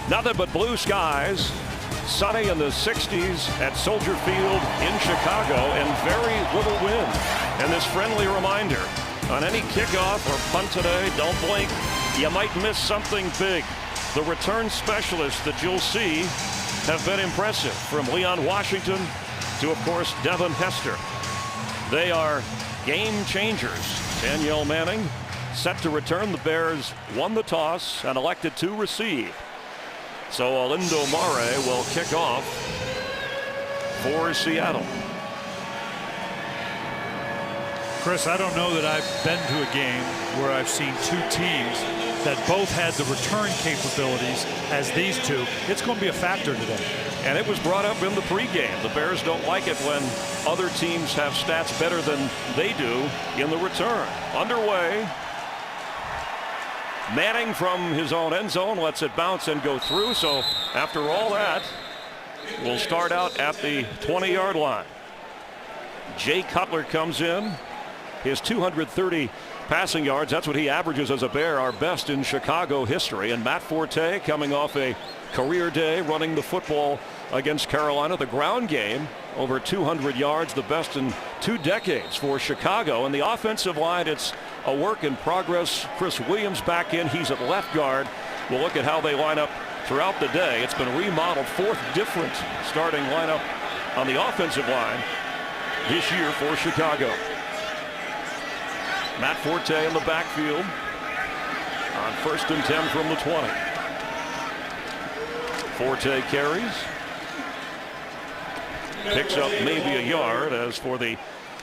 Nothing but blue skies. Sunny in the 60s at Soldier Field in Chicago, and very little wind. And this friendly reminder, on any kickoff or punt today, don't blink. You might miss something big. The return specialists that you'll see have been impressive, from Leon Washington to, of course, Devin Hester. They are game changers. Danielle Manning set to return. The Bears won the toss and elected to receive. So Alindo Mare will kick off for Seattle. Chris, I don't know that I've been to a game where I've seen two teams that both had the return capabilities as these two. It's going to be a factor today. And it was brought up in the pregame. The Bears don't like it when other teams have stats better than they do in the return. Underway. Manning from his own end zone lets it bounce and go through. So after all that, we'll start out at the 20-yard line. Jay Cutler comes in. His 230 passing yards, that's what he averages as a Bear, our best in Chicago history. And Matt Forte coming off a career day running the football against Carolina. The ground game, over 200 yards, the best in 2 decades for Chicago. And the offensive line, it's a work in progress. Chris Williams back in. He's at left guard. We'll look at how they line up throughout the day. It's been remodeled. 4th different starting lineup on the offensive line this year for Chicago. Matt Forte in the backfield on 1st and 10 from the 20. Forte carries. Picks up maybe a yard. As for the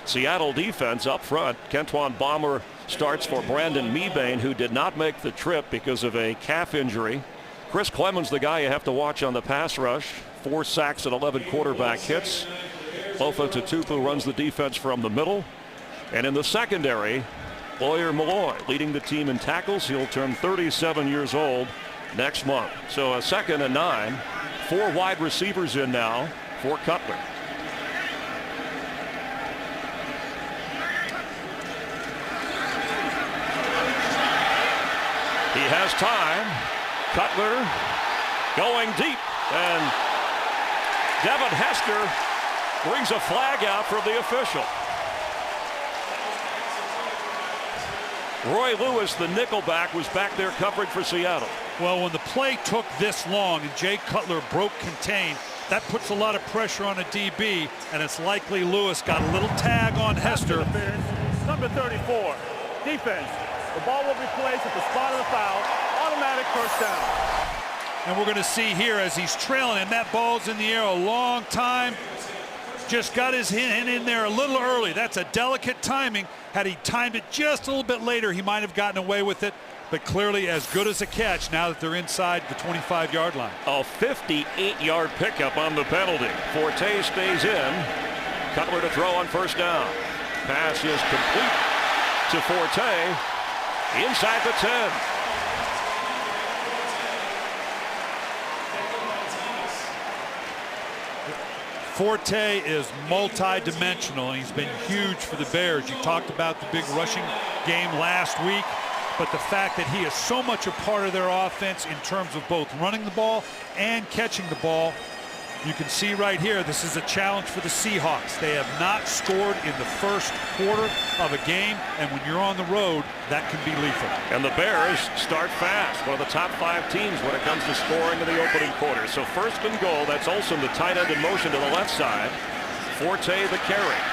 Seattle defense up front, Kentwan Bomber starts for Brandon Mebane, who did not make the trip because of a calf injury. Chris Clemens, the guy you have to watch on the pass rush. 4 sacks and 11 quarterback hits. Lofa Tatupu runs the defense from the middle. And in the secondary, Lawyer Malloy leading the team in tackles. He'll turn 37 years old next month. So a 2nd and 9. 4 wide receivers in now for Cutler. He has time. Cutler going deep, and Devin Hester brings a flag out from the official. Roy Lewis, the nickelback, was back there covering for Seattle. Well, when the play took this long and Jay Cutler broke contain, that puts a lot of pressure on a DB, and it's likely Lewis got a little tag on Hester. Number 34, defense. The ball will be placed at the spot of the foul. Automatic first down. And we're going to see here as he's trailing, and that ball's in the air a long time. Just got his hand in there a little early. That's a delicate timing. Had he timed it just a little bit later, he might have gotten away with it. But clearly as good as a catch now that they're inside the 25-yard line. A 58-yard pickup on the penalty. Forte stays in. Cutler to throw on first down. Pass is complete to Forte inside the 10. Forte is multi-dimensional, and he's been huge for the Bears. You talked about the big rushing game last week, but the fact that he is so much a part of their offense in terms of both running the ball and catching the ball. You can see right here, this is a challenge for the Seahawks. They have not scored in the first quarter of a game, and when you're on the road, that can be lethal. And the Bears start fast. One of the top 5 teams when it comes to scoring in the opening quarter. So 1st and goal. That's Olsen, the tight end, in motion to the left side. Forte the carry.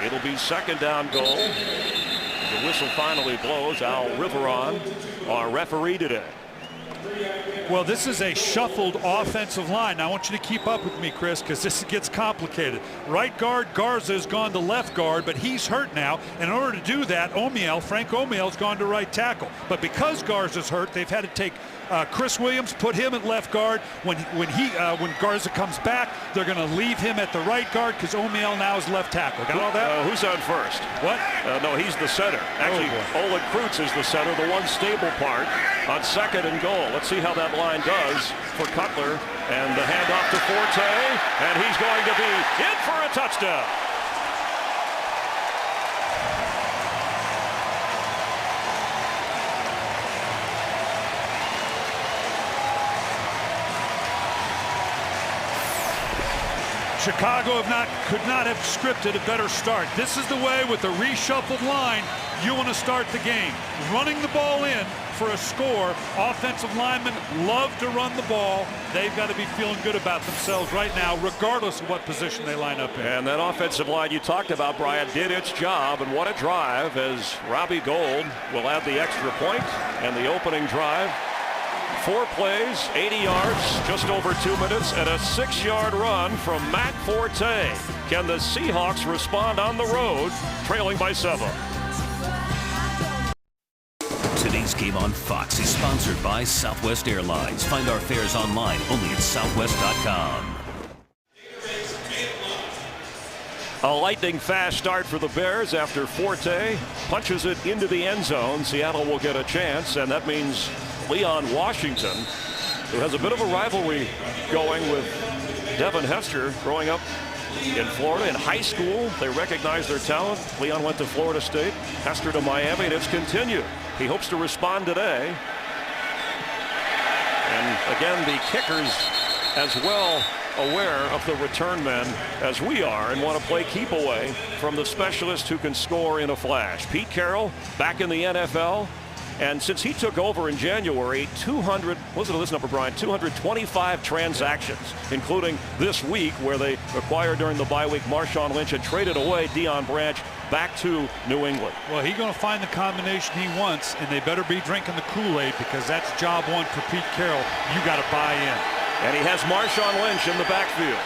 It'll be 2nd down goal. The whistle finally blows. Al Riveron, our referee today. Well, this is a shuffled offensive line. Now, I want you to keep up with me, Chris, because this gets complicated. Right guard Garza has gone to left guard, but he's hurt now. And in order to do that, Frank Omiel's gone to right tackle. But because Garza's hurt, they've had to take Chris Williams, put him at left guard. When Garza comes back, they're going to leave him at the right guard because Omiel now is left tackle. Got all that? Who's on first? What? No, he's the center. Actually, Oleg Krutz is the center, the one stable part on 2nd and goal. Let's see how that line does for Cutler. And the handoff to Forte, and he's going to be in for a touchdown. Chicago could not have scripted a better start. This is the way, with the reshuffled line, you want to start the game. Running the ball in for a score. Offensive linemen love to run the ball. They've got to be feeling good about themselves right now, regardless of what position they line up in. And that offensive line you talked about, Brian, did its job. And what a drive, as Robbie Gould will add the extra point and the opening drive. 4 plays, 80 yards, just over 2 minutes, and a 6-yard run from Matt Forte. Can the Seahawks respond on the road, trailing by 7? Today's game on Fox is sponsored by Southwest Airlines. Find our fares online only at southwest.com. A lightning fast start for the Bears after Forte punches it into the end zone. Seattle will get a chance, and that means Leon Washington, who has a bit of a rivalry going with Devin Hester, growing up in Florida in high school. They recognize their talent. Leon went to Florida State, Hester to Miami, and it's continued. He hopes to respond today. And again, the kickers as well aware of the return men as we are and want to play keep away from the specialist who can score in a flash. Pete Carroll back in the NFL. And since he took over in January, 225 transactions, including this week where they acquired during the bye week Marshawn Lynch and traded away Deion Branch back to New England. Well, he's going to find the combination he wants, and they better be drinking the Kool-Aid, because that's job one for Pete Carroll. You got to buy in. And he has Marshawn Lynch in the backfield.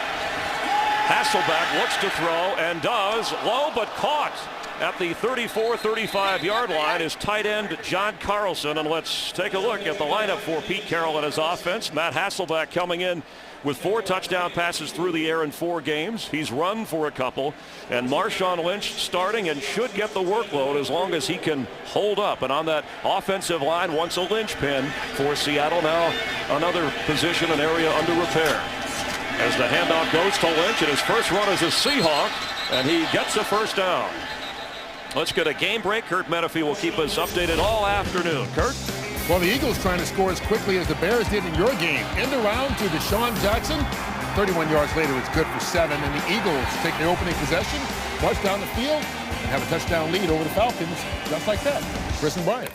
Hasselbeck looks to throw and does, low but caught at the 34-35 yard line is tight end John Carlson. And let's take a look at the lineup for Pete Carroll and his offense. Matt Hasselbeck coming in with 4 touchdown passes through the air in 4 games. He's run for a couple. And Marshawn Lynch starting and should get the workload as long as he can hold up. And on that offensive line, once a linchpin for Seattle, now another position, an area under repair. As the handoff goes to Lynch, and his first run as a Seahawk, and he gets a first down. Let's get a game break. Kurt Menefee will keep us updated all afternoon. Kurt? Well, the Eagles trying to score as quickly as the Bears did in your game. End around to Deshaun Jackson. 31 yards later, it's good for 7. And the Eagles take their opening possession, march down the field, and have a touchdown lead over the Falcons, just like that. Chris and Brian.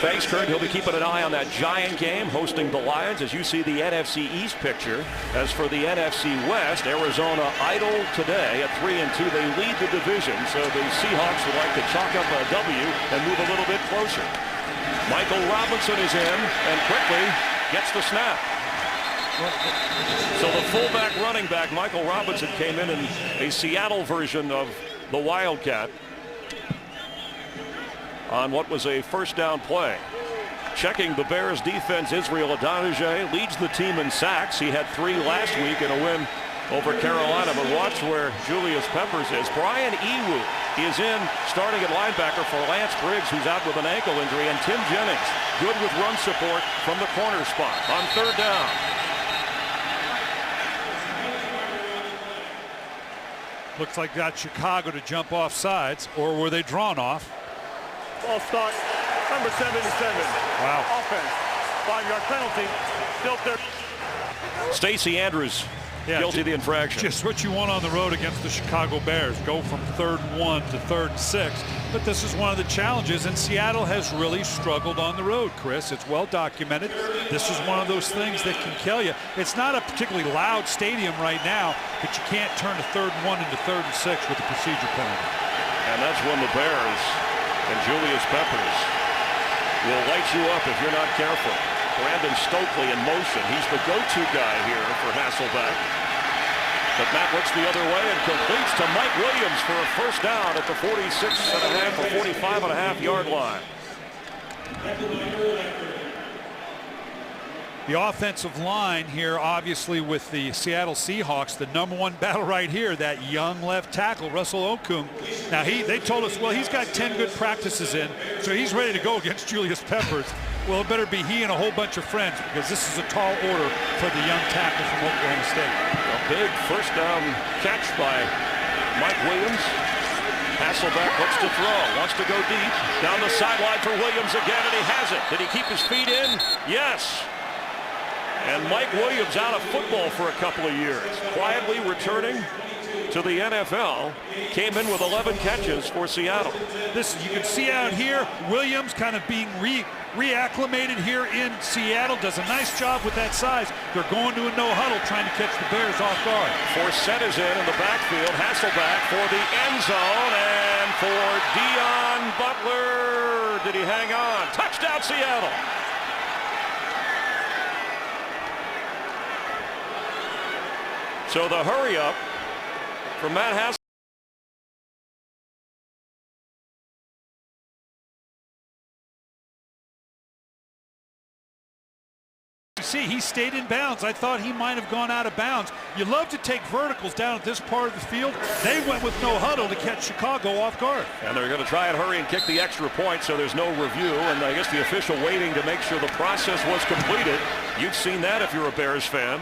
Thanks, Kurt. He'll be keeping an eye on that Giant game, hosting the Lions. As you see the NFC East picture. As for the NFC West, Arizona idle today at 3-2. They lead the division, so the Seahawks would like to chalk up a W and move a little bit closer. Michael Robinson is in and quickly gets the snap. So the fullback running back, Michael Robinson, came in a Seattle version of the Wildcat on what was a first down play. Checking the Bears defense, Israel Adonijah leads the team in sacks. He had 3 last week in a win over Carolina. But watch where Julius Peppers is. Brian Ewu is in starting at linebacker for Lance Briggs, who's out with an ankle injury, and Tim Jennings good with run support from the corner spot on 3rd down. Looks like got Chicago to jump off sides, or were they drawn off? Ball start, number 77. Wow. Offense, 5-yard penalty, still there. Stacey Andrews guilty of the infraction. Just what you want on the road against the Chicago Bears. Go from 3rd and 1 to 3rd and 6. But this is one of the challenges, and Seattle has really struggled on the road, Chris. It's well documented. This is one of those things that can kill you. It's not a particularly loud stadium right now, but you can't turn a 3rd and 1 into 3rd and 6 with a procedure penalty. And that's when the Bears and Julius Peppers will light you up if you're not careful. Brandon Stokely in motion. He's the go-to guy here for Hasselbeck. But Matt looks the other way and completes to Mike Williams for a first down at the 46.5 or 45.5 yard line. The offensive line here, obviously, with the Seattle Seahawks, the #1 battle right here, that young left tackle, Russell Okung. Now, they told us, well, he's got 10 good practices in, so he's ready to go against Julius Peppers. Well, it better be he and a whole bunch of friends, because this is a tall order for the young tackle from Oklahoma State. A big first down catch by Mike Williams. Hasselbeck looks to throw, wants to go deep. Down the sideline for Williams again, and he has it. Did he keep his feet in? Yes. And Mike Williams out of football for a couple of years. Quietly returning to the NFL, came in with 11 catches for Seattle. This you can see out here, Williams kind of being reacclimated here in Seattle. Does a nice job with that size. They're going to a no huddle trying to catch the Bears off guard. Forsett is in the backfield. Hasselback for the end zone, and for Dion Butler. Did he hang on? Touchdown Seattle. So the hurry up from Matt Hasselback. See, he stayed in bounds. I thought he might have gone out of bounds. You love to take verticals down at this part of the field. They went with no huddle to catch Chicago off guard. And they're going to try and hurry and kick the extra point, so there's no review. And I guess the official waiting to make sure the process was completed. You've seen that if you're a Bears fan.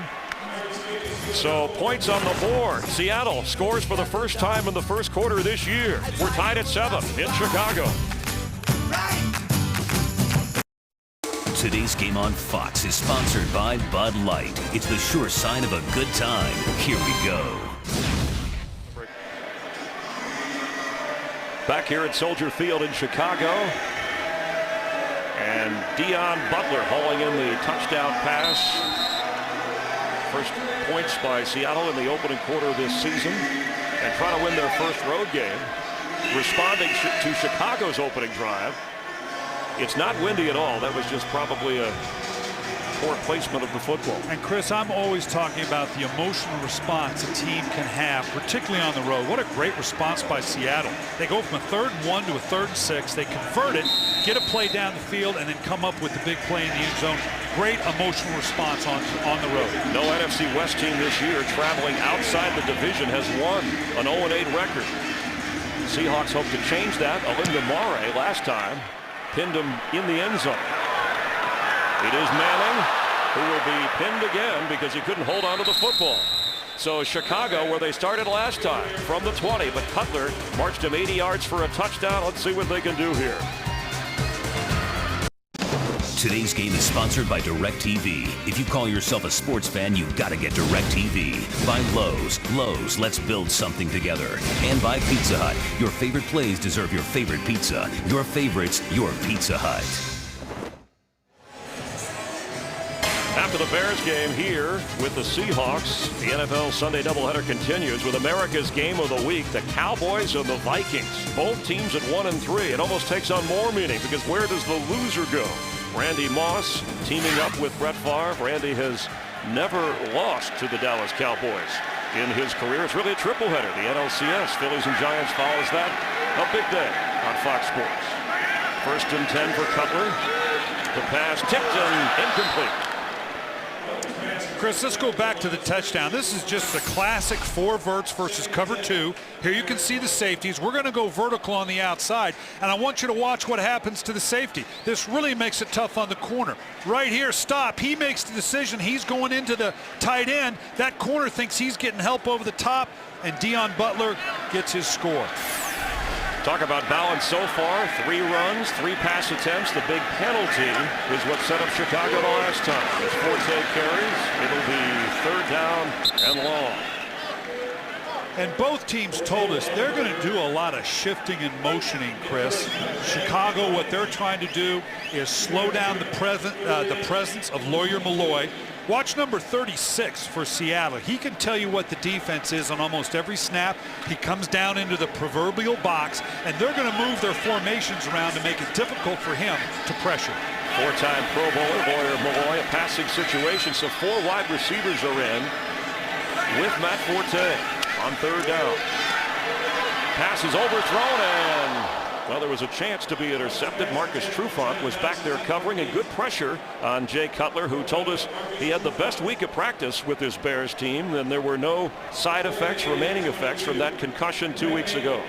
So points on the board. Seattle scores for the first time in the first quarter this year. We're tied at 7 in Chicago. Today's game on Fox is sponsored by Bud Light. It's the sure sign of a good time. Here we go. Back here at Soldier Field in Chicago. And Dion Butler hauling in the touchdown pass. First points by Seattle in the opening quarter of this season, and trying to win their first road game. Responding to Chicago's opening drive. It's not windy at all. That was just probably a poor placement of the football. And Chris, I'm always talking about the emotional response a team can have, particularly on the road. What a great response by Seattle. They go from a 3rd and 1 to a 3rd and 6. They convert it, get a play down the field, and then come up with the big play in the end zone. Great emotional response on the road. No NFC West team this year traveling outside the division has won an 0-8 record. Seahawks hope to change that. Alinda Mare last time pinned him in the end zone. It is Manning who will be pinned again because he couldn't hold on to the football. So Chicago, where they started last time, from the 20, but Cutler marched him 80 yards for a touchdown. Let's see what they can do here. Today's game is sponsored by DirecTV. If you call yourself a sports fan, you've got to get DirecTV. By Lowe's. Lowe's, let's build something together. And by Pizza Hut. Your favorite plays deserve your favorite pizza. Your favorites, your Pizza Hut. After the Bears game here with the Seahawks, the NFL Sunday doubleheader continues with America's game of the week, the Cowboys and the Vikings. Both teams at 1-3. It almost takes on more meaning because where does the loser go? Randy Moss teaming up with Brett Favre. Randy has never lost to the Dallas Cowboys in his career. It's really a triple header. The NLCS, Phillies and Giants follows that. A big day on Fox Sports. 1st and 10 for Cutler. The pass tipped and incomplete. Chris, let's go back to the touchdown. This is just the classic 4 verts versus cover 2. Here you can see the safeties. We're going to go vertical on the outside, and I want you to watch what happens to the safety. This really makes it tough on the corner. Right here, stop. He makes the decision. He's going into the tight end. That corner thinks he's getting help over the top, and Dion Butler gets his score. Talk about balance so far. 3 runs, 3 pass attempts. The big penalty is what set up Chicago the last time. As Forte carries, it'll be 3rd down and long. And both teams told us they're going to do a lot of shifting and motioning, Chris. Chicago, what they're trying to do is slow down the presence of Lawyer Malloy. Watch number 36 for Seattle. He can tell you what the defense is on almost every snap. He comes down into the proverbial box, and they're going to move their formations around to make it difficult for him to pressure. 4-time Pro Bowler, Lawyer Malloy, a passing situation, so 4 wide receivers are in with Matt Forte on 3rd down. Pass is overthrown, and well, there was a chance to be intercepted. Marcus Trufant was back there covering, and good pressure on Jay Cutler, who told us he had the best week of practice with this Bears team, and there were no side effects, remaining effects from that concussion 2 weeks ago.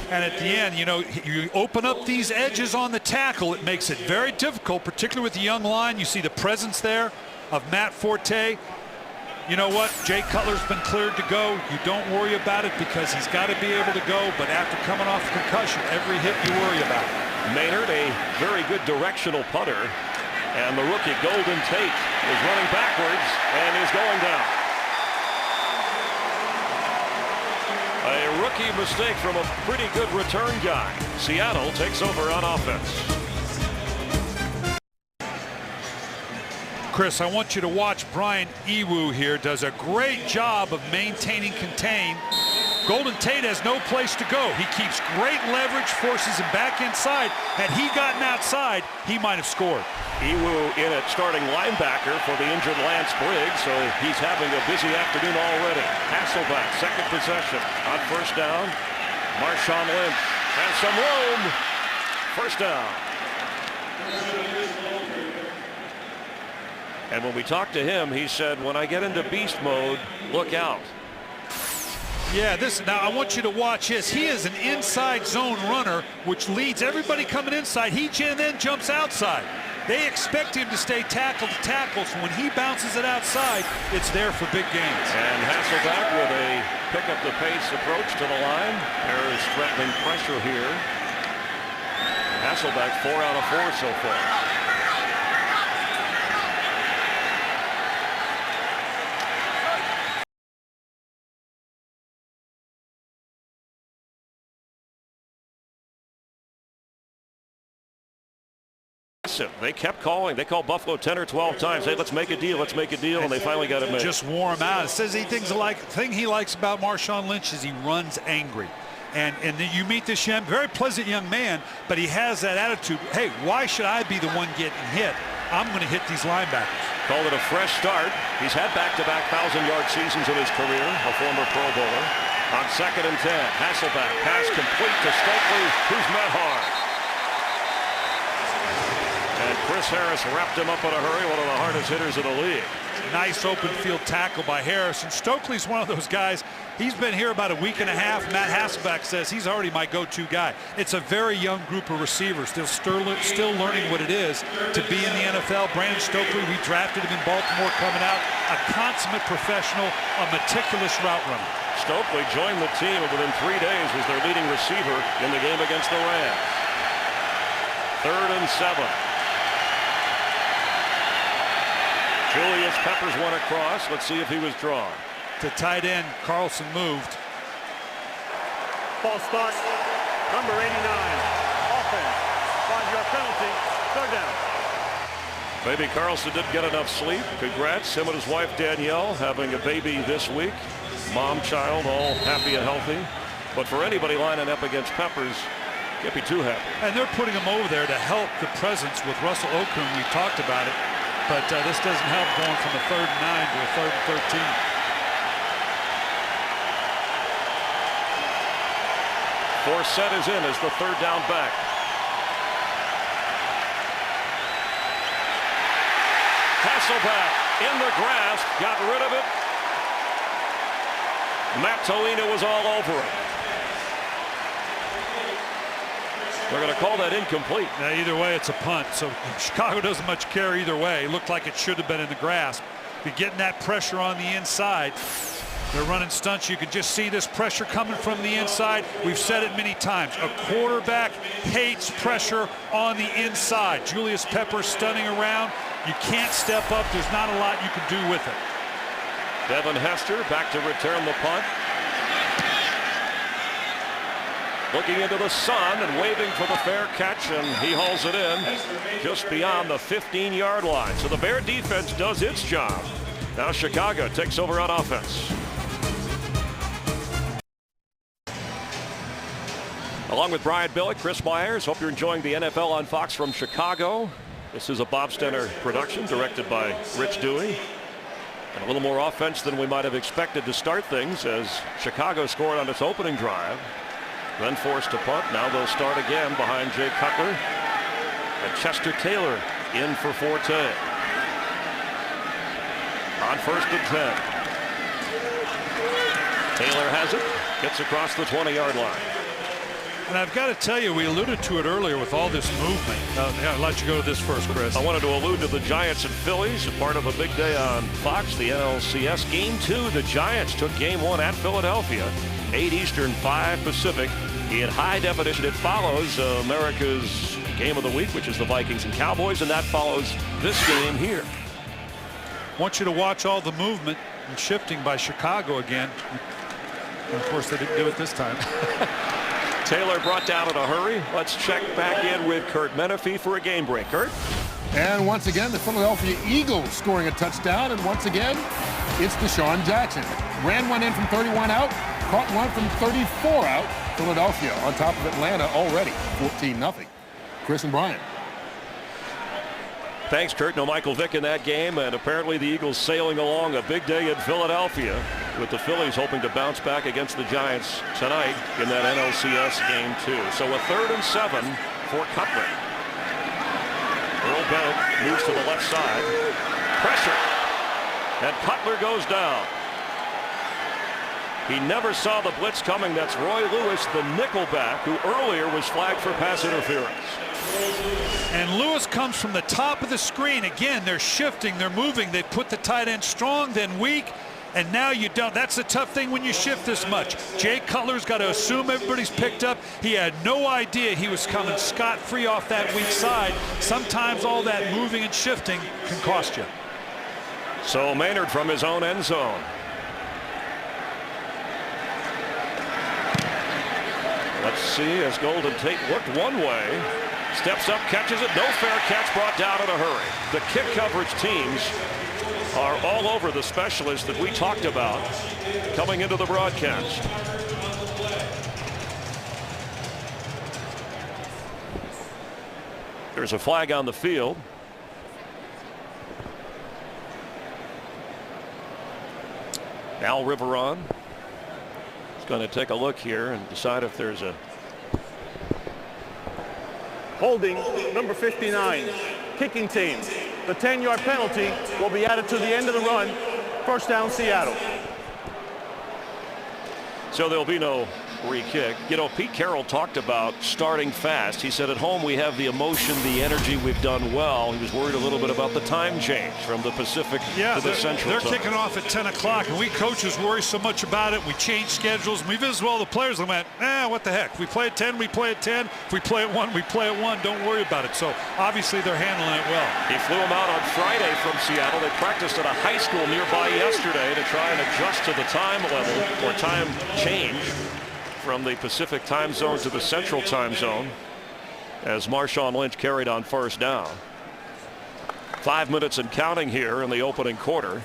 And at the end, you know, you open up these edges on the tackle, it makes it very difficult, particularly with the young line. You see the presence there of Matt Forte. You know what? Jay Cutler's been cleared to go. You don't worry about it because he's got to be able to go. But after coming off a concussion, every hit you worry about. Maynard, a very good directional punter. And the rookie Golden Tate is running backwards and is going down. A rookie mistake from a pretty good return guy. Seattle takes over on offense. Chris, I want you to watch Brian Ewu here. Does a great job of maintaining contain. Golden Tate has no place to go. He keeps great leverage, forces him back inside. Had he gotten outside, he might have scored. Ewu in at starting linebacker for the injured Lance Briggs, so he's having a busy afternoon already. Hasselbeck, second possession on first down. Marshawn Lynch has some room. First down. And when we talked to him, he said, when I get into beast mode, look out. Yeah, now I want you to watch this. He is an inside zone runner, which leads everybody coming inside. He then jumps outside. They expect him to stay tackle to tackle, so when he bounces it outside, it's there for big gains. And Hasselbeck with a pick up the pace approach to the line. There is threatening pressure here. Hasselbeck 4 out of 4 so far. They kept calling. They called Buffalo 10 or 12 times. Hey, let's make a deal. Let's make a deal. And they finally got it made. Just wore him out. It says the thing he likes about Marshawn Lynch is he runs angry. And you meet this very pleasant young man, but he has that attitude. Hey, why should I be the one getting hit? I'm going to hit these linebackers. Called it a fresh start. He's had back-to-back 1,000-yard seasons in his career, a former Pro Bowler. On 2nd and 10, Hasselbeck pass complete to Stokely, who's met hard. And Chris Harris wrapped him up in a hurry, one of the hardest hitters in the league. Nice open field tackle by Harris. And Stokely's one of those guys. He's been here about a week and a half. Matt Hasselbeck says he's already my go-to guy. It's a very young group of receivers. Still learning what it is to be in the NFL. Brandon Stokely, we drafted him in Baltimore coming out. A consummate professional, a meticulous route runner. Stokely joined the team and within 3 days was their leading receiver in the game against the Rams. 3rd and 7. Julius Peppers went across. Let's see if he was drawn. To tight end, Carlson moved. False start, number 89. Offense, 5-yard penalty, 3rd down. Maybe Carlson didn't get enough sleep. Congrats. Him and his wife Danielle having a baby this week. Mom, child, all happy and healthy. But for anybody lining up against Peppers, can't be too happy. And they're putting him over there to help the presence with Russell Okung. We talked about it. But this doesn't help going from a 3rd and 9 to a 3rd and 13. Forsett is in as the 3rd down back. Hasselbeck in the grass, got rid of it. Matt Tolina was all over it. They're going to call that incomplete. Now, either way, it's a punt. So Chicago doesn't much care either way. It looked like it should have been in the grasp. But getting that pressure on the inside, they're running stunts. You can just see this pressure coming from the inside. We've said it many times. A quarterback hates pressure on the inside. Julius Peppers stunning around. You can't step up. There's not a lot you can do with it. Devin Hester back to return the punt. Looking into the sun and waving for the fair catch, and he hauls it in just beyond the 15-yard line. So the Bear defense does its job. Now Chicago takes over on offense. Along with Brian Billick, Chris Myers, hope you're enjoying the NFL on Fox from Chicago. This is a Bob Stenner production directed by Rich Dewey. And a little more offense than we might have expected to start things as Chicago scored on its opening drive. Then forced to punt. Now they'll start again behind Jay Cutler. And Chester Taylor in for Forte. On 1st and 10. Taylor has it. Gets across the 20-yard line. And I've got to tell you, we alluded to it earlier with all this movement. I'll let you go to this first, Chris. I wanted to allude to the Giants and Phillies, a part of a big day on Fox, the NLCS. Game 2, the Giants took Game 1 at Philadelphia. 8 Eastern, 5 Pacific. In high definition, it follows America's game of the week, which is the Vikings and Cowboys, and that follows this game here. I want you to watch all the movement and shifting by Chicago again. And of course, they didn't do it this time. Taylor brought down in a hurry. Let's check back in with Kurt Menefee for a game break. Kurt? And once again, the Philadelphia Eagles scoring a touchdown. And once again, it's Deshaun Jackson. Ran one in from 31 out, caught one from 34 out. Philadelphia on top of Atlanta already, 14-0. Chris and Brian. Thanks, Kurt. No Michael Vick in that game, and apparently the Eagles sailing along a big day in Philadelphia, with the Phillies hoping to bounce back against the Giants tonight in that NLCS game too. So a 3rd and 7 for Cutler. Earl Bennett moves to the left side. Pressure. And Cutler goes down. He never saw the blitz coming. That's Roy Lewis, the nickelback, who earlier was flagged for pass interference. And Lewis comes from the top of the screen. Again, they're shifting, they're moving. They put the tight end strong, then weak, and now you don't. That's the tough thing when you shift this much. Jay Cutler's got to assume everybody's picked up. He had no idea he was coming scot-free off that weak side. Sometimes all that moving and shifting can cost you. So Maynard from his own end zone. Let's see, as Golden Tate looked one way, steps up, catches it, no fair catch, brought down in a hurry. The kick coverage teams are all over the specialists that we talked about coming into the broadcast. There's a flag on the field. Al Riveron is going to take a look here and decide if there's a Holding number 59, kicking team. The 10-yard penalty will be added to the end of the run. First down, Seattle. So there'll be no re-kick. You know, Pete Carroll talked about starting fast. He said at home we have the emotion, the energy, we've done well. He was worried a little bit about the time change from the Pacific to the Central. They're time. kicking off at 10 o'clock, and we coaches worry so much about it. We change schedules, and we visit all the players. I'm at, what the heck? If we play at 10, we play at 10. If we play at 1, we play at 1. Don't worry about it. So obviously they're handling it well. He flew him out on Friday from Seattle. They practiced at a high school nearby yesterday to try and adjust to the time level or time change from the Pacific time zone to the Central time zone as Marshawn Lynch carried on first down. 5 minutes and counting here in the opening quarter.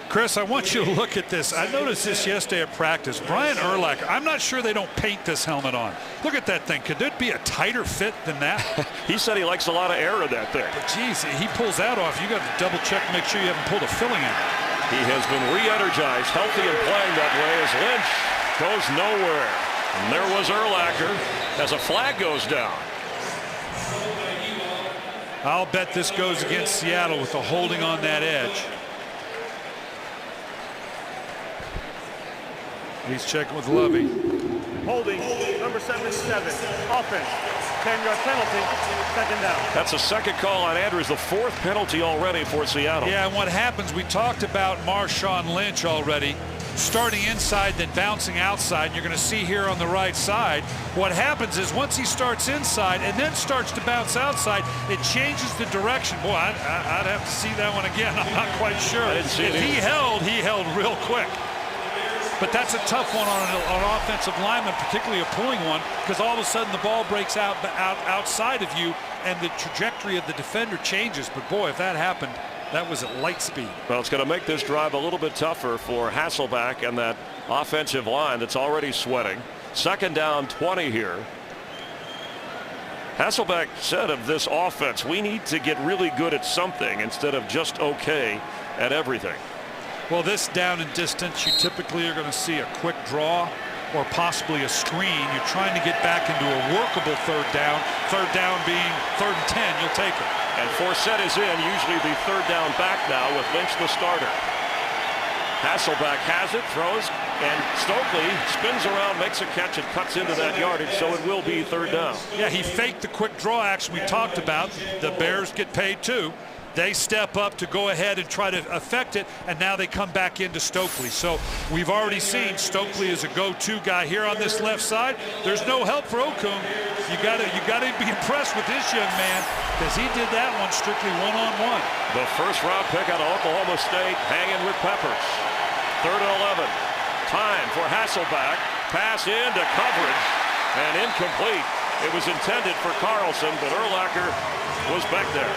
Chris, I want you to look at this. I noticed this yesterday at practice. Brian Urlacher, I'm not sure they don't paint this helmet on. Look at that thing. Could there be a tighter fit than that? He said he likes a lot of air in that thing. But geez, he pulls that off. You got to double check to make sure you haven't pulled a filling in. He has been re-energized, healthy and playing that way as Lynch goes nowhere. And there was Urlacher as a flag goes down. I'll bet this goes against Seattle with the holding on that edge. He's checking with Lovey. Holding number 77, offense. 10-yard penalty, second down. That's a second call on Andrews, the 4th penalty already for Seattle. Yeah, and what happens, we talked about Marshawn Lynch already, starting inside then bouncing outside, and you're going to see here on the right side what happens is once he starts inside and then starts to bounce outside, it changes the direction. Boy, I'd have to see that one again. I'm not quite sure. I didn't see it. If he held real quick. But that's a tough one on an offensive lineman, particularly a pulling one, because all of a sudden the ball breaks out outside of you and the trajectory of the defender changes. But boy, if that happened, that was at light speed. Well, it's going to make this drive a little bit tougher for Hasselbeck and that offensive line that's already sweating. Second down, 20 here. Hasselbeck said of this offense, we need to get really good at something instead of just okay at everything. Well, this down and distance, you typically are going to see a quick draw or possibly a screen. You're trying to get back into a workable third down. Third down being 3rd and 10, you'll take it. And Forsett is in, usually the third down back now with Lynch the starter. Hasselbeck has it, throws, and Stokely spins around, makes a catch, and cuts into that yardage, so it will be third down. Yeah, he faked the quick draw action we talked about. The Bears get paid too. They step up to go ahead and try to affect it, and now they come back into Stokely. So we've already seen Stokely is a go-to guy here on this left side. There's no help for Okung. You gotta be impressed with this young man, because he did that one strictly one-on-one. The first-round pick out of Oklahoma State hanging with Peppers. 3rd and 11. Time for Hasselback. Pass into coverage and incomplete. It was intended for Carlson, but Urlacher was back there.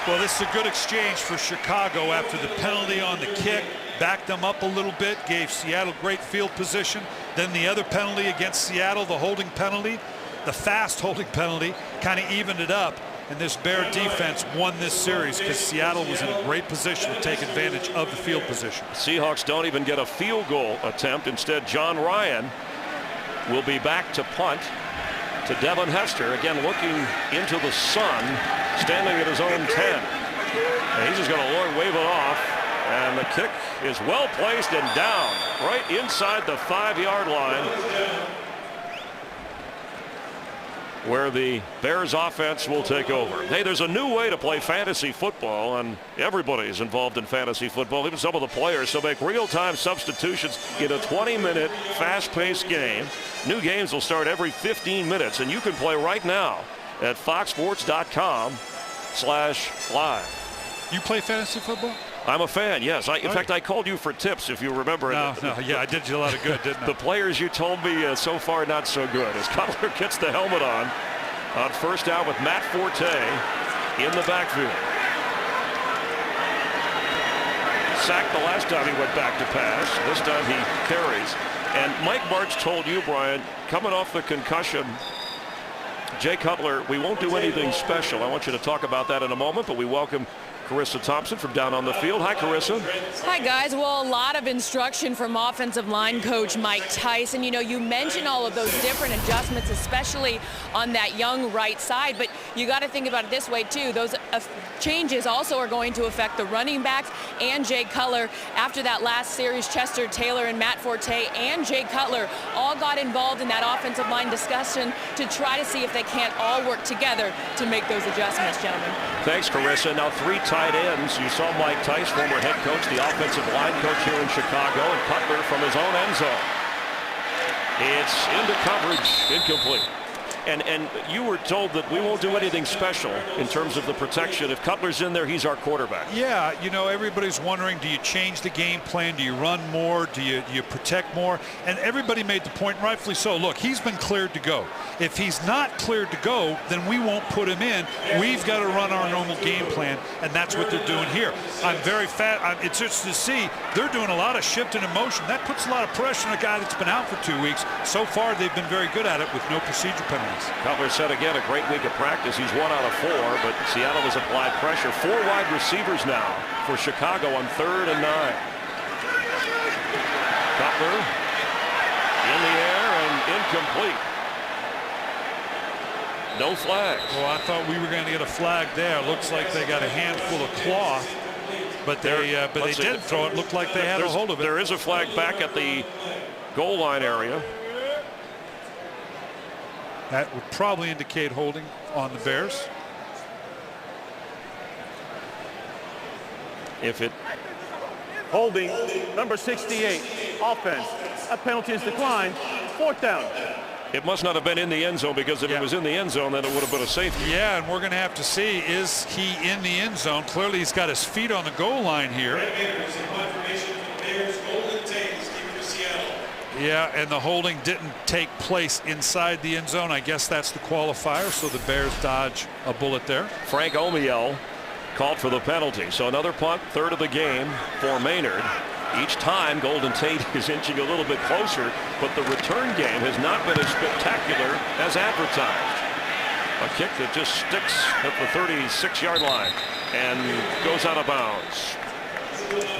Well, this is a good exchange for Chicago after the penalty on the kick. Backed them up a little bit, gave Seattle great field position. Then the other penalty against Seattle, the holding penalty, the fast holding penalty, kind of evened it up. And this Bear defense won this series because Seattle was in a great position to take advantage of the field position. Seahawks don't even get a field goal attempt. Instead, John Ryan will be back to punt to Devin Hester. Again, looking into the sun, standing at his own 10. And he's just going to wave it off. And the kick is well placed and down right inside the 5-yard line, where the Bears offense will take over. Hey, there's a new way to play fantasy football, and everybody is involved in fantasy football, even some of the players. So make real-time substitutions in a 20-minute fast-paced game. New games will start every 15 minutes, and you can play right now at foxsports.com/live. You play fantasy football? I'm a fan, yes. In fact, I called you for tips, if you remember. No, yeah, I did you a lot of good, didn't I? The players you told me so far not so good. As Cutler gets the helmet on first down with Matt Forte in the backfield. Sacked the last time he went back to pass. This time he carries. And Mike Martz told you, Brian, coming off the concussion, Jay Cutler, we won't do anything special. I want you to talk about that in a moment, but we welcome Carissa Thompson from down on the field. Hi, Carissa. Hi, guys. Well, a lot of instruction from offensive line coach Mike Tyson. You know, you mentioned all of those different adjustments, especially on that young right side, but you got to think about it this way, too. Those changes also are going to affect the running backs and Jay Cutler. After that last series, Chester Taylor and Matt Forte and Jay Cutler all got involved in that offensive line discussion to try to see if they can't all work together to make those adjustments, gentlemen. Thanks, Carissa. Now 3 tight ends. You saw Mike Tice, former head coach, the offensive line coach here in Chicago, and Cutler from his own end zone. It's into coverage, incomplete. And you were told that we won't do anything special in terms of the protection. If Cutler's in there, he's our quarterback. Yeah, you know, everybody's wondering, do you change the game plan? Do you run more? Do you protect more? And everybody made the point, rightfully so. Look, he's been cleared to go. If he's not cleared to go, then we won't put him in. We've got to run our normal game plan, and that's what they're doing here. It's just to see they're doing a lot of shifting in motion. That puts a lot of pressure on a guy that's been out for 2 weeks. So far, they've been very good at it with no procedure penalties. Cutler said again, a great week of practice. He's 1 out of 4, but Seattle has applied pressure. 4 wide receivers now for Chicago on 3rd and 9. Cutler in the air and incomplete. No flags. Well, I thought we were going to get a flag there. Looks like they got a handful of cloth, but they didn't throw it. Looked like they had a hold of it. There is a flag back at the goal line area. That would probably indicate holding on the Bears. If it Holding, number 68, offense. That penalty is declined. 4th down. It must not have been in the end zone, because if it was in the end zone, then it would have been a safety. Yeah, and we're going to have to see, is he in the end zone? Clearly, he's got his feet on the goal line here. Yeah, and the holding didn't take place inside the end zone. I guess that's the qualifier, so the Bears dodge a bullet there. Frank Omiel called for the penalty. So another punt, 3rd of the game for Maynard. Each time Golden Tate is inching a little bit closer, but the return game has not been as spectacular as advertised. A kick that just sticks at the 36-yard line and goes out of bounds.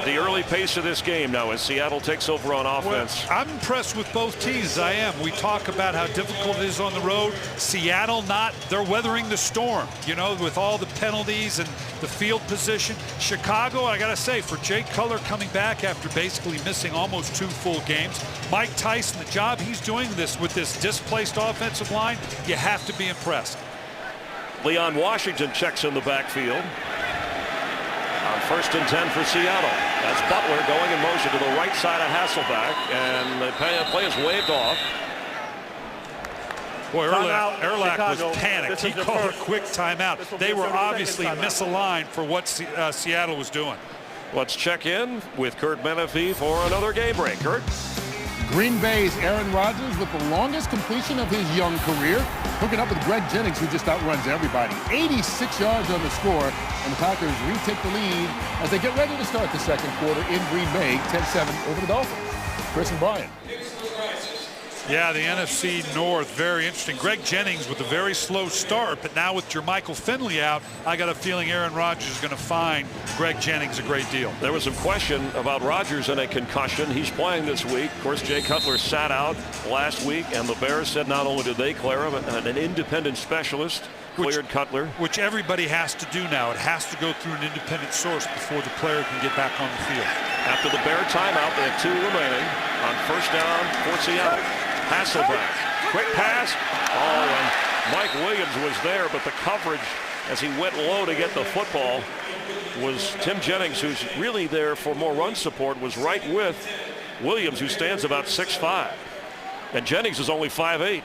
The early pace of this game now as Seattle takes over on offense. Well, I'm impressed with both teams. I am. We talk about how difficult it is on the road. Seattle they're weathering the storm, you know, with all the penalties and the field position. Chicago, I got to say, for Jay Cutler coming back after basically missing almost 2 full games, Mike Tyson, the job he's doing with this displaced offensive line, you have to be impressed. Leon Washington checks in the backfield. On 1st and 10 for Seattle. That's Butler going in motion to the right side of Hasselbeck, and the play is waved off. Boy, Erlach was Chicago. panicked. He called a quick timeout. They were obviously misaligned for what Seattle was doing. Let's check in with Kurt Menefee for another game break. Kurt? Green Bay's Aaron Rodgers with the longest completion of his young career, hooking up with Greg Jennings, who just outruns everybody. 86 yards on the score, and the Packers retake the lead as they get ready to start the second quarter in Green Bay, 10-7 over the Dolphins. Chris and Brian. Yeah, the NFC North, very interesting. Greg Jennings with a very slow start, but now with Jermichael Finley out, I got a feeling Aaron Rodgers is going to find Greg Jennings a great deal. There was some question about Rodgers and a concussion. He's playing this week. Of course, Jay Cutler sat out last week, and the Bears said not only did they clear him, but an independent specialist cleared Cutler. Which everybody has to do now. It has to go through an independent source before the player can get back on the field. After the Bear timeout, they have 2 remaining on 1st down for Seattle. Hasselbeck, quick pass. Oh, and Mike Williams was there, but the coverage as he went low to get the football was Tim Jennings, who's really there for more run support, was right with Williams, who stands about 6'5". And Jennings is only 5'8".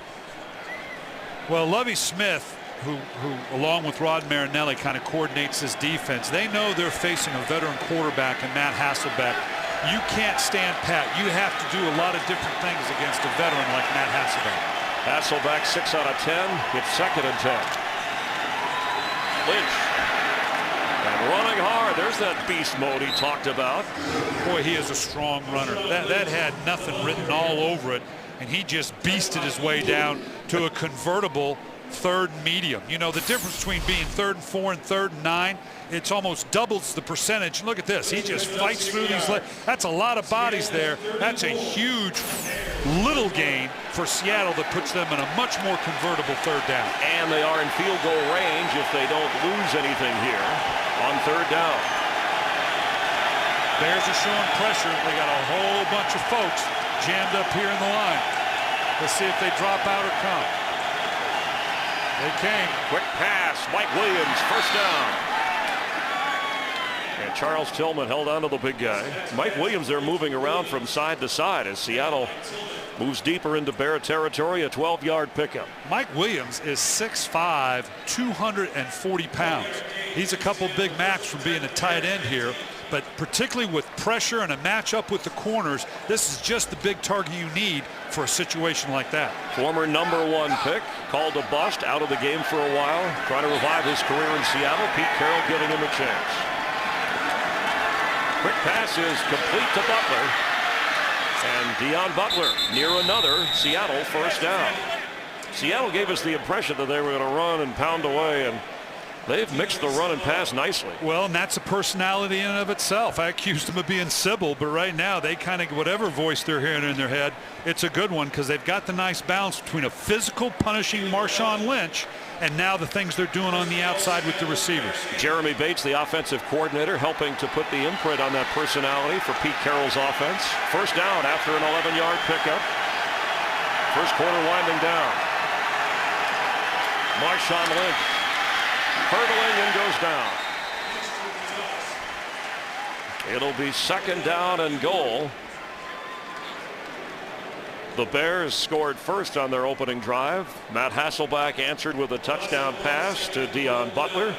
Well, Lovie Smith, who along with Rod Marinelli kind of coordinates this defense, they know they're facing a veteran quarterback in Matt Hasselbeck. You can't stand pat. You have to do a lot of different things against a veteran like Matt Hasselbeck. Hasselbeck 6 out of 10. It's 2nd and 10. Lynch. And running hard. There's that beast mode he talked about. Boy, he is a strong runner. That had nothing written all over it, and he just beasted his way down to a convertible 3rd and medium. You know, the difference between being 3rd and 4 and 3rd and 9, it's almost doubles the percentage. Look at this. He just fights through these. That's a lot of bodies there. That's a huge little gain for Seattle that puts them in a much more convertible 3rd down. And they are in field goal range if they don't lose anything here on 3rd down. Bears are showing pressure. They got a whole bunch of folks jammed up here in the line. Let's see if they drop out or come. They came. Quick pass. Mike Williams, 1st down. And Charles Tillman held on to the big guy. Mike Williams, they're moving around from side to side as Seattle moves deeper into Bear territory, a 12-yard pickup. Mike Williams is 6'5", 240 pounds. He's a couple Big Macs from being a tight end here, but particularly with pressure and a matchup with the corners, this is just the big target you need for a situation like that. Former #1 pick, called a bust, out of the game for a while, trying to revive his career in Seattle. Pete Carroll giving him a chance. Quick pass is complete to Butler. And Dion Butler near another Seattle 1st down. Seattle gave us the impression that they were going to run and pound away, and they've mixed the run and pass nicely. Well, and that's a personality in and of itself. I accused them of being Sybil, but right now they kind of, whatever voice they're hearing in their head, it's a good one because they've got the nice balance between a physical punishing Marshawn Lynch and now the things they're doing on the outside with the receivers. Jeremy Bates, the offensive coordinator, helping to put the imprint on that personality for Pete Carroll's offense. 1st down after an 11-yard pickup. 1st quarter winding down. Marshawn Lynch hurdling and goes down. It'll be 2nd down and goal. The Bears scored first on their opening drive. Matt Hasselbeck answered with a touchdown pass to Dion Butler.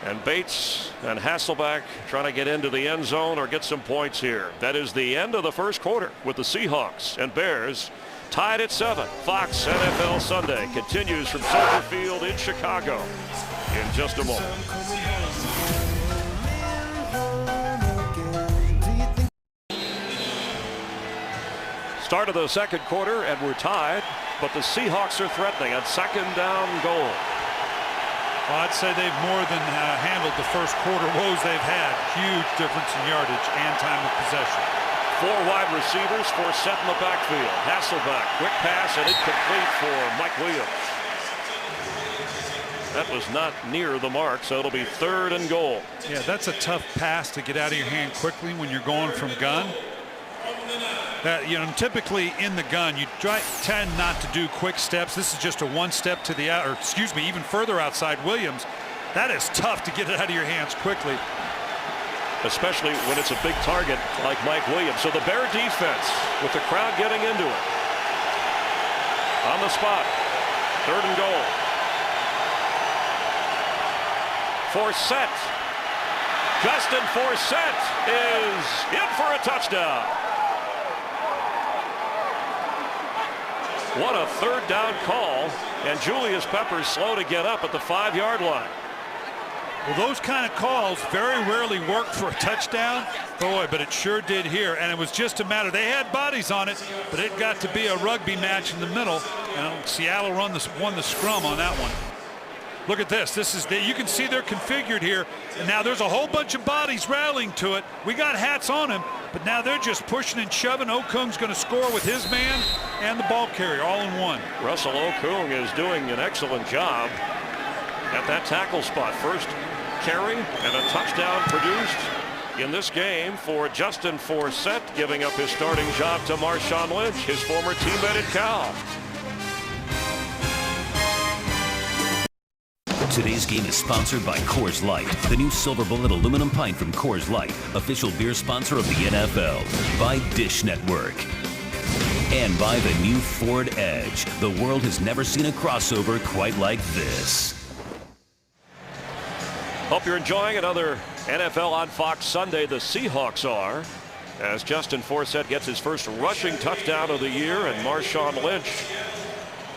And Bates and Hasselbeck trying to get into the end zone or get some points here. That is the end of the 1st quarter with the Seahawks and Bears tied at 7. Fox NFL Sunday continues from Soldier Field in Chicago in just a moment. Start of the 2nd quarter, and we're tied, but the Seahawks are threatening on 2nd down goal. Well, I'd say they've more than handled the 1st quarter woes they've had. Huge difference in yardage and time of possession. 4 wide receivers, 4 set in the backfield. Hasselbeck, quick pass, and incomplete for Mike Williams. That was not near the mark, so it'll be 3rd and goal. Yeah, that's a tough pass to get out of your hand quickly when you're going from gun. Typically in the gun, you tend not to do quick steps. This is just a one step to the out, or excuse me, even further outside Williams. That is tough to get it out of your hands quickly. Especially when it's a big target like Mike Williams. So the Bear defense with the crowd getting into it. On the spot, 3rd and goal. Forsett. Justin Forsett is in for a touchdown. What a 3rd down call, and Julius Peppers slow to get up at the 5-yard line. Well, those kind of calls very rarely work for a touchdown. Boy, but it sure did here, and it was just a matter. They had bodies on it, but it got to be a rugby match in the middle, and Seattle won the scrum on that one. Look at this. You can see they're configured here, and now there's a whole bunch of bodies rallying to it. We got hats on him, but now they're just pushing and shoving. Okung's going to score with his man and the ball carrier all in one. Russell Okung is doing an excellent job at that tackle spot. First carry and a touchdown produced in this game for Justin Forsett, giving up his starting job to Marshawn Lynch, his former teammate at Cal. Today's game is sponsored by Coors Light, the new Silver Bullet aluminum pint from Coors Light, official beer sponsor of the NFL, by Dish Network, and by the new Ford Edge. The world has never seen a crossover quite like this. Hope you're enjoying another NFL on Fox Sunday. The Seahawks are, as Justin Forsett gets his first rushing touchdown of the year, and Marshawn Lynch,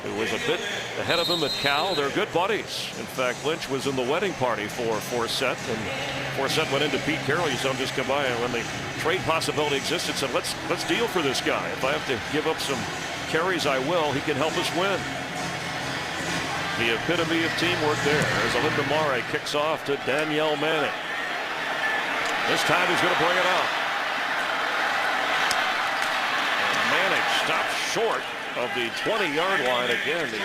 who was a bit ahead of him at Cal, they're good buddies. In fact, Lynch was in the wedding party for Forsett, and Forsett went into Pete Carroll. You saw him just come by, and when the trade possibility existed, said, let's deal for this guy. If I have to give up some carries, I will. He can help us win. The epitome of teamwork there as Alinda Mare kicks off to Danielle Manning. This time he's going to bring it out. And Manning stops short of the 20-yard line again. The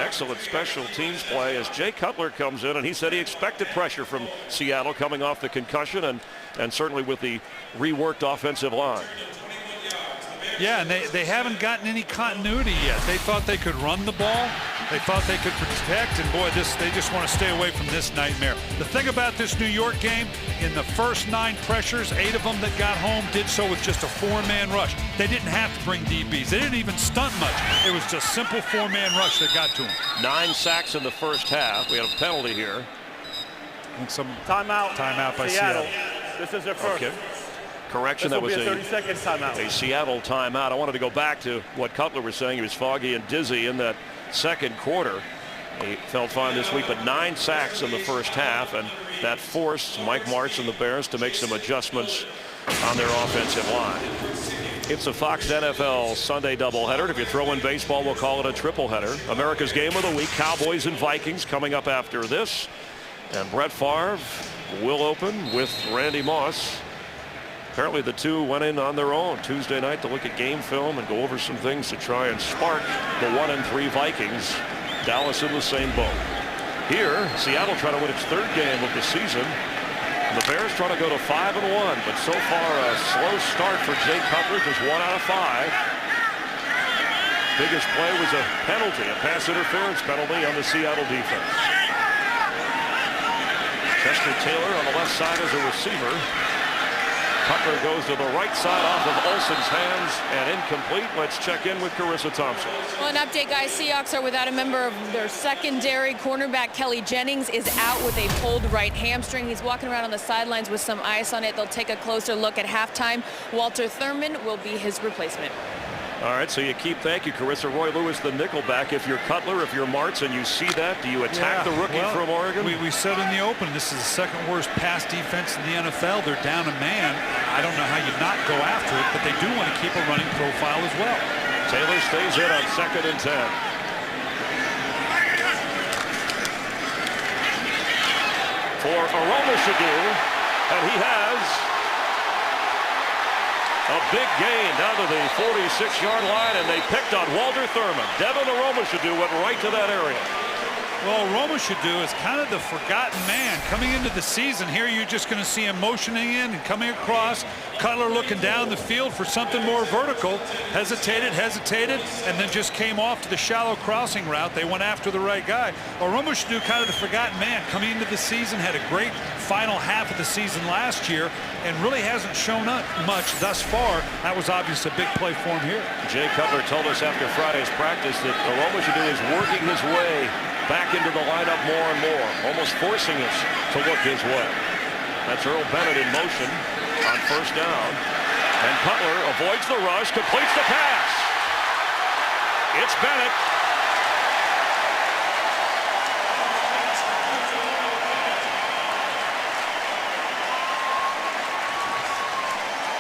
excellent special teams play as Jay Cutler comes in, and he said he expected pressure from Seattle coming off the concussion and certainly with the reworked offensive line. Yeah, and they haven't gotten any continuity yet. They thought they could run the ball. They thought they could protect, and boy, they just want to stay away from this nightmare. The thing about this New York game, in the first 9 pressures, 8 of them that got home did so with just a 4-man rush. They didn't have to bring DBs. They didn't even stunt much. It was just simple 4-man rush that got to them. 9 sacks in the first half. We had a penalty here. And some timeout by Seattle. This is their first. Okay. Correction, that was a 30-second timeout. A Seattle timeout. I wanted to go back to what Cutler was saying. He was foggy and dizzy in that second quarter. He felt fine this week, but 9 sacks in the first half, and that forced Mike Martz and the Bears to make some adjustments on their offensive line. It's a Fox NFL Sunday doubleheader. If you throw in baseball, we'll call it a tripleheader. America's Game of the Week, Cowboys and Vikings coming up after this. And Brett Favre will open with Randy Moss. Apparently the two went in on their own Tuesday night to look at game film and go over some things to try and spark the 1-3 Vikings. Dallas in the same boat. Here, Seattle trying to win its 3rd game of the season. The Bears trying to go to 5-1, but so far a slow start for Jay Cutler, just 1 out of 5. Biggest play was a penalty, a pass interference penalty on the Seattle defense. Chester Taylor on the left side as a receiver. Cutler goes to the right side off of Olsen's hands and incomplete. Let's check in with Carissa Thompson. Well, an update, guys. Seahawks are without a member of their secondary. Cornerback Kelly Jennings is out with a pulled right hamstring. He's walking around on the sidelines with some ice on it. They'll take a closer look at halftime. Walter Thurman will be his replacement. All right, so thank you, Carissa. Roy Lewis, the nickelback. If you're Cutler, if you're Martz, and you see that, do you attack the rookie from Oregon? We said in the open, this is the 2nd worst pass defense in the NFL. They're down a man. I don't know how you not go after it, but they do want to keep a running profile as well. Taylor stays in on 2nd and 10. For Aromashodu, and he has a big gain down to the 46-yard line, and they picked on Walter Thurman. Devin Aromashodu went right to that area. Well, Roma should do is kind of the forgotten man coming into the season. Here you're just going to see him motioning in and coming across. Cutler looking down the field for something more vertical. Hesitated, and then just came off to the shallow crossing route. They went after the right guy. Well, Roma should do kind of the forgotten man coming into the season. Had a great final half of the season last year and really hasn't shown up much thus far. That was obviously a big play for him here. Jay Cutler told us after Friday's practice that what Roma should do is working his way back into the lineup more and more, almost forcing us to look his way. That's Earl Bennett in motion on first down. And Cutler avoids the rush, completes the pass. It's Bennett.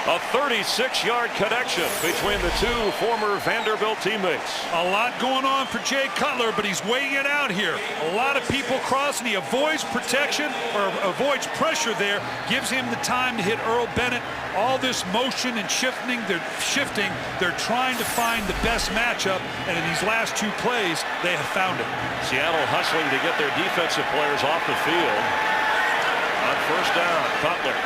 A 36-yard connection between the two former Vanderbilt teammates. A lot going on for Jay Cutler, but he's weighing it out here. A lot of people crossing. He avoids protection or avoids pressure there, gives him the time to hit Earl Bennett. All this motion and shifting. They're trying to find the best matchup, and in these last two plays, they have found it. Seattle hustling to get their defensive players off the field. On first down, Cutler.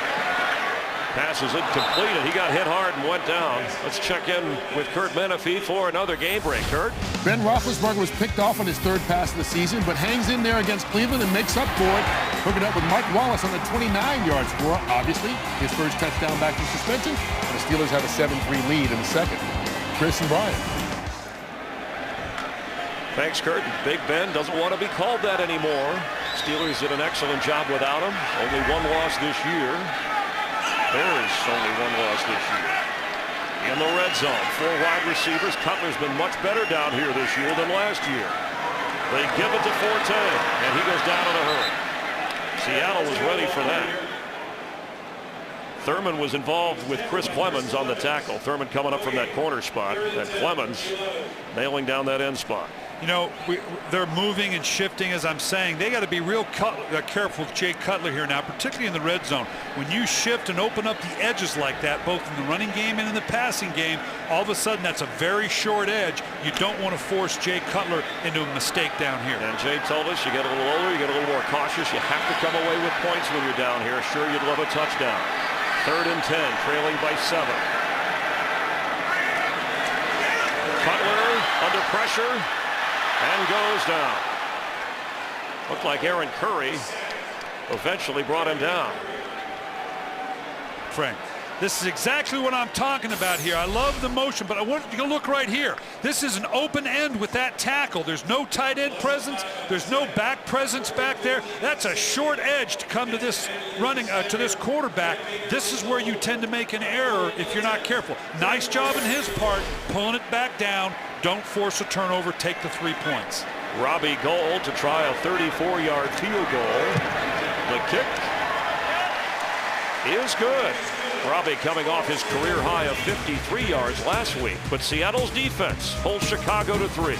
Pass is incomplete, and he got hit hard and went down. Let's check in with Kurt Menefee for another game break. Kurt? Ben Roethlisberger was picked off on his third pass of the season, but hangs in there against Cleveland and makes up for it. Hooking up with Mike Wallace on the 29-yard score. Obviously, his first touchdown back from suspension. And the Steelers have a 7-3 lead in the second. Chris and Brian. Thanks, Kurt. Big Ben doesn't want to be called that anymore. Steelers did an excellent job without him. Only one loss this year. Bears only one loss this year. In the red zone, 4 wide receivers. Cutler's been much better down here this year than last year. They give it to Forte, and he goes down in a hurry. Seattle was ready for that. Thurman was involved with Chris Clemens on the tackle. Thurman coming up from that corner spot, and Clemens nailing down that end spot. You know, they're moving and shifting, as I'm saying. They got to be real careful with Jay Cutler here now, particularly in the red zone. When you shift and open up the edges like that, both in the running game and in the passing game, all of a sudden that's a very short edge. You don't want to force Jay Cutler into a mistake down here. And Jay told us you get a little older, you get a little more cautious. You have to come away with points when you're down here. Sure, you'd love a touchdown. 3rd and 10, trailing by 7. Cutler under pressure. And goes down. Looked like Aaron Curry eventually brought him down. Frank, this is exactly what I'm talking about here. I love the motion, but I want you to look right here. This is an open end with that tackle. There's no tight end presence. There's no back presence back there. That's a short edge to come to this running to this quarterback. This is where you tend to make an error if you're not careful. Nice job in his part, pulling it back down. Don't force a turnover. Take the 3 points. Robbie Gould to try a 34-yard field goal. The kick is good. Robbie coming off his career high of 53 yards last week. But Seattle's defense holds Chicago to 3.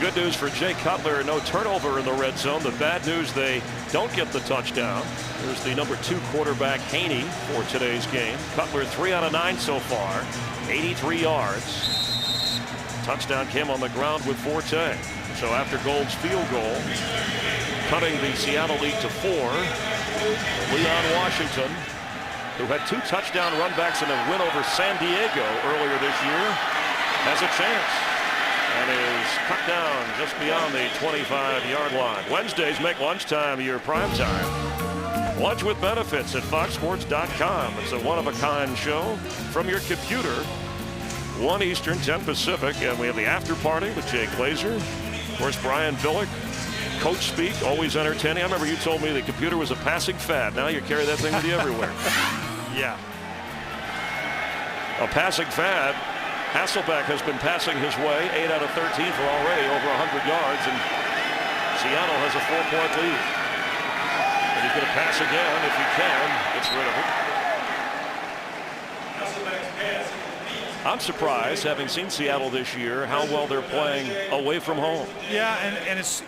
Good news for Jay Cutler, no turnover in the red zone. The bad news, they don't get the touchdown. There's the number 2 quarterback, Haney, for today's game. Cutler 3 out of 9 so far, 83 yards. Touchdown came on the ground with Forte. So after Gould's field goal, cutting the Seattle lead to 4, Leon Washington, who had 2 touchdown runbacks in a win over San Diego earlier this year, has a chance. And is cut down just beyond the 25-yard line. Wednesdays make lunchtime your prime time. Lunch with benefits at foxsports.com. It's a one-of-a-kind show from your computer. 1 Eastern, 10 Pacific, and we have the after party with Jay Glazer. Of course, Brian Billick, coach speak, always entertaining. I remember you told me the computer was a passing fad. Now you carry that thing with you everywhere. Yeah. A passing fad. Hasselbeck has been passing his way, 8 out of 13 for already over 100 yards, and Seattle has a 4-point lead. And he's going to pass again if he can. Gets rid of it. I'm surprised, having seen Seattle this year, how well they're playing away from home. Yeah, and it's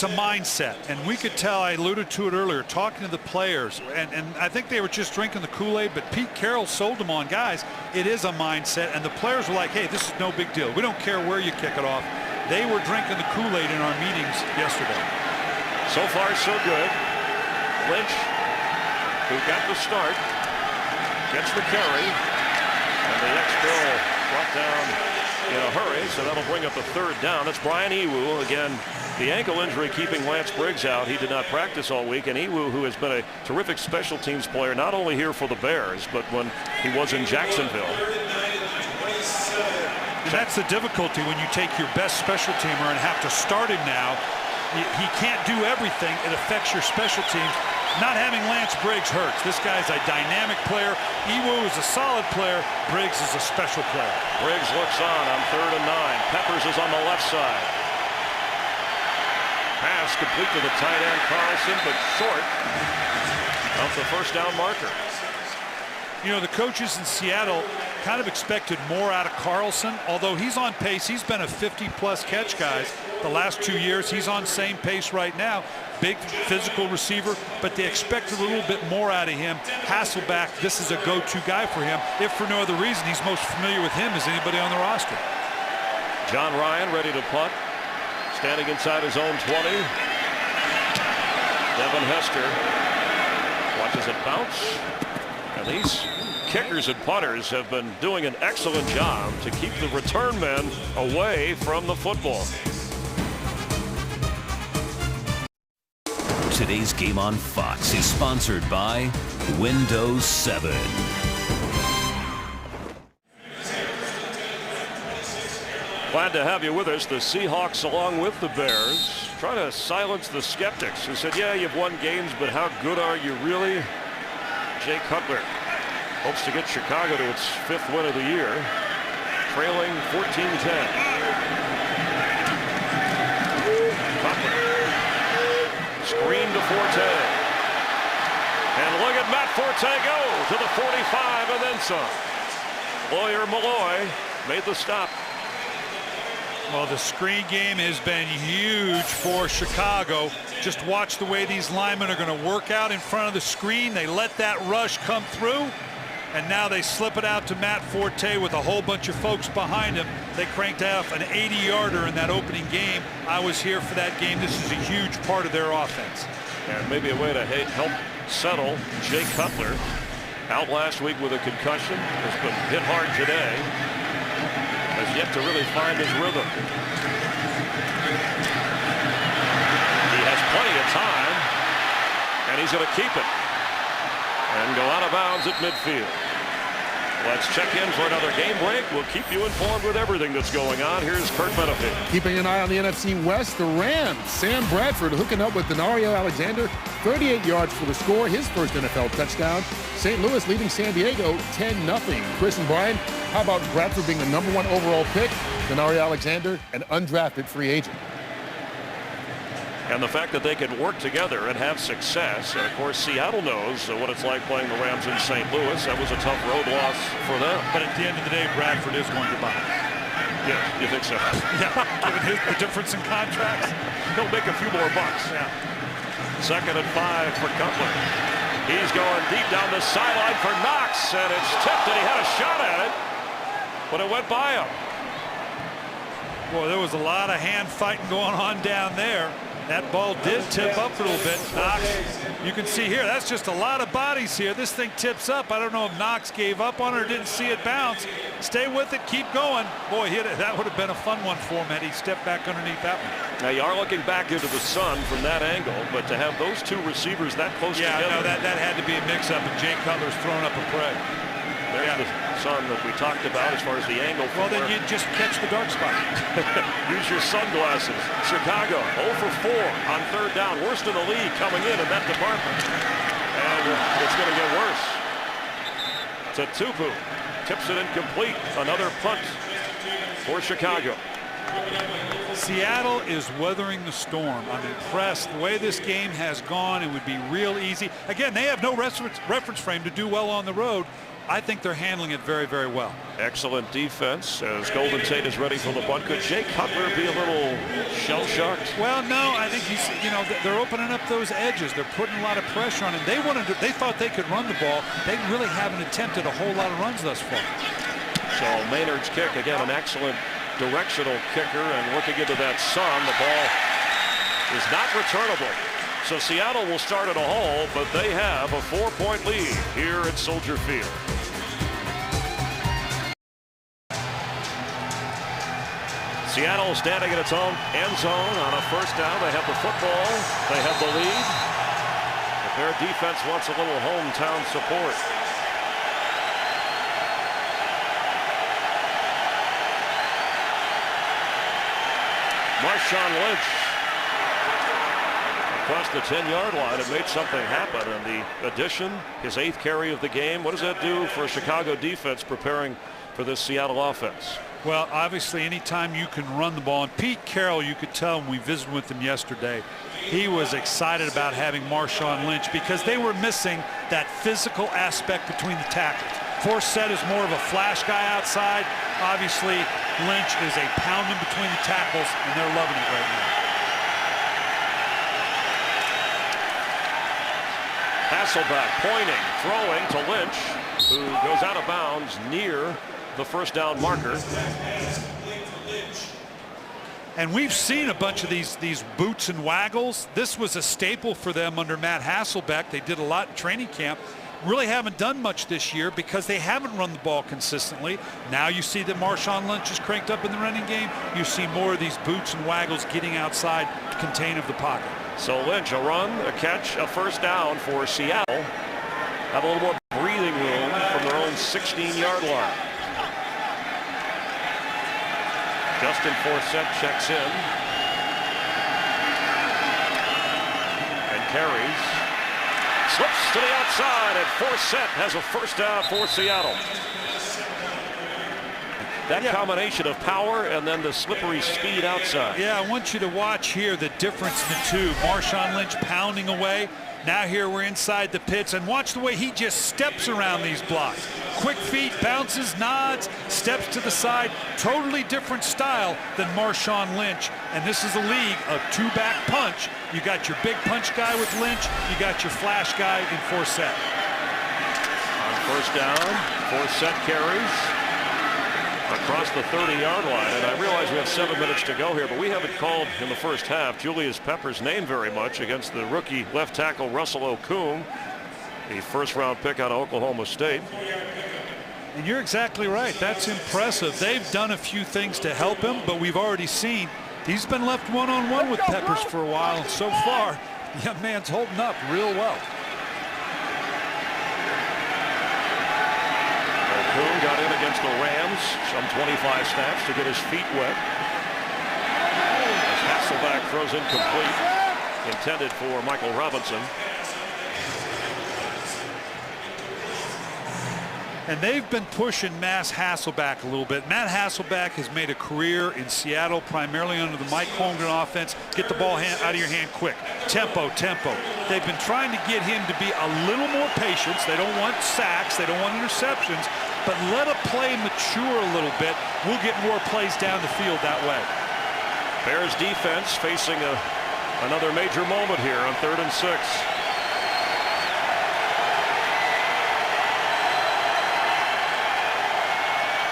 a mindset. And we could tell, I alluded to it earlier, talking to the players, and I think they were just drinking the Kool-Aid, but Pete Carroll sold them on, guys, it is a mindset. And the players were like, hey, this is no big deal. We don't care where you kick it off. They were drinking the Kool-Aid in our meetings yesterday. So far, so good. Lynch, who got the start, gets the carry. And the ex-Bill brought down in a hurry, so that'll bring up a third down. That's Brian Ewu. Again, the ankle injury keeping Lance Briggs out. He did not practice all week. And Ewu, who has been a terrific special teams player, not only here for the Bears, but when he was in Jacksonville. That's the difficulty when you take your best special teamer and have to start him now. He can't do everything. It affects your special teams. Not having Lance Briggs hurts. This guy's a dynamic player. Ewu is a solid player. Briggs is a special player. Briggs looks on 3rd and 9. Peppers is on the left side. Pass complete to the tight end Carlson, but short of the first down marker. You know, the coaches in Seattle kind of expected more out of Carlson, although he's on pace. He's been a 50-plus catch, guys, the last 2 years. He's on same pace right now. Big physical receiver, but they expected a little bit more out of him. Hasselback, this is a go-to guy for him. If for no other reason, he's most familiar with him as anybody on the roster. John Ryan ready to punt. Standing inside his own 20. Devin Hester watches it bounce. And these kickers and punters have been doing an excellent job to keep the return men away from the football. Today's game on Fox is sponsored by Windows 7. Glad to have you with us. The Seahawks, along with the Bears, trying to silence the skeptics who said, yeah, you've won games, but how good are you really? Jay Cutler hopes to get Chicago to its 5th win of the year, trailing 14-10. Screen to Forte. And look at Matt Forte go to the 45 and then some. Lawyer Malloy made the stop. Well, the screen game has been huge for Chicago. Just watch the way these linemen are going to work out in front of the screen. They let that rush come through, and now they slip it out to Matt Forte with a whole bunch of folks behind him. They cranked off an 80-yarder in that opening game. I was here for that game. This is a huge part of their offense. And maybe a way to help settle Jay Cutler. Out last week with a concussion. Has been hit hard today. Has yet to really find his rhythm. He has plenty of time, and he's going to keep it and go out of bounds at midfield. Let's check in for another game break. We'll keep you informed with everything that's going on. Here's Kurt Menefee. Keeping an eye on the NFC West, the Rams. Sam Bradford hooking up with Denario Alexander. 38 yards for the score, his first NFL touchdown. St. Louis leading San Diego 10-0. Chris and Brian, how about Bradford being the #1 overall pick? Denario Alexander, an undrafted free agent. And the fact that they can work together and have success. And of course, Seattle knows what it's like playing the Rams in St. Louis. That was a tough road loss for them. But at the end of the day, Bradford is going to buy. Yeah, you think so? Yeah, given the difference in contracts. He'll make a few more bucks. Yeah. 2nd and 5 for Cutler. He's going deep down the sideline for Knox, and it's tipped, and he had a shot at it, but it went by him. Boy, there was a lot of hand fighting going on down there. That ball did tip up a little bit. Knox, you can see here, that's just a lot of bodies here. This thing tips up. I don't know if Knox gave up on it or didn't see it bounce. Stay with it, keep going. Boy, that would have been a fun one for him had he stepped back underneath that one. Now, you are looking back into the sun from that angle, but to have those two receivers that close together. Yeah, no, that had to be a mix-up, and Jay Cutler's thrown up a prey. There's the sun that we talked about as far as the angle. Well, then you just catch the dark spot. Use your sunglasses. Chicago 0 for 4 on 3rd down. Worst in the league coming in that department. And it's going to get worse. Tatupu tips it incomplete. Another punt for Chicago. Seattle is weathering the storm. I'm impressed. The way this game has gone, it would be real easy. Again, they have no reference frame to do well on the road. I think they're handling it very, very well. Excellent defense as Golden Tate is ready for the bunt. Could Jay Cutler be a little shell-shocked? Well, no, I think they're opening up those edges. They're putting a lot of pressure on him. They thought they could run the ball. They really haven't attempted a whole lot of runs thus far. So Maynard's kick, again, an excellent directional kicker, and looking into that sun, the ball is not returnable. So Seattle will start at a hole, but they have a 4-point lead here at Soldier Field. Seattle standing in its own end zone on a first down. They have the football. They have the lead. But their defense wants a little hometown support. Marshawn Lynch across the 10-yard line and made something happen. And the addition, his 8th carry of the game. What does that do for a Chicago defense preparing for this Seattle offense? Well, obviously, anytime you can run the ball, and Pete Carroll, you could tell when we visited with him yesterday, he was excited about having Marshawn Lynch because they were missing that physical aspect between the tackles. Forsett is more of a flash guy outside. Obviously, Lynch is a pounding between the tackles, and they're loving it right now. Hasselbeck pointing, throwing to Lynch, who goes out of bounds near the first down marker. And we've seen a bunch of these boots and waggles. This was a staple for them under Matt Hasselbeck. They did a lot in training camp. Really haven't done much this year because they haven't run the ball consistently. Now you see that Marshawn Lynch is cranked up in the running game. You see more of these boots and waggles getting outside to contain of the pocket. So Lynch, a run, a catch, a first down for Seattle. Have a little more breathing room from their own 16-yard line. Justin Forsett checks in and carries. Slips to the outside, and Forsett has a first down for Seattle. That combination of power and then the slippery speed outside. Yeah, I want you to watch here the difference in the two. Marshawn Lynch pounding away. Now here we're inside the pits, and watch the way he just steps around these blocks. Quick feet, bounces, nods, steps to the side. Totally different style than Marshawn Lynch. And this is a league of two-back punch. You got your big punch guy with Lynch. You got your flash guy in Forsett. On first down, Forsett carries across the 30-yard line, and I realize we have 7 minutes to go here, but we haven't called in the first half Julius Pepper's name very much against the rookie left tackle Russell Okung, the first-round pick out of Oklahoma State. And you're exactly right. That's impressive. They've done a few things to help him, but we've already seen he's been left one-on-one with Peppers for a while, and so far, the young man's holding up real well. Okung got in against the Rams, some 25 snaps to get his feet wet. As Hasselbeck throws incomplete, intended for Michael Robinson. And they've been pushing Matt Hasselbeck a little bit. Matt Hasselbeck has made a career in Seattle, primarily under the Mike Holmgren offense. Get the ball out of your hand quick. Tempo, tempo. They've been trying to get him to be a little more patient. They don't want sacks. They don't want interceptions. But let a play mature a little bit. We'll get more plays down the field that way. Bears defense facing another major moment here on 3rd and 6.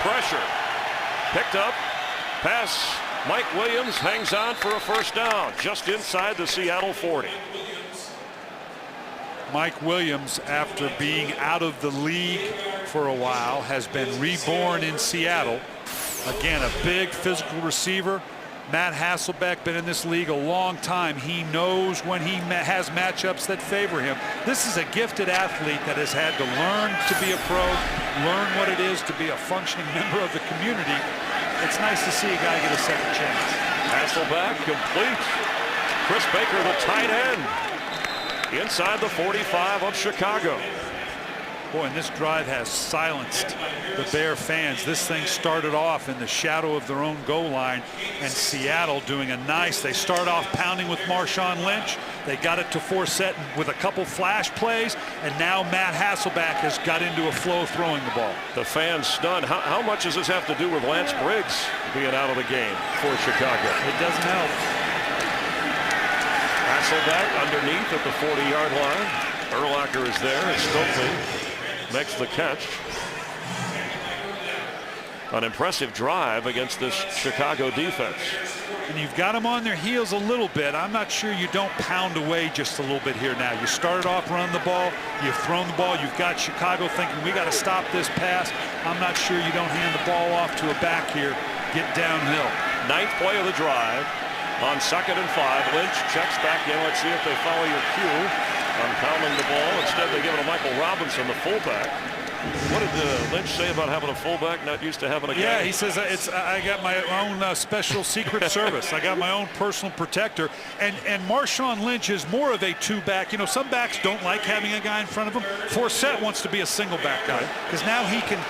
Pressure. Picked up. Pass. Mike Williams hangs on for a first down just inside the Seattle 40. Mike Williams, after being out of the league for a while, has been reborn in Seattle. Again, a big physical receiver. Matt Hasselbeck been in this league a long time. He knows when he has matchups that favor him. This is a gifted athlete that has had to learn to be a pro, learn what it is to be a functioning member of the community. It's nice to see a guy get a second chance. Hasselbeck complete. Chris Baker, the tight end, inside the 45 of Chicago. Boy, and this drive has silenced the Bear fans. This thing started off in the shadow of their own goal line, and Seattle doing a nice, they start off pounding with Marshawn Lynch. They got it to Forsett with a couple flash plays, and now Matt Hasselbeck has got into a flow throwing the ball. The fans stunned. How much does this have to do with Lance Briggs being out of the game for Chicago? It doesn't help. Hasselbeck underneath at the 40-yard line. Urlacher is there, and Stokely makes the catch. An impressive drive against this Chicago defense. And you've got them on their heels a little bit. I'm not sure you don't pound away just a little bit here now. You started off running the ball. You've thrown the ball. You've got Chicago thinking, we got to stop this pass. I'm not sure you don't hand the ball off to a back here. Get downhill. 9th play of the drive. On 2nd and 5, Lynch checks back in. Let's see if they follow your cue on pounding the ball. Instead, they give it to Michael Robinson, the fullback. What did Lynch say about having a fullback, not used to having a guy? Yeah, he says, I got my own special secret service. I got my own personal protector. And Marshawn Lynch is more of a two-back. You know, some backs don't like having a guy in front of him. Forsett wants to be a single-back guy because now he can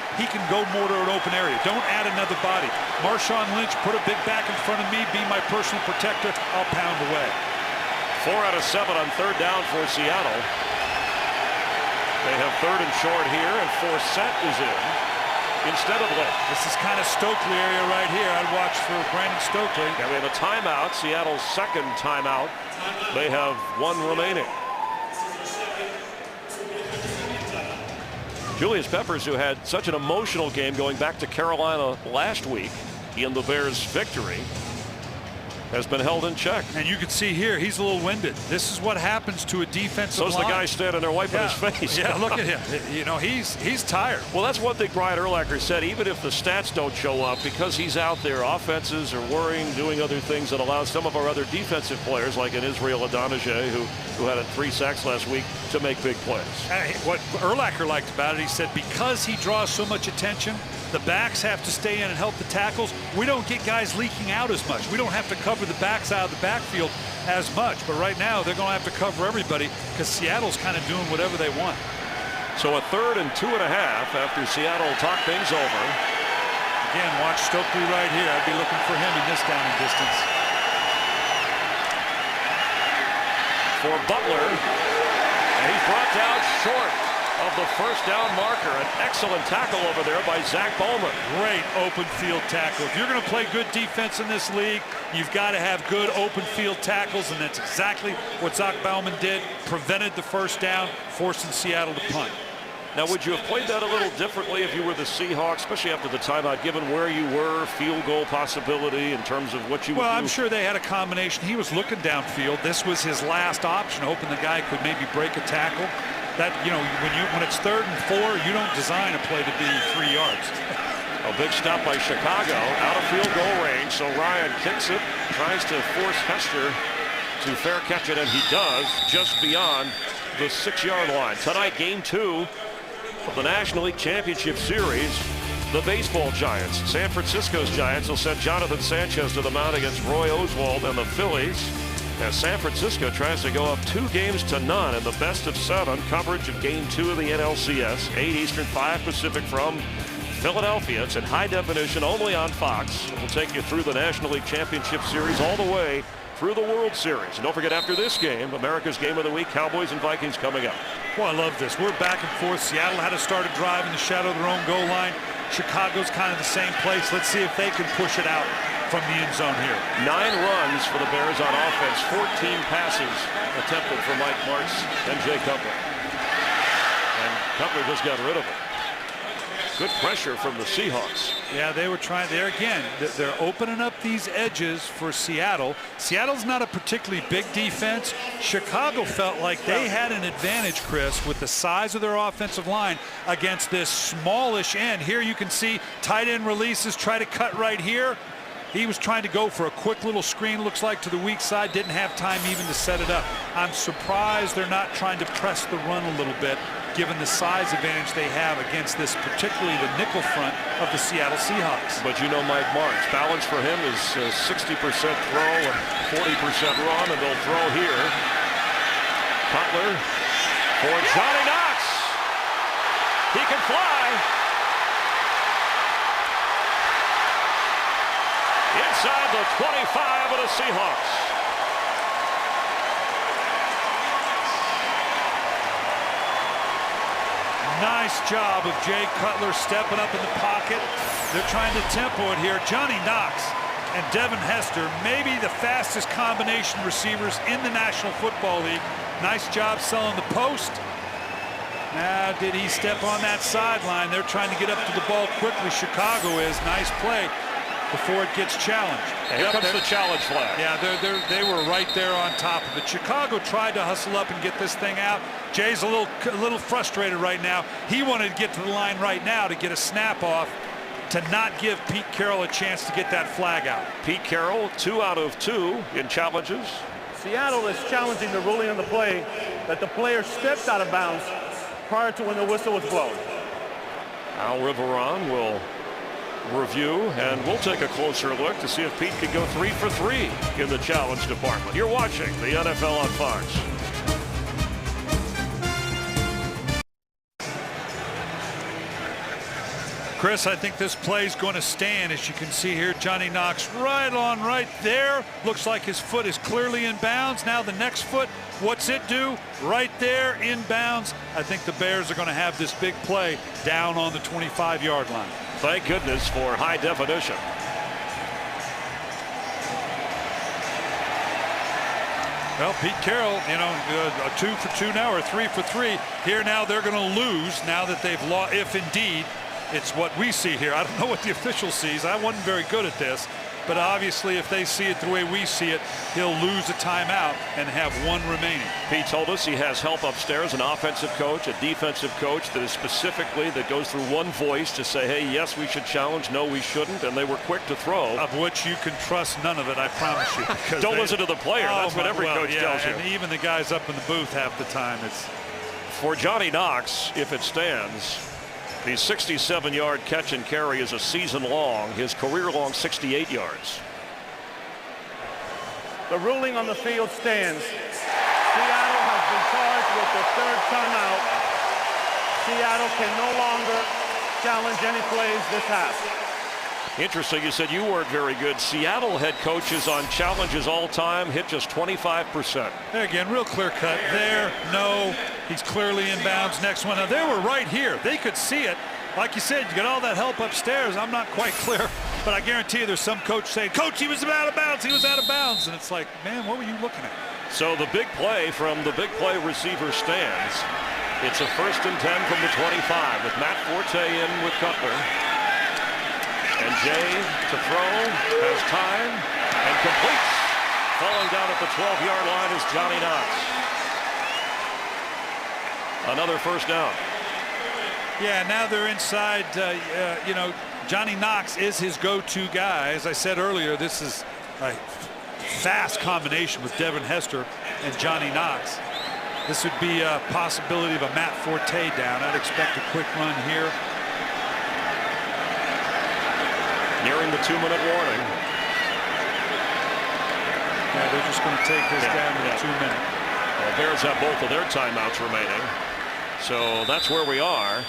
go more to an open area. Don't add another body. Marshawn Lynch, put a big back in front of me, be my personal protector. I'll pound away. 4 out of 7 on 3rd down for Seattle. They have 3rd and short here, and Forsett is in instead of Lynch. This is kind of Stokely area right here. I'd watch for Brandon Stokely. And we have a timeout, Seattle's 2nd timeout. They have 1 remaining. Julius Peppers, who had such an emotional game going back to Carolina last week in the Bears' victory, has been held in check. And you can see here, he's a little winded. This is what happens to a defensive line. So's the guy standing there wiping his face. Yeah, look at him. You know, he's tired. Well, that's one thing Brian Urlacher said. Even if the stats don't show up, because he's out there, offenses are worrying, doing other things that allow some of our other defensive players, like an Israel Adonijah, who had 3 sacks last week, to make big plays. What Urlacher liked about it, he said, because he draws so much attention, the backs have to stay in and help the tackles. We don't get guys leaking out as much. We don't have to cover the backs out of the backfield as much. But right now, they're going to have to cover everybody because Seattle's kind of doing whatever they want. So a 3rd and 2.5 after Seattle talked things over. Again, watch Stokely right here. I'd be looking for him in this down and distance. For Butler, and he's brought down short of the 1st down marker. An excellent tackle over there by Zach Bowman. Great open field tackle. If you're going to play good defense in this league, you've got to have good open field tackles, and that's exactly what Zach Bowman did. Prevented the 1st down, forcing Seattle to punt. Now, would you have played that a little differently if you were the Seahawks, especially after the timeout, given where you were, field goal possibility in terms of what you would do? Well, I'm sure they had a combination. He was looking downfield. This was his last option, hoping the guy could maybe break a tackle. That, you know, when it's 3rd and 4, you don't design a play to be 3 yards. A big stop by Chicago, out of field goal range. So Ryan kicks it, tries to force Hester to fair catch it, and he does, just beyond the 6-yard line. Tonight, game 2 of the National League Championship Series. The baseball giants, San Francisco's Giants, will send Jonathan Sanchez to the mound against Roy Oswalt and the Phillies, as San Francisco tries to go up 2-0 in the best of 7 coverage of game 2 of the NLCS. 8 Eastern, 5 Pacific from Philadelphia. It's in high definition only on Fox. We'll take you through the National League Championship Series all the way through the World Series. And don't forget, after this game, America's Game of the Week, Cowboys and Vikings coming up. Well, I love this. We're back and forth. Seattle had to start a drive in the shadow of their own goal line. Chicago's kind of the same place. Let's see if they can push it out from the end zone here. 9 runs for the Bears on offense, 14 passes attempted for Mike Martz and Jay Cutler. And Cutler just got rid of it. Good pressure from the Seahawks. Yeah, they were trying there again. They're opening up these edges for Seattle. Seattle's not a particularly big defense. Chicago felt like they had an advantage, Chris, with the size of their offensive line against this smallish end. Here you can see tight end releases, try to cut right here. He was trying to go for a quick little screen, looks like, to the weak side. Didn't have time even to set it up. I'm surprised they're not trying to press the run a little bit, given the size advantage they have against this, particularly the nickel front of the Seattle Seahawks. But you know Mike Martz, balance for him is 60% throw and 40% run, and they'll throw here. Cutler for Johnny Knox. He can fly. Inside the 25 of the Seahawks. Nice job of Jay Cutler stepping up in the pocket. They're trying to tempo it here. Johnny Knox and Devin Hester, maybe the fastest combination receivers in the National Football League. Nice job selling the post. Now, did he step on that sideline? They're trying to get up to the ball quickly. Chicago is. Nice play before it gets challenged. Here comes the challenge flag. Yeah, they were right there on top of it. Chicago tried to hustle up and get this thing out. Jay's a little frustrated right now. He wanted to get to the line right now to get a snap off to not give Pete Carroll a chance to get that flag out. Pete Carroll, 2 out of 2 in challenges. Seattle is challenging the ruling on the play that the player stepped out of bounds prior to when the whistle was blown. Al Riveron will review, and we'll take a closer look to see if Pete can go 3 for 3 in the challenge department. You're watching the NFL on Fox. Chris, I think this play is going to stand. As you can see here, Johnny Knox right there. Looks like his foot is clearly in bounds. Now the next foot, what's it do? Right there in bounds. I think the Bears are going to have this big play down on the 25-yard line. Thank goodness for high definition. Well, Pete Carroll, you know, a 2 for 2 now, or 3 for 3. Here now they're going to lose now that they've lost, if indeed it's what we see here. I don't know what the official sees. I wasn't very good at this. But obviously, if they see it the way we see it, he'll lose a timeout and have 1 remaining. Pete told us he has help upstairs, an offensive coach, a defensive coach that is specifically, that goes through one voice to say, hey, yes, we should challenge, no, we shouldn't, and they were quick to throw. Of which you can trust none of it, I promise you. Don't listen to the player. That's what every coach tells you. And even the guys up in the booth half the time. It's for Johnny Knox, if it stands, the 67-yard catch and carry is a season long, his career long 68 yards. The ruling on the field stands. Seattle has been charged with the 3rd timeout. Seattle can no longer challenge any plays this half. Interesting, you said you weren't very good. Seattle head coaches on challenges all time hit just 25%. There again, real clear cut. There, no, he's clearly in bounds. Next one. Now, they were right here. They could see it. Like you said, you got all that help upstairs. I'm not quite clear, but I guarantee you there's some coach saying, Coach, he was out of bounds. He was out of bounds. And it's like, man, what were you looking at? So the big play from the big play receiver stands. It's a 1st and 10 from the 25 with Matt Forte in with Cutler. And Jay to throw, has time, and completes. Falling down at the 12-yard line is Johnny Knox. Another 1st down. Yeah, now they're inside. You know, Johnny Knox is his go-to guy. As I said earlier, this is a fast combination with Devin Hester and Johnny Knox. This would be a possibility of a Matt Forte down. I'd expect a quick run here. Nearing the 2-minute warning. Yeah, they're just going to take this down to the 2-minute. Well, Bears have both of their timeouts remaining. So that's where we are.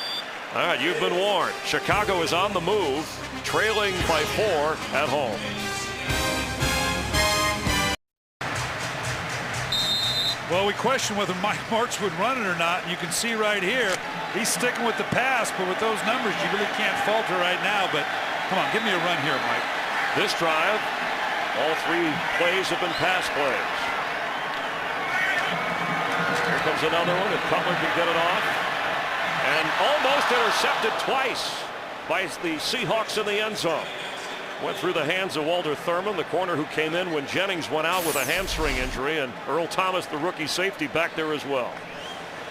All right, you've been warned. Chicago is on the move, trailing by 4 at home. Well, we question whether Mike Martz would run it or not. And you can see right here, he's sticking with the pass, but with those numbers, you really can't falter right now. But come on, give me a run here, Mike. This drive, all 3 plays have been pass plays. Here comes another one, and Cutler can get it off. And almost intercepted twice by the Seahawks in the end zone. Went through the hands of Walter Thurman, the corner who came in when Jennings went out with a hamstring injury, and Earl Thomas, the rookie safety, back there as well.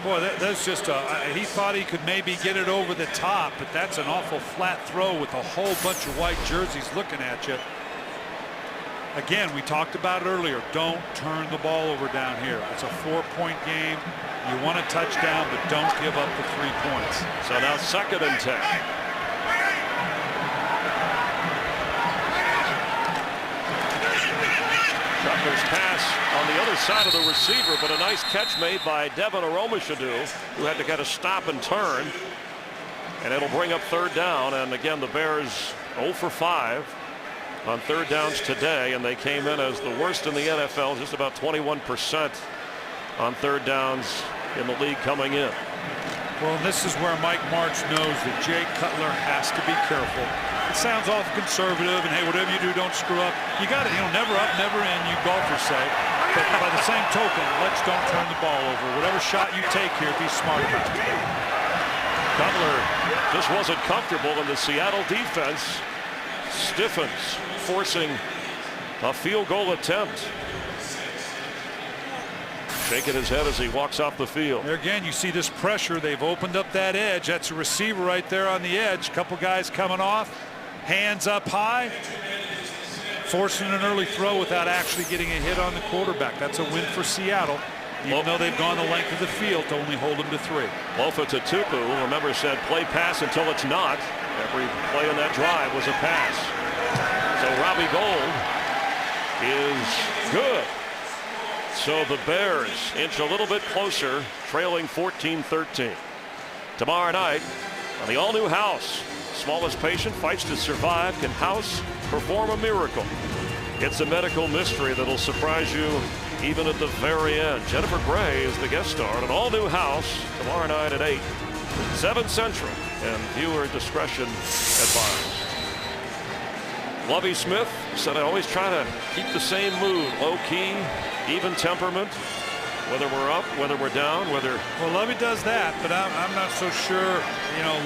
Boy, that's just he thought he could maybe get it over the top, but that's an awful flat throw with a whole bunch of white jerseys looking at you. Again, we talked about it earlier. Don't turn the ball over down here. It's a 4-point game. You want a touchdown, but don't give up the 3 points. So now 2nd and 10. Cutler's pass on the other side of the receiver, but a nice catch made by Devin Aromashadu, who had to get a stop and turn. And it'll bring up third down. And again, the Bears 0 for 5 on third downs today. And they came in as the worst in the NFL, just about 21% on third downs in the league coming in. Well, this is where Mike Martz knows that Jay Cutler has to be careful. It sounds awful conservative, and hey, whatever you do, don't screw up. You got it, never up, never in, you golfers say. But by the same token, let's don't turn the ball over. Whatever shot you take here, be smart about it. Cutler just wasn't comfortable, and the Seattle defense stiffens, forcing a field goal attempt. Shaking his head as he walks off the field. There again, you see this pressure. They've opened up that edge. That's a receiver right there on the edge. Couple guys coming off, hands up high, forcing an early throw without actually getting a hit on the quarterback. That's a win for Seattle, even though they've gone the length of the field to only hold them to 3. Lofa Tatupu, remember, said play pass until it's not. Every play in that drive was a pass. So Robbie Gould is good. So the Bears inch a little bit closer, trailing 14-13. Tomorrow night on the all-new House, smallest patient fights to survive. Can House perform a miracle? It's a medical mystery that'll surprise you even at the very end. Jennifer Gray is the guest star on an all-new House tomorrow night at 8, 7 Central, and viewer discretion advised. Lovie Smith said, I always try to keep the same mood, low-key, even temperament, whether we're up, whether we're down, whether... Well, Lovie does that, but I'm not so sure,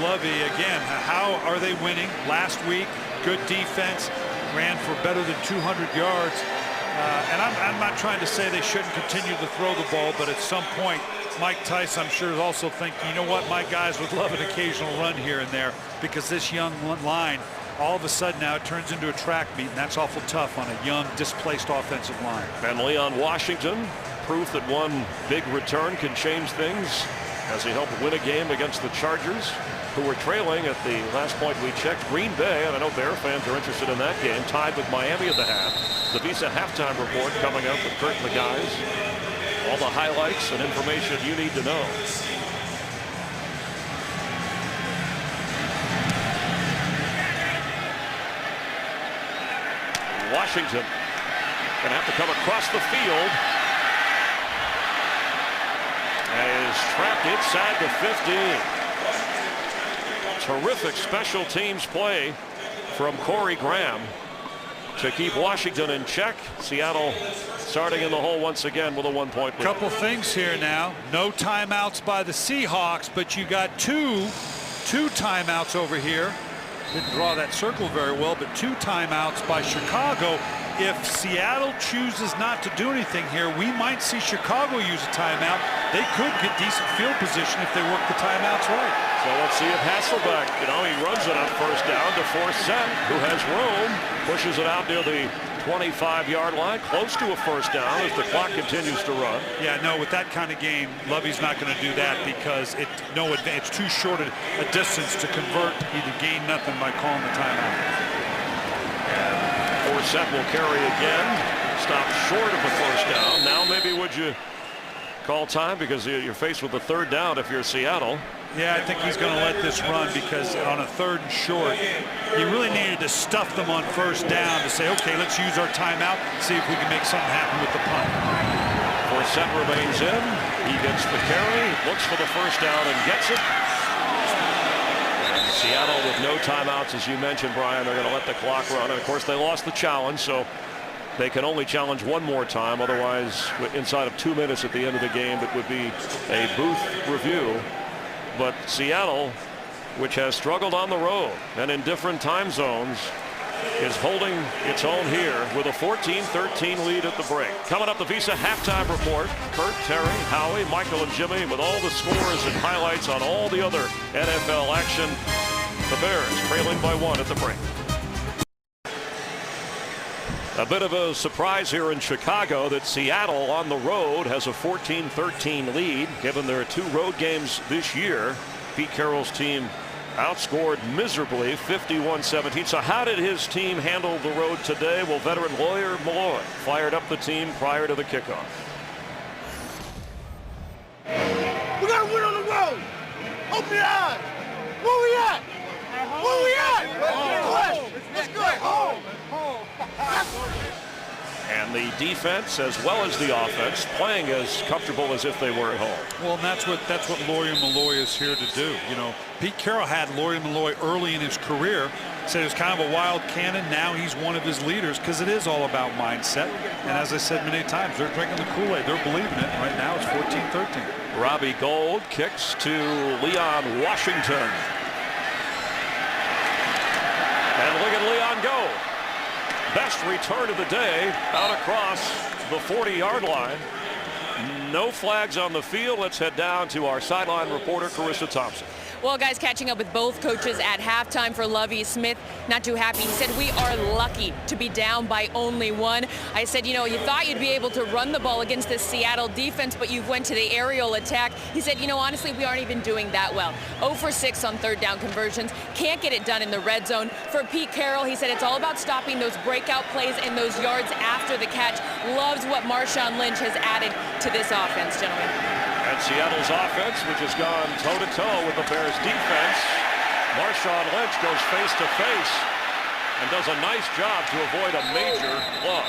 Lovie, again, how are they winning? Last week, good defense, ran for better than 200 yards. And I'm not trying to say they shouldn't continue to throw the ball, but at some point, Mike Tice, I'm sure, is also thinking, you know what, my guys would love an occasional run here and there, because this young line, all of a sudden now it turns into a track meet, and that's awful tough on a young, displaced offensive line. And Leon Washington, proof that one big return can change things, as he helped win a game against the Chargers, who were trailing at the last point we checked. Green Bay, and I know Bear fans are interested in that game, tied with Miami at the half. The Visa halftime report coming up with Kurt and the guys. All the highlights and information you need to know. Washington going to have to come across the field. And is trapped inside the 15. Terrific special teams play from Corey Graham to keep Washington in check. Seattle starting in the hole once again with a 1-point lead. Couple things here now. No timeouts by the Seahawks, but you got two timeouts over here. Didn't draw that circle very well, but 2 timeouts by Chicago. If Seattle chooses not to do anything here, we might see Chicago use a timeout. They could get decent field position if they work the timeouts right. So let's see if Hasselbeck, he runs it on first down to Forsett, who has room, pushes it out near the 25-yard line, close to a first down as the clock continues to run. Yeah, no, with that kind of game, Lovey's not going to do that because it's too short a distance to convert. Either gain nothing by calling the timeout. Forsett will carry again, stop short of the first down. Now maybe would you call time because you're faced with a third down if you're Seattle. Yeah, I think he's going to let this run because on a 3rd and short, you really needed to stuff them on first down to say, okay, let's use our timeout, see if we can make something happen with the punt. Forsett remains in. He gets the carry, looks for the first down and gets it. And Seattle with no timeouts, as you mentioned, Brian, they're going to let the clock run. And of course, they lost the challenge, so they can only challenge one more time. Otherwise, inside of 2 minutes at the end of the game, it would be a booth review. But Seattle, which has struggled on the road and in different time zones, is holding its own here with a 14-13 lead at the break. Coming up, the Visa halftime report. Kurt, Terry, Howie, Michael, and Jimmy with all the scores and highlights on all the other NFL action. The Bears trailing by 1 at the break. A bit of a surprise here in Chicago that Seattle on the road has a 14-13 lead, given there are 2 road games this year. Pete Carroll's team outscored miserably 51-17. So how did his team handle the road today? Well, veteran lawyer Malloy fired up the team prior to the kickoff. We got to win on the road. Open your eyes. Where we at? Where we at? Let's go. Home. And the defense, as well as the offense, playing as comfortable as if they were at home. Well, and that's what Lawyer Malloy is here to do. You know, Pete Carroll had Lawyer Malloy early in his career. Said he was kind of a wild cannon. Now he's one of his leaders because it is all about mindset. And as I said many times, they're drinking the Kool-Aid. They're believing it. Right now it's 14-13. Robbie Gould kicks to Leon Washington. And look at Leon go. Best return of the day out across the 40-yard line. No flags on the field. Let's head down to our sideline reporter, Carissa Thompson. Well, guys, catching up with both coaches at halftime for Lovie Smith. Not too happy. He said, we are lucky to be down by only one. I said, you know, you thought you'd be able to run the ball against the Seattle defense, but you went to the aerial attack. He said, you know, honestly, we aren't even doing that well. 0 for 6 on third down conversions. Can't get it done in the red zone. For Pete Carroll, he said it's all about stopping those breakout plays and those yards after the catch. Loves what Marshawn Lynch has added to this offense, gentlemen. And Seattle's offense, which has gone toe-to-toe with the Bears defense. Marshawn Lynch goes face-to-face and does a nice job to avoid a major loss.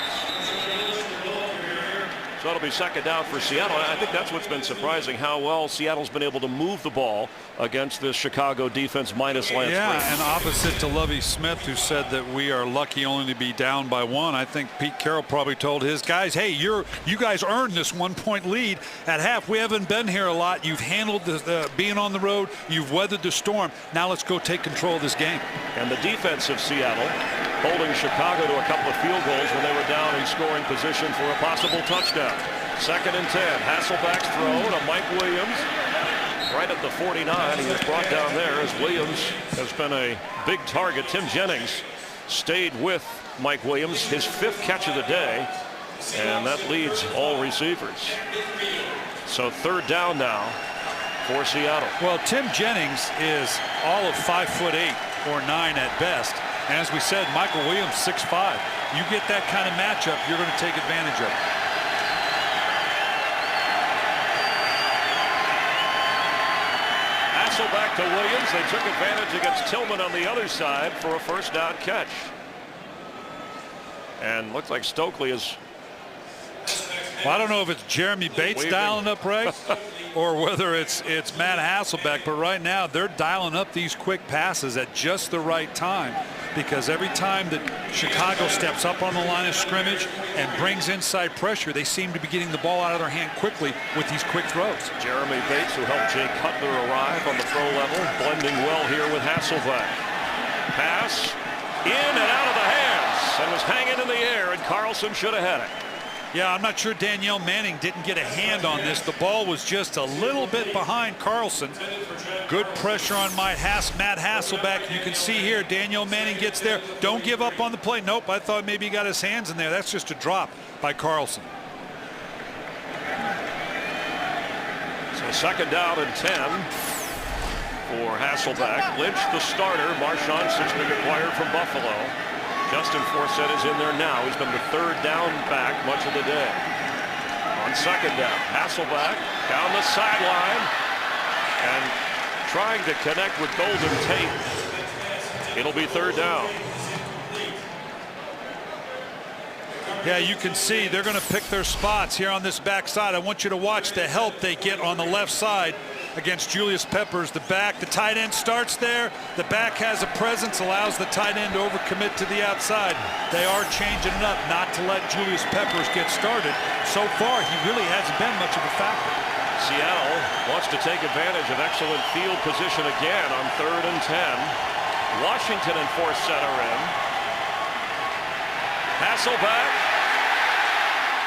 So it'll be second down for Seattle. I think that's what's been surprising, how well Seattle's been able to move the ball against this Chicago defense minus Lance Yeah, Green. and opposite to Lovie Smith, who said that we are lucky only to be down by one. I think Pete Carroll probably told his guys, hey, you guys earned this 1-point lead at half. We haven't been here a lot. You've handled being on the road. You've weathered the storm. Now let's go take control of this game. And the defense of Seattle holding Chicago to a couple of field goals when they were down in scoring position for a possible touchdown. Second and 10. Hasselback's throw to Mike Williams right at the 49. He was brought down there as Williams has been a big target. Tim Jennings stayed with Mike Williams, his 5th catch of the day, and that leads all receivers. So third down now for Seattle. Well, Tim Jennings is all of 5'8" or 9 at best. And as we said, Michael Williams 6'5". You get that kind of matchup, you're going to take advantage of it. Back to Williams. They took advantage against Tillman on the other side for a first down catch. And looks like Stokely is. Well, I don't know if it's Jeremy Bates dialing up right or whether it's Matt Hasselbeck, but right now they're dialing up these quick passes at just the right time, because every time that Chicago steps up on the line of scrimmage and brings inside pressure, they seem to be getting the ball out of their hand quickly with these quick throws. Jeremy Bates, who helped Jay Cutler arrive on the pro level, blending well here with Hasselbeck. Pass in and out of the hands and was hanging in the air, and Carlson should have had it. Yeah, I'm not sure Danielle Manning didn't get a hand on this. The ball was just a little bit behind Carlson. Good pressure on Matt Hasselbeck. You can see here, Danielle Manning gets there. Don't give up on the play. Nope, I thought maybe he got his hands in there. That's just a drop by Carlson. So second down and 10 for Hasselbeck. Lynch, the starter. Marshawn, since being acquired from Buffalo. Justin Forsett is in there now. He's been the third down back much of the day. On second down, Hasselbeck down the sideline and trying to connect with Golden Tate. It'll be third down. Yeah, you can see they're going to pick their spots here on this backside. I want you to watch the help they get on the left side against Julius Peppers. The tight end starts there. The back has a presence, allows the tight end to overcommit to the outside. They are changing it up not to let Julius Peppers get started. So far, he really hasn't been much of a factor. Seattle wants to take advantage of excellent field position again on third and 10. Washington and Forsett are in. Hasselbeck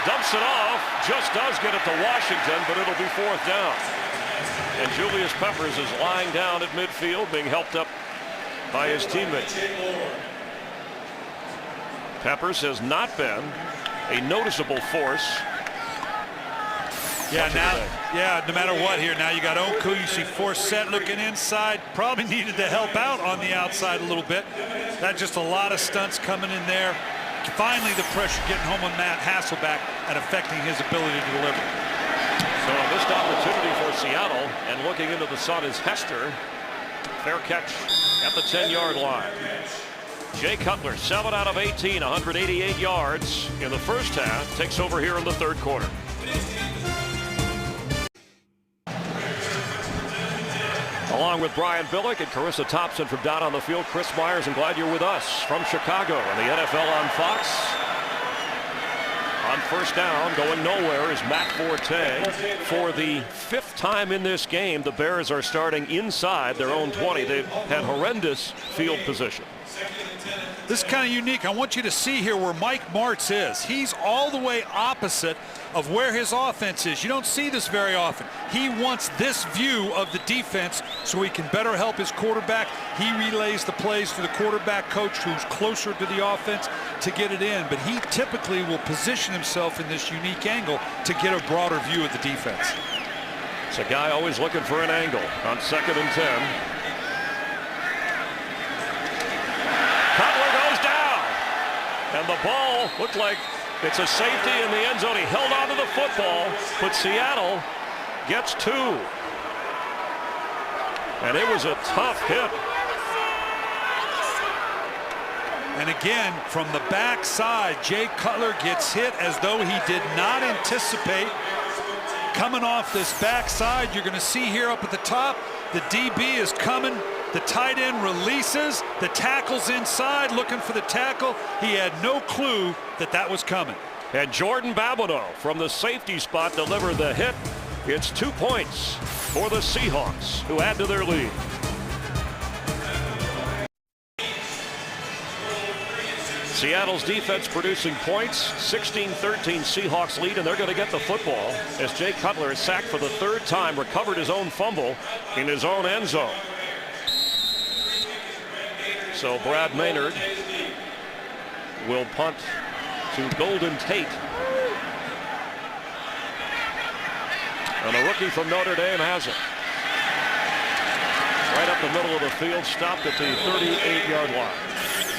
dumps it off, just does get it to Washington, but it'll be fourth down. And Julius Peppers is lying down at midfield, being helped up by his teammates. Peppers has not been a noticeable force. No matter what here, now you got Oku, you see Forsett looking inside, probably needed to help out on the outside a little bit. That's just a lot of stunts coming in there. Finally, the pressure getting home on Matt Hasselbeck and affecting his ability to deliver. So a missed opportunity for Seattle, and looking into the sun is Hester. Fair catch at the 10-yard line. Jay Cutler, 7 out of 18, 188 yards in the first half, takes over here in the third quarter. Along with Brian Billick and Carissa Thompson from down on the field, Chris Myers, and glad you're with us from Chicago and the NFL on Fox. On first down, going nowhere is Matt Forte. For the 5th time in this game, the Bears are starting inside their own 20. They've had horrendous field position. This is kind of unique. I want you to see here where Mike Martz is. He's all the way opposite of where his offense is. You don't see this very often. He wants this view of the defense so he can better help his quarterback. He relays the plays to the quarterback coach who's closer to the offense to get it in. But he typically will position himself in this unique angle to get a broader view of the defense. It's a guy always looking for an angle on 2nd and 10. Cutler goes down, and the ball looked like it's a safety in the end zone. He held onto the football, but Seattle gets 2. And it was a tough hit. And again, from the backside, Jay Cutler gets hit as though he did not anticipate coming off this backside. You're going to see here up at the top, the DB is coming. The tight end releases. The tackle's inside looking for the tackle. He had no clue that that was coming. And Jordan Babineau from the safety spot delivered the hit. It's 2 points for the Seahawks, who add to their lead. Seattle's defense producing points. 16-13 Seahawks lead, and they're going to get the football as Jay Cutler is sacked for the 3rd time, recovered his own fumble in his own end zone. So Brad Maynard will punt to Golden Tate. And a rookie from Notre Dame has it. Right up the middle of the field, stopped at the 38-yard line.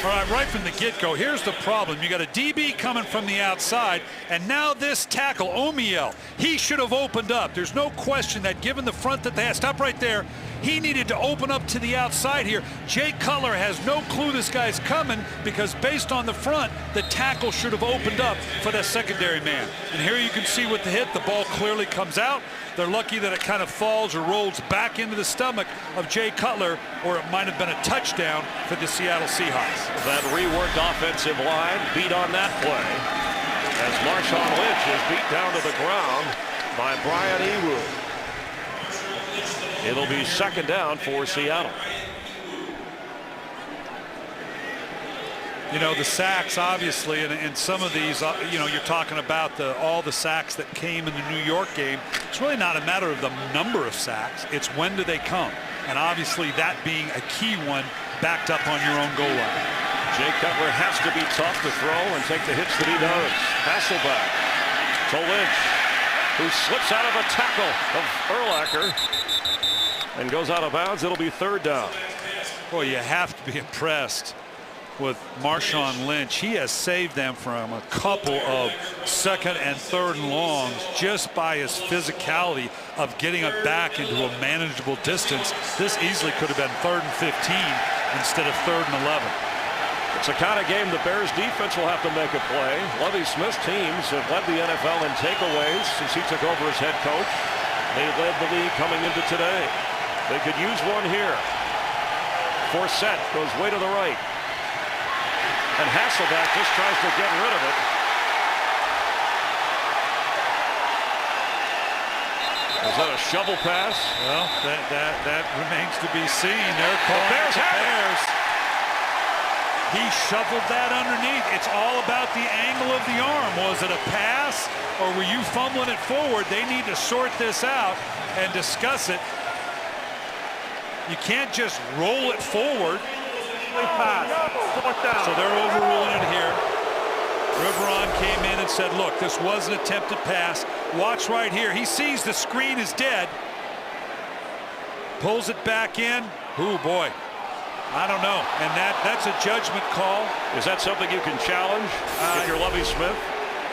All right, right from the get-go, here's the problem. You got a DB coming from the outside, and now this tackle, Omiel, he should have opened up. There's no question that given the front that they had, stop right there, he needed to open up to the outside here. Jay Cutler has no clue this guy's coming because based on the front, the tackle should have opened up for that secondary man. And here you can see with the hit, the ball clearly comes out. They're lucky that it kind of falls or rolls back into the stomach of Jay Cutler, or it might have been a touchdown for the Seattle Seahawks. That reworked offensive line beat on that play as Marshawn Lynch is beat down to the ground by Brian Ewu. It'll be 2nd down for Seattle. You know, the sacks, obviously, and some of these, you know, you're talking about all the sacks that came in the New York game. It's really not a matter of the number of sacks. It's when do they come. And obviously that being a key one backed up on your own goal line. Jay Cutler has to be tough to throw and take the hits that he does. Hasselbeck to Lynch, who slips out of a tackle of Urlacher and goes out of bounds. It'll be 3rd down. Boy, you have to be impressed with Marshawn Lynch. He has saved them from a couple of 2nd and 3rd and longs just by his physicality of getting it back into a manageable distance. This easily could have been 3rd and 15 instead of 3rd and 11. It's a kind of game the Bears defense will have to make a play. Lovie Smith's teams have led the NFL in takeaways since he took over as head coach. They led the league coming into today. They could use one here. Forsett goes way to the right. And Hasselbeck just tries to get rid of it. Is that a shovel pass? Well, that remains to be seen. They're calling Bears the Bears. He shoveled that underneath. It's all about the angle of the arm. Was it a pass or were you fumbling it forward? They need to sort this out and discuss it. You can't just roll it forward. So they're overruling it here. Riveron came in and said, look, this was an attempted pass. Watch right here. He sees the screen is dead. Pulls it back in. Ooh, boy. I don't know. And that's a judgment call. Is that something you can challenge if you're Lovie Smith?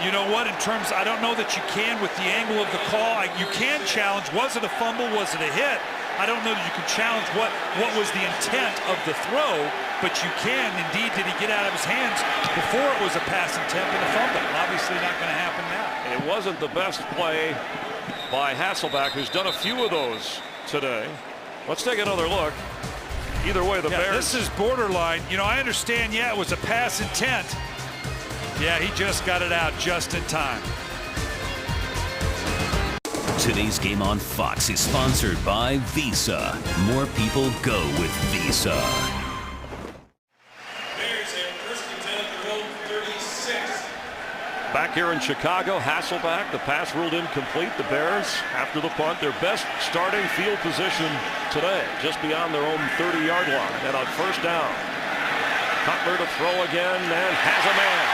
You know what? In terms, I don't know that you can with the angle of the call. You can challenge. Was it a fumble? Was it a hit? I don't know that you can challenge what was the intent of the throw, but you can. Indeed, did he get out of his hands before it was a pass intent and a fumble? Obviously not going to happen now. It wasn't the best play by Hasselbeck, who's done a few of those today. Let's take another look. Either way, the Bears. This is borderline. You know, I understand, yeah, it was a pass intent. Yeah, he just got it out just in time. Today's game on Fox is sponsored by Visa. More people go with Visa. Bears have first and 10 at their own 36. Back here in Chicago, Hasselbeck, the pass ruled incomplete. The Bears, after the punt, their best starting field position today, just beyond their own 30-yard line. And on first down, Cutler to throw again and has a man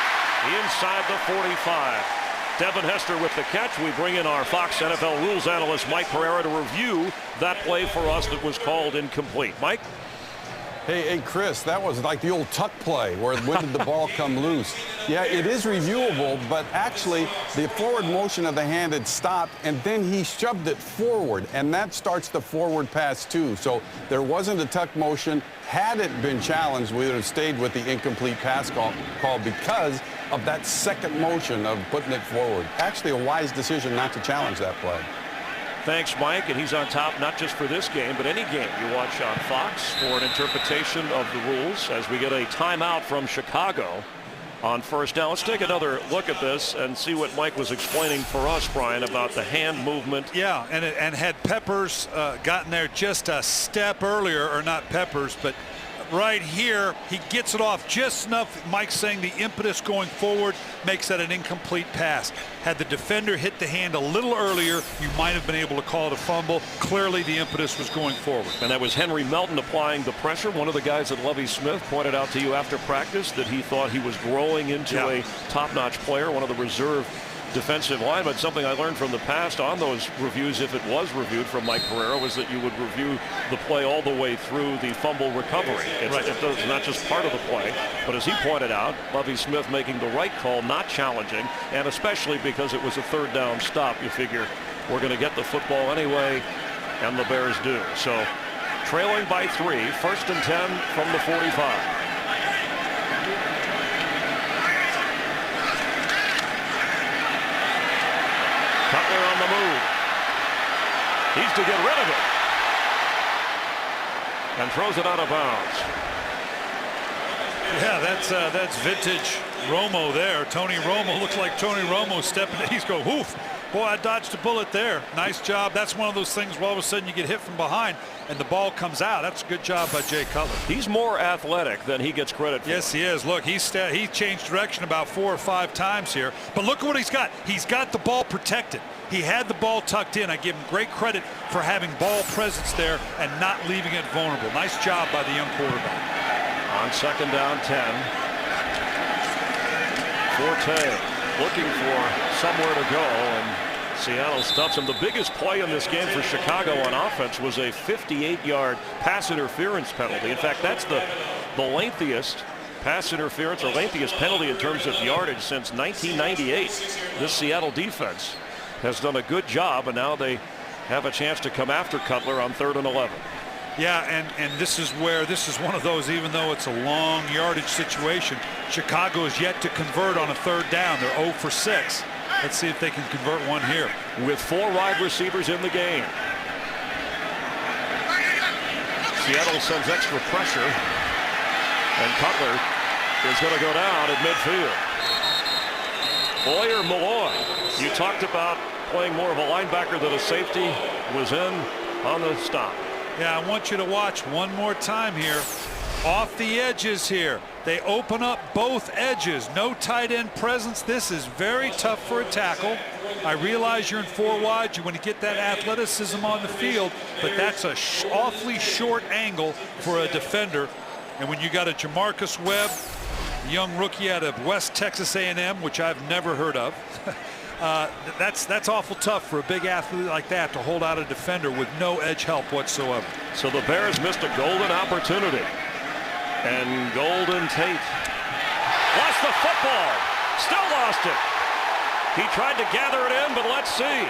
inside the 45. Devin Hester with the catch. We bring in our Fox NFL rules analyst Mike Pereira to review that play for us that was called incomplete. Mike? Hey, Chris, that was like the old tuck play where when did the ball come loose? Yeah, it is reviewable, but actually the forward motion of the hand had stopped, and then he shoved it forward, and that starts the forward pass too. So there wasn't a tuck motion. Had it been challenged, we would have stayed with the incomplete pass call because of that second motion of putting it forward. Actually a wise decision not to challenge that play. Thanks, Mike, and he's on top not just for this game, but any game you watch on Fox for an interpretation of the rules as we get a timeout from Chicago on first down. Let's take another look at this and see what Mike was explaining for us, Brian, about the hand movement. Yeah, and had Peppers gotten there just a step earlier, or not Peppers, but right here, he gets it off just enough. Mike's saying the impetus going forward makes that an incomplete pass. Had the defender hit the hand a little earlier, you might have been able to call it a fumble. Clearly, the impetus was going forward. And that was Henry Melton applying the pressure. One of the guys that Lovie Smith pointed out to you after practice that he thought he was growing into a top-notch player, one of the reserve defensive linemen. Something I learned from the past on those reviews, if it was reviewed from Mike Pereira, was that you would review the play all the way through the fumble recovery. It's not just part of the play, but as he pointed out, Lovie Smith making the right call, not challenging, and especially because it was a third down stop, you figure we're going to get the football anyway, and the Bears do. So trailing by 3, first and 10 from the 45. Cutler on the move. He's to get rid of it. And throws it out of bounds. Yeah, that's vintage Romo there. Tony Romo looks like Tony Romo stepping in. He's going, woof. Boy, I dodged a bullet there. Nice job. That's one of those things where all of a sudden you get hit from behind and the ball comes out. That's a good job by Jay Cutler. He's more athletic than he gets credit for. Yes, he is. Look, he changed direction about 4 or 5 times here. But look at what he's got. He's got the ball protected. He had the ball tucked in. I give him great credit for having ball presence there and not leaving it vulnerable. Nice job by the young quarterback. On second down 10. Forte looking for somewhere to go, and Seattle stops him. The biggest play in this game for Chicago on offense was a 58-yard pass interference penalty. In fact, that's the lengthiest pass interference or lengthiest penalty in terms of yardage since 1998. This Seattle defense has done a good job, and now they have a chance to come after Cutler on 3rd and 11. Yeah, and this is one of those, even though it's a long yardage situation, Chicago is yet to convert on a 3rd down. They're 0 for 6. Let's see if they can convert one here. With 4 wide receivers in the game. Seattle sends extra pressure, and Cutler is going to go down at midfield. Boyer Malloy, you talked about playing more of a linebacker than a safety, was in on the stop. Yeah, I want you to watch one more time here. Off the edges here. They open up both edges. No tight end presence. This is very tough for a tackle. I realize you're in 4 wide. You want to get that athleticism on the field, but that's a awfully short angle for a defender. And when you got a Jamarcus Webb, young rookie out of West Texas A&M, which I've never heard of, that's awful tough for a big athlete like that to hold out a defender with no edge help whatsoever. So the Bears missed a golden opportunity. And Golden Tate lost the football. Still lost it. He tried to gather it in, but let's see.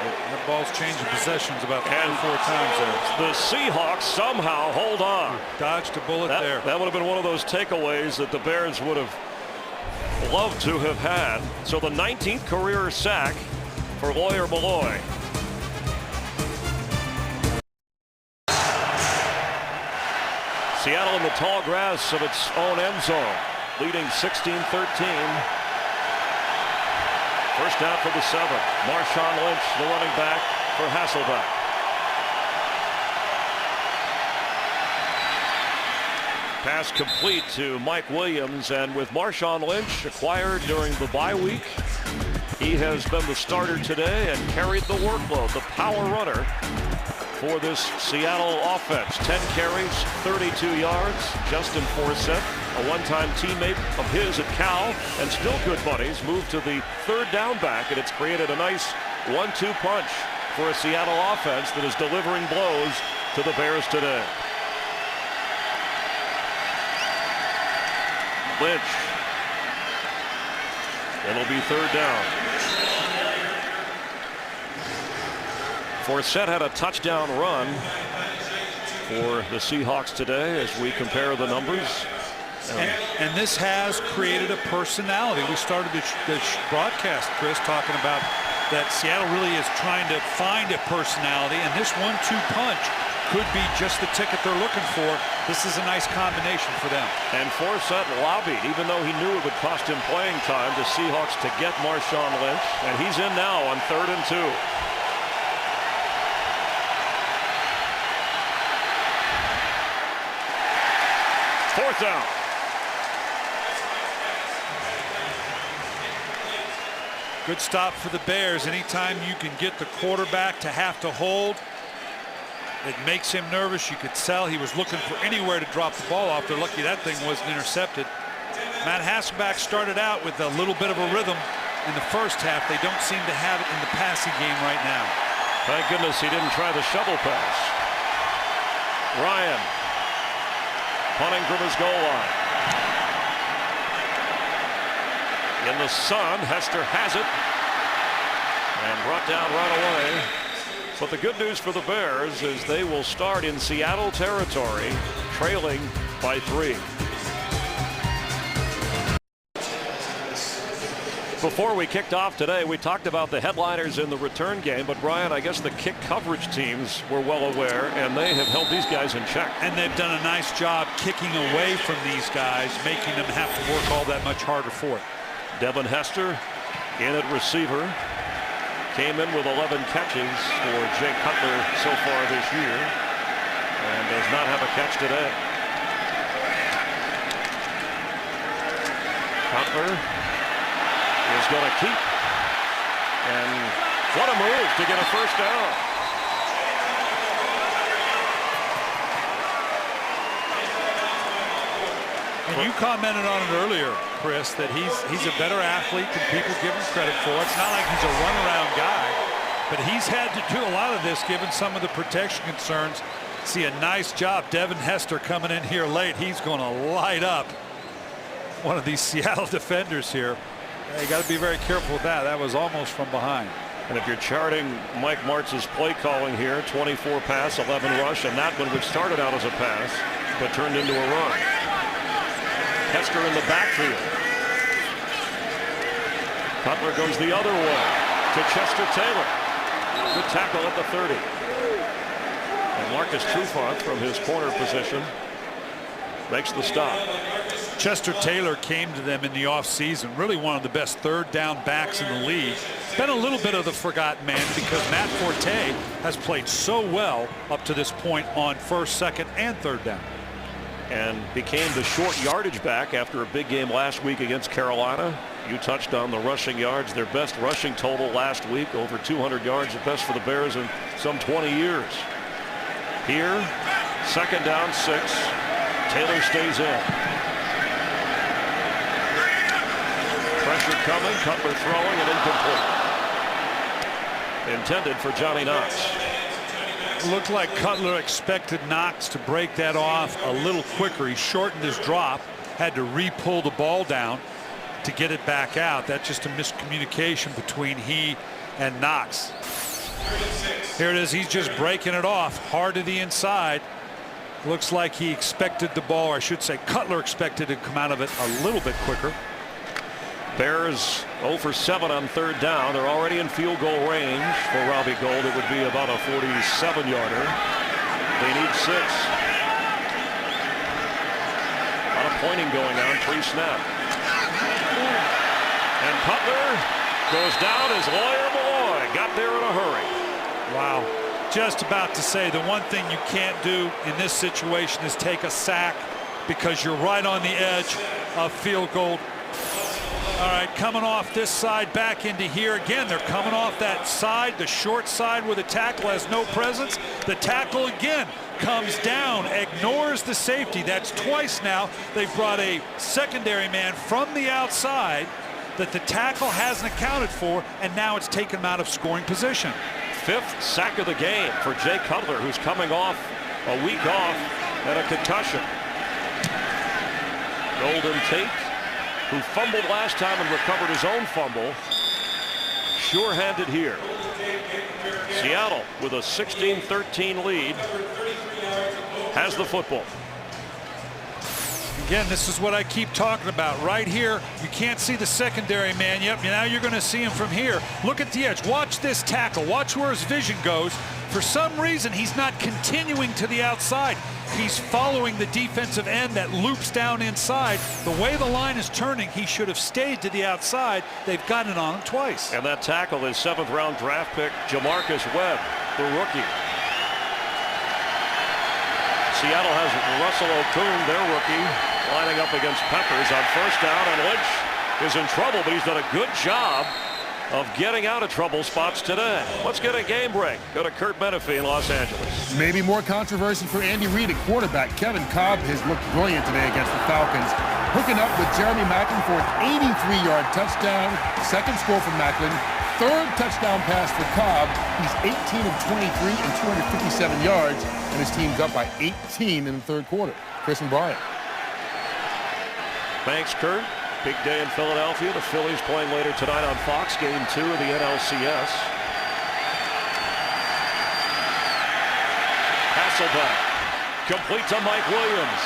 That ball's changing possessions about 3 or 4 times there. The Seahawks somehow hold on. Dodged a bullet there. That would have been one of those takeaways that the Bears would have loved to have had. So the 19th career sack for Lawyer Malloy. Seattle in the tall grass of its own end zone, leading 16-13. First down for the 7. Marshawn Lynch, the running back for Hasselbeck. Pass complete to Mike Williams, and with Marshawn Lynch acquired during the bye week, he has been the starter today and carried the workload, the power runner for this Seattle offense. 10 carries, 32 yards. Justin Forsett, a one-time teammate of his at Cal and still good buddies, moved to the third down back, and it's created a nice 1-2 punch for a Seattle offense that is delivering blows to the Bears today. Lynch. It'll be third down. Forsett had a touchdown run for the Seahawks today as we compare the numbers. And this has created a personality. We started this broadcast, Chris, talking about that Seattle really is trying to find a personality, and this 1-2 punch could be just the ticket they're looking for. This is a nice combination for them. And Forsett lobbied, even though he knew it would cost him playing time, the Seahawks to get Marshawn Lynch, and he's in now on 3rd and 2. Fourth down. Good stop for the Bears. Anytime you can get the quarterback to have to hold, it makes him nervous. You could tell he was looking for anywhere to drop the ball off. They're lucky that thing wasn't intercepted. Matt Hasselbeck started out with a little bit of a rhythm in the first half. They don't seem to have it in the passing game right now. Thank goodness he didn't try the shovel pass. Ryan punting from his goal line. In the sun, Hester has it and brought down right away. But the good news for the Bears is they will start in Seattle territory, trailing by 3. Before we kicked off today, we talked about the headliners in the return game, but Brian, I guess the kick coverage teams were well aware, and they have held these guys in check. And they've done a nice job kicking away from these guys, making them have to work all that much harder for it. Devin Hester in at receiver. Came in with 11 catches for Jay Cutler so far this year, and does not have a catch today. Cutler is going to keep, and what a move to get a first down. And you commented on it earlier, Chris, that he's a better athlete than people give him credit for. It's not like he's a runaround guy, but he's had to do a lot of this given some of the protection concerns. See a nice job. Devin Hester coming in here late. He's going to light up one of these Seattle defenders here. You got to be very careful with that. That was almost from behind. And if you're charting Mike Martz's play calling here, 24 pass, 11 rush, and that one which started out as a pass but turned into a run. Hester in the backfield. Cutler goes the other way to Chester Taylor. Good tackle at the 30. And Marcus Trufant from his corner position makes the stop. Chester Taylor came to them in the offseason, really one of the best third down backs in the league. Been a little bit of the forgotten man because Matt Forte has played so well up to this point on first, second, and third down. And became the short yardage back after a big game last week against Carolina. You touched on the rushing yards, their best rushing total last week, over 200 yards, the best for the Bears in some 20 years. Here, second down, 6. Taylor stays in. Pressure coming, Cutler throwing, and incomplete. Intended for Johnny Knox. Looked like Cutler expected Knox to break that off a little quicker. He shortened his drop, had to re-pull the ball down to get it back out. That's just a miscommunication between he and Knox. Here it is. He's just breaking it off hard to the inside. Looks like he expected the ball, or I should say Cutler expected to come out of it a little bit quicker. Bears 0 for 7 on third down. They're already in field goal range. For Robbie Gould, it would be about a 47-yarder. They need 6. A lot of pointing going on pre-snap. And Cutler goes down as Lawyer Malloy got there in a hurry. Wow. Just about to say, the one thing you can't do in this situation is take a sack, because you're right on the edge of field goal. All right, coming off this side back into here. Again, they're coming off that side, the short side where the tackle has no presence. The tackle again comes down, ignores the safety. That's twice now they've brought a secondary man from the outside that the tackle hasn't accounted for, and now it's taken him out of scoring position. 5th sack of the game for Jay Cutler, who's coming off a week off and a concussion. Golden Tate, who fumbled last time and recovered his own fumble, sure-handed here. Seattle with a 16-13 lead has the football. Again, this is what I keep talking about. Right here, you can't see the secondary man. Yep, now you're going to see him from here. Look at the edge. Watch this tackle. Watch where his vision goes. For some reason, he's not continuing to the outside. He's following the defensive end that loops down inside. The way the line is turning, he should have stayed to the outside. They've gotten it on him twice. And that tackle is 7th-round draft pick Jamarcus Webb, the rookie. Seattle has Russell Okung, their rookie, lining up against Peppers on first down, and Lynch is in trouble, but he's done a good job of getting out of trouble spots today. Let's get a game break. Go to Kurt Menefee in Los Angeles. Maybe more controversy for Andy Reid at quarterback. Kevin Cobb has looked brilliant today against the Falcons, hooking up with Jeremy Maclin for an 83-yard touchdown. Second score for Maclin. Third touchdown pass for Cobb. He's 18 of 23 and 257 yards, and his team's up by 18 in the third quarter. Chris and Brian. Thanks, Kurt. Big day in Philadelphia. The Phillies playing later tonight on Fox, Game 2 of the NLCS. Hasselbeck, complete to Mike Williams.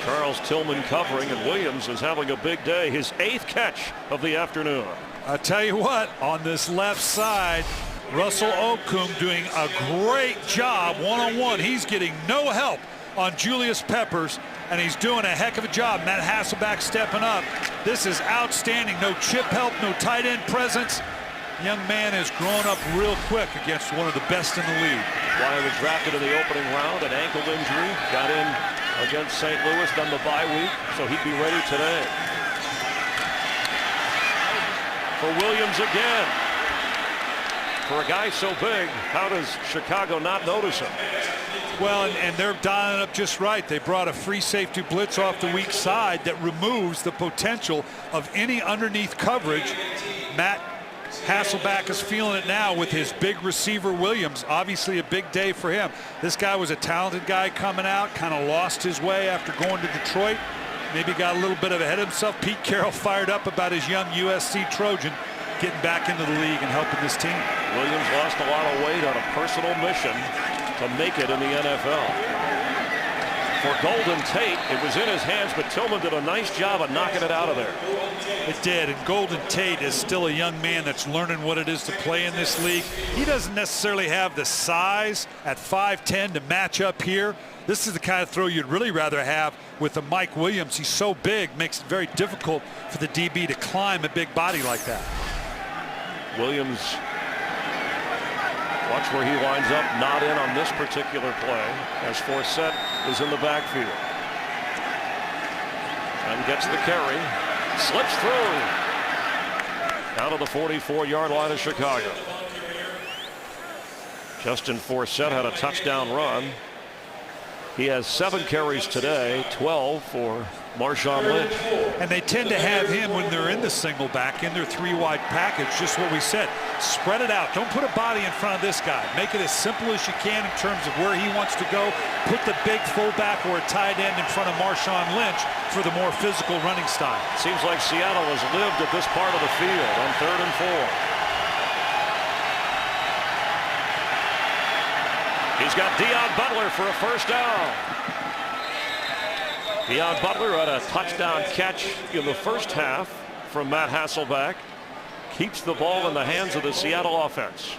Charles Tillman covering, and Williams is having a big day. His 8th catch of the afternoon. I tell you what, on this left side, Russell Okung doing a great job one-on-one. He's getting no help on Julius Peppers, and he's doing a heck of a job. Matt Hasselbeck stepping up. This is outstanding. No chip help, no tight end presence. Young man has grown up real quick against one of the best in the league. Wyatt was drafted in the opening round, an ankle injury, got in against St. Louis, done the bye week, so he'd be ready today. For Williams again. For a guy so big, how does Chicago not notice him? Well, and they're dialing up just right. They brought a free safety blitz off the weak side that removes the potential of any underneath coverage. Matt Hasselbeck is feeling it now with his big receiver Williams. Obviously a big day for him. This guy was a talented guy coming out, kind of lost his way after going to Detroit. Maybe got a little bit ahead of himself. Pete Carroll fired up about his young USC Trojan getting back into the league and helping this team. Williams lost a lot of weight on a personal mission to make it in the NFL. For Golden Tate, it was in his hands, but Tillman did a nice job of knocking it out of there. It did, and Golden Tate is still a young man that's learning what it is to play in this league. He doesn't necessarily have the size at 5'10" to match up here. This is the kind of throw you'd really rather have with the Mike Williams. He's so big, makes it very difficult for the DB to climb a big body like that. Williams, watch where he lines up, not in on this particular play, as Forsett is in the backfield. And gets the carry, slips through, out of the 44-yard line of Chicago. Justin Forsett had a touchdown run He has 7 carries today, 12 for Marshawn Lynch. And they tend to have him when they're in the single back, in their 3-wide package, just what we said. Spread it out. Don't put a body in front of this guy. Make it as simple as you can in terms of where he wants to go. Put the big fullback or a tight end in front of Marshawn Lynch for the more physical running style. Seems like Seattle has lived at this part of the field on 3rd and 4. He's got Deion Butler for a first down. Deion Butler had a touchdown catch in the first half from Matt Hasselbeck. Keeps the ball in the hands of the Seattle offense.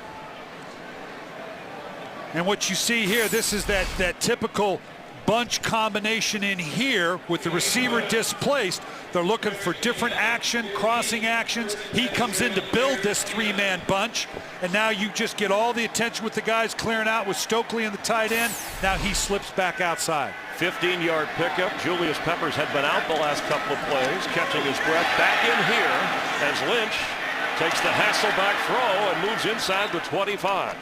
And what you see here, this is that typical bunch combination in here with the receiver displaced. They're looking for different action, crossing actions. He comes in to build this 3-man bunch, and now you just get all the attention with the guys clearing out with Stokely and the tight end. Now he slips back outside. 15-yard pickup. Julius Peppers had been out the last couple of plays, catching his breath. Back in here as Lynch takes the Hasselbeck throw and moves inside the 25.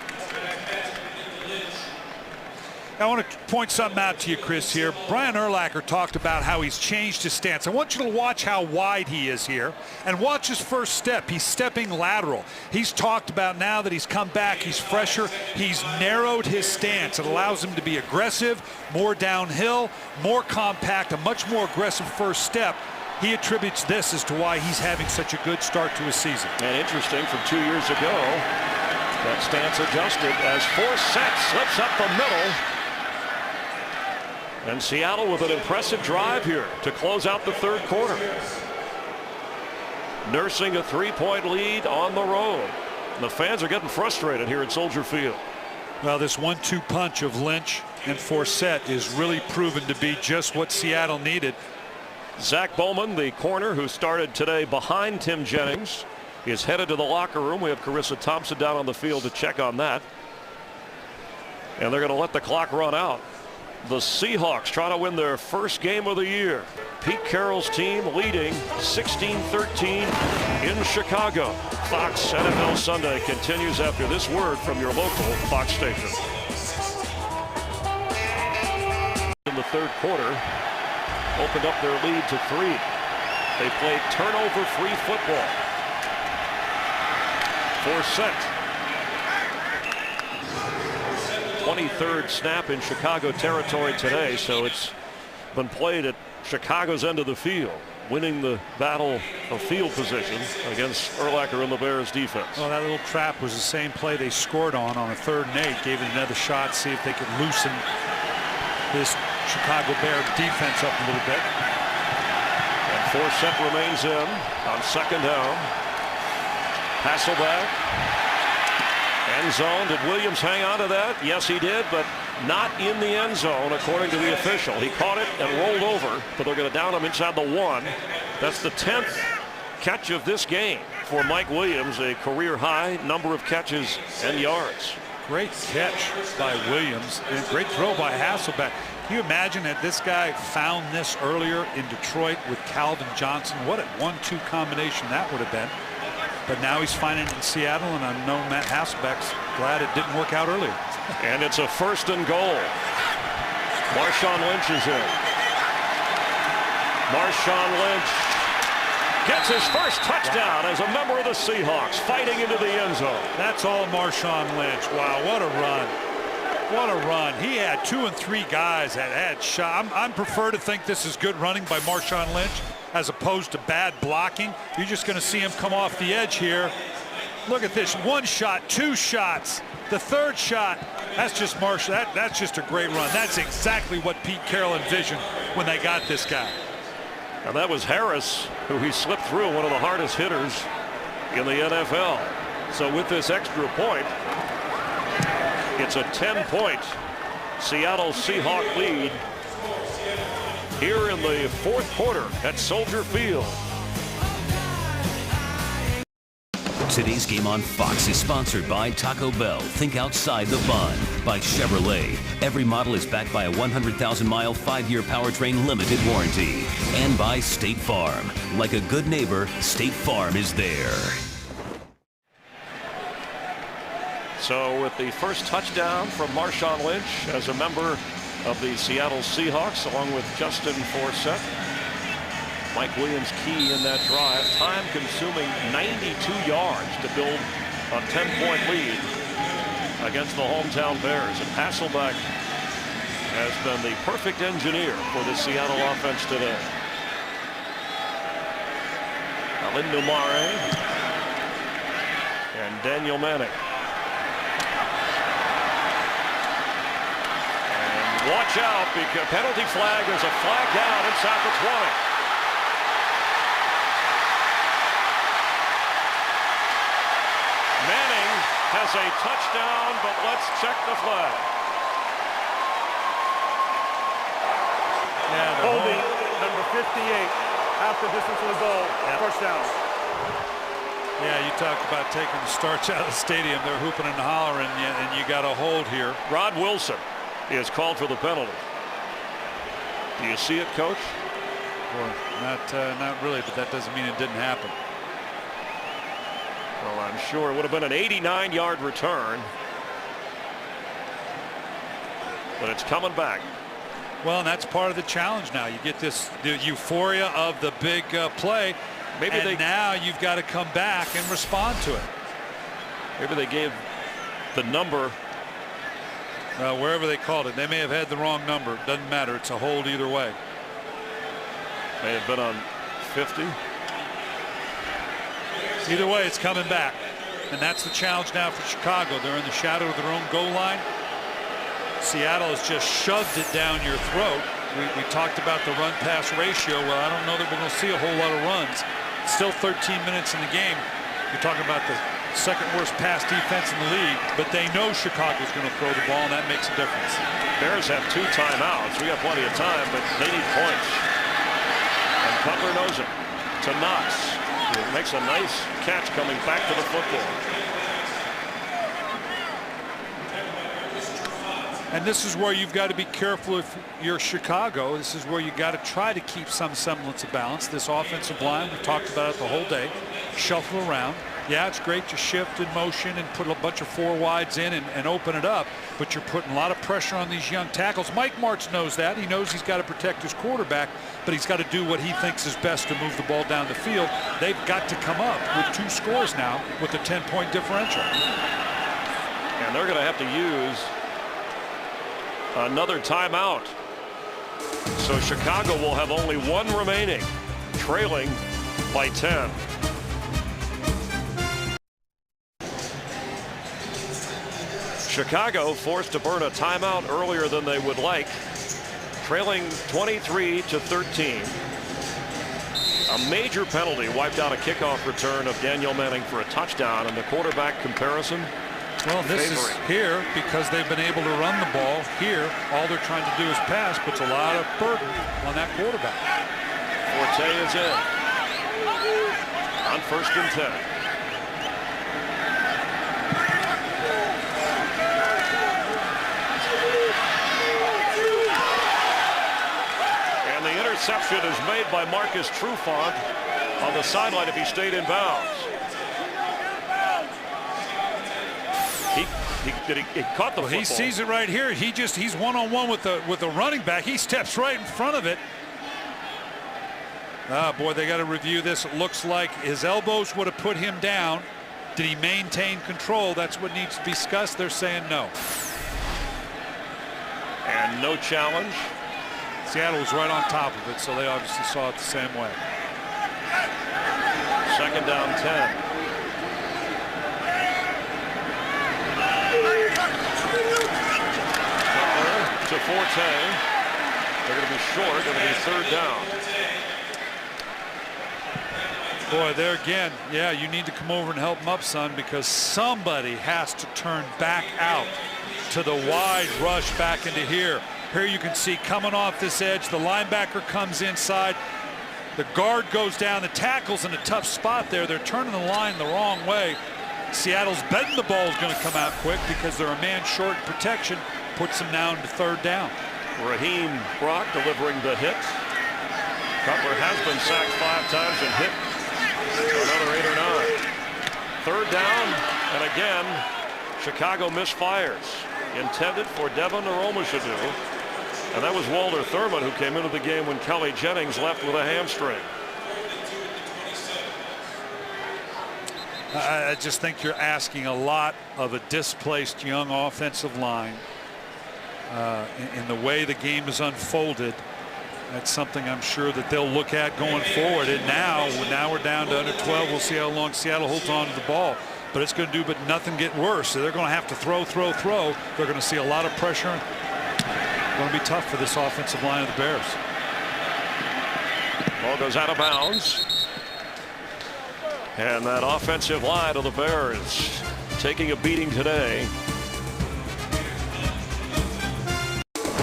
I want to point something out to you, Chris, here. Brian Urlacher talked about how he's changed his stance. I want you to watch how wide he is here and watch his first step. He's stepping lateral. He's talked about now that he's come back, he's fresher. He's narrowed his stance. It allows him to be aggressive, more downhill, more compact, a much more aggressive first step. He attributes this as to why he's having such a good start to his season. And interesting, from 2 years ago, that stance adjusted as Forsett slips up the middle. And Seattle with an impressive drive here to close out the 3rd quarter. Nursing a 3-point lead on the road. And the fans are getting frustrated here at Soldier Field. Well, this 1-2 punch of Lynch and Forsett is really proven to be just what Seattle needed. Zach Bowman, the corner who started today behind Tim Jennings, is headed to the locker room. We have Carissa Thompson down on the field to check on that. And they're going to let the clock run out. The Seahawks try to win their first game of the year. Pete Carroll's team leading 16-13 in Chicago. Fox NFL Sunday continues after this word from your local Fox station. In the 3rd quarter, opened up their lead to 3. They played turnover-free football. Forsett. 23rd snap in Chicago territory today, so it's been played at Chicago's end of the field, winning the battle of field position against Urlacher and the Bears defense. Well, that little trap was the same play they scored on a 3rd and 8. Gave it another shot, see if they could loosen this Chicago Bear defense up a little bit. And Forsett remains in on 2nd down. Hasselbeck. End zone. Did Williams hang on to that? Yes, he did, but not in the end zone, according to the official. He caught it and rolled over, but they're going to down him inside the 1. That's the 10th catch of this game for Mike Williams, a career-high number of catches and yards. Great catch by Williams and great throw by Hasselbeck. Can you imagine that this guy found this earlier in Detroit with Calvin Johnson? What a 1-2 combination that would have been. But now he's finding it in Seattle, and I know Matt Hasselbeck's glad it didn't work out earlier. And it's a 1st and goal. Marshawn Lynch is in. Marshawn Lynch gets his first touchdown as a member of the Seahawks, fighting into the end zone. That's all Marshawn Lynch. Wow, what a run. What a run. He had 2 and 3 guys that had shot. I prefer to think this is good running by Marshawn Lynch as opposed to bad blocking. You're just going to see him come off the edge here. Look at this. 1 shot, 2 shots. The 3rd shot. That's just Marshall. That's just a great run. That's exactly what Pete Carroll envisioned when they got this guy. And that was Harris, who he slipped through, one of the hardest hitters in the NFL. So with this extra point, it's a 10-point Seattle Seahawk lead here in the 4th quarter at Soldier Field. Today's game on Fox is sponsored by Taco Bell. Think outside the bun. By Chevrolet. Every model is backed by a 100,000-mile, 5-year powertrain limited warranty. And by State Farm. Like a good neighbor, State Farm is there. So with the first touchdown from Marshawn Lynch as a member of the Seattle Seahawks, along with Justin Forsett. Mike Williams key in that drive. Time-consuming 92 yards to build a 10-point lead against the hometown Bears. And Hasselbeck has been the perfect engineer for the Seattle offense today. Alindo Mare and Daniel Manning. And watch out, because penalty flag. There's a flag down inside the 20. Manning has a touchdown, but let's check the flag. Yeah, holding number 58 after distance of the goal. Yep. First down. Yeah, you talk about taking the starch out of the stadium. They're hooping and hollering, and you got a hold here. Rod Wilson is called for the penalty. Do you see it, Coach? Well, not really, but that doesn't mean it didn't happen. Well, I'm sure it would have been an 89-yard return. But it's coming back. Well, and that's part of the challenge now. You get the euphoria of the big play. Maybe now you've got to come back and respond to it. Maybe they gave the number. Wherever they called it. They may have had the wrong number. Doesn't matter. It's a hold either way. May have been on 50. Either way, it's coming back. And that's the challenge now for Chicago. They're in the shadow of their own goal line. Seattle has just shoved it down your throat. We talked about the run-pass ratio. Well, I don't know that we're going to see a whole lot of runs. Still 13 minutes in the game. You're talking about the second worst pass defense in the league, but they know Chicago's going to throw the ball, and that makes a difference. Bears have 2 timeouts. We got plenty of time, but they need points. And Cutler knows it. To Knox. He makes a nice catch coming back to the football. And this is where you've got to be careful if you're Chicago. This is where you got to try to keep some semblance of balance. This offensive line, we talked about it the whole day. Shuffle around. Yeah, it's great to shift in motion and put a bunch of 4 wides in and open it up, but you're putting a lot of pressure on these young tackles. Mike Martz knows that. He knows he's got to protect his quarterback, but he's got to do what he thinks is best to move the ball down the field. They've got to come up with 2 scores now with a 10-point differential. And they're going to have to use another timeout. So Chicago will have only 1 remaining, trailing by 10. Chicago forced to burn a timeout earlier than they would like, trailing 23-13. A major penalty wiped out a kickoff return of Daniel Manning for a touchdown, and the quarterback comparison. Well, this is here because they've been able to run the ball. Here, all they're trying to do is pass, puts a lot of burden on that quarterback. Forte is in on 1st and 10. And the interception is made by Marcus Trufant on the sideline if he stayed in bounds. He caught the football. He sees it right here. He's one-on-one with the running back. He steps right in front of it. Ah, boy, they got to review this. It looks like his elbows would have put him down. Did he maintain control? That's what needs to be discussed. They're saying no. And no challenge. Seattle was right on top of it, so they obviously saw it the same way. 2nd down 10. To Forte. They're going to be short. It'll be 3rd down. Boy, there again, yeah, you need to come over and help him up, son, because somebody has to turn back out to the wide rush back into here. Here you can see coming off this edge, the linebacker comes inside. The guard goes down. The tackle's in a tough spot there. They're turning the line the wrong way. Seattle's betting the ball is going to come out quick because they're a man short in protection. Puts them down to 3rd down. Raheem Brock delivering the hit. Cutler has been sacked 5 times and hit for another 8 or 9. 3rd down, and again, Chicago misfires. Intended for Devin Aromashadu. And that was Walter Thurman, who came into the game when Kelly Jennings left with a hamstring. I just think you're asking a lot of a displaced young offensive line. In the way the game is unfolded, that's something I'm sure that they'll look at going forward. And now we're down to under 12. We'll see how long Seattle holds on to the ball. But it's going to do but nothing get worse. So they're going to have to throw. They're going to see a lot of pressure. It's going to be tough for this offensive line of the Bears. Ball goes out of bounds. And that offensive line of the Bears taking a beating today.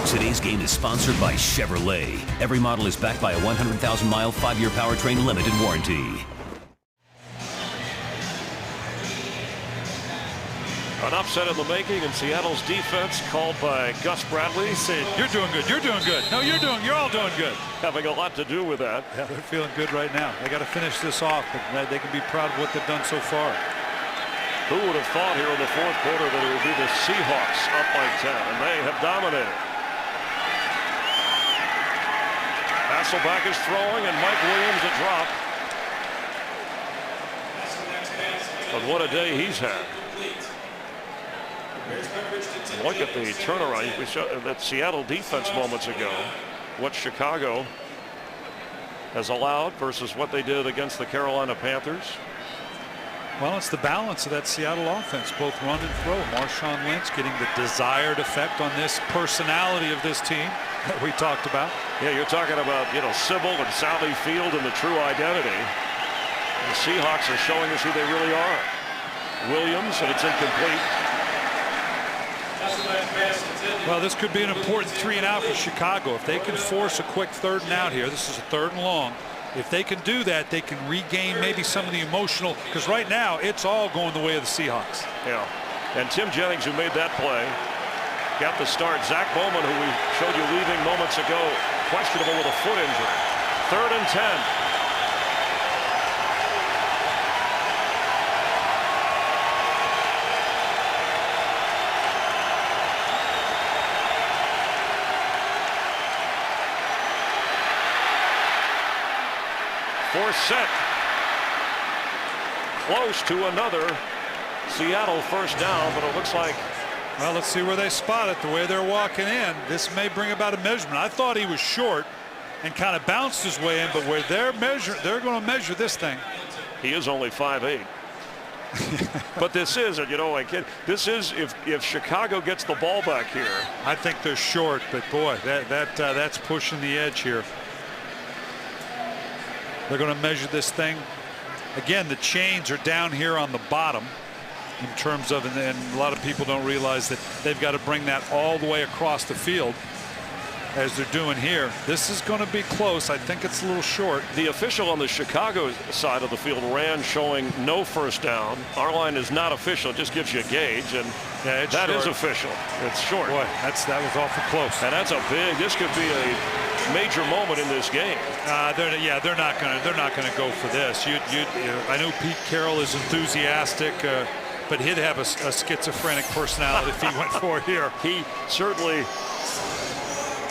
Today's game is sponsored by Chevrolet. Every model is backed by a 100,000-mile, 5-year powertrain limited warranty. An upset in the making, and Seattle's defense called by Gus Bradley. He said, "You're doing good. You're doing good. No, you're all doing good." Having a lot to do with that. Yeah, they're feeling good right now. They got to finish this off, but they can be proud of what they've done so far. Who would have thought here in the fourth quarter that it would be the Seahawks up by 10, and they have dominated. Hasselbeck is throwing, and Mike Williams a drop. But what a day he's had. Look at the turnaround. We saw that Seattle defense moments ago. What Chicago has allowed versus what they did against the Carolina Panthers. Well, it's the balance of that Seattle offense, both run and throw. Marshawn Lynch getting the desired effect on this personality of this team that we talked about. Yeah, you're talking about, Sybil and Sally Field and the true identity. The Seahawks are showing us who they really are. Williams, and it's incomplete. Well, this could be an important 3-and-out for Chicago. If they can force a quick 3rd-and-out here, this is a 3rd and long. If they can do that, they can regain maybe some of the emotional, because right now it's all going the way of the Seahawks. Yeah, and Tim Jennings, who made that play, got the start. Zach Bowman, who we showed you leaving moments ago, questionable with a foot injury. 3rd and 10. Set close to another Seattle first down, but it looks like, well, let's see where they spot it. The way they're walking in, this may bring about a measurement. I thought he was short and kind of bounced his way in, but where they're going to measure this thing. He is only 5'8". But this is, this is if Chicago gets the ball back here. I think they're short, but boy, that's pushing the edge here. They're going to measure this thing. Again, the chains are down here on the bottom in terms of, and a lot of people don't realize that they've got to bring that all the way across the field as they're doing here. This is going to be close. I think it's a little short. The official on the Chicago side of the field ran showing no first down. Our line is not official. It just gives you a gauge, and yeah, that is official. It's short. Boy, that was awful close. And that's this could be a major moment in this game. They're not gonna go for this. I know Pete Carroll is enthusiastic, but he'd have a schizophrenic personality if he went for it here. He certainly.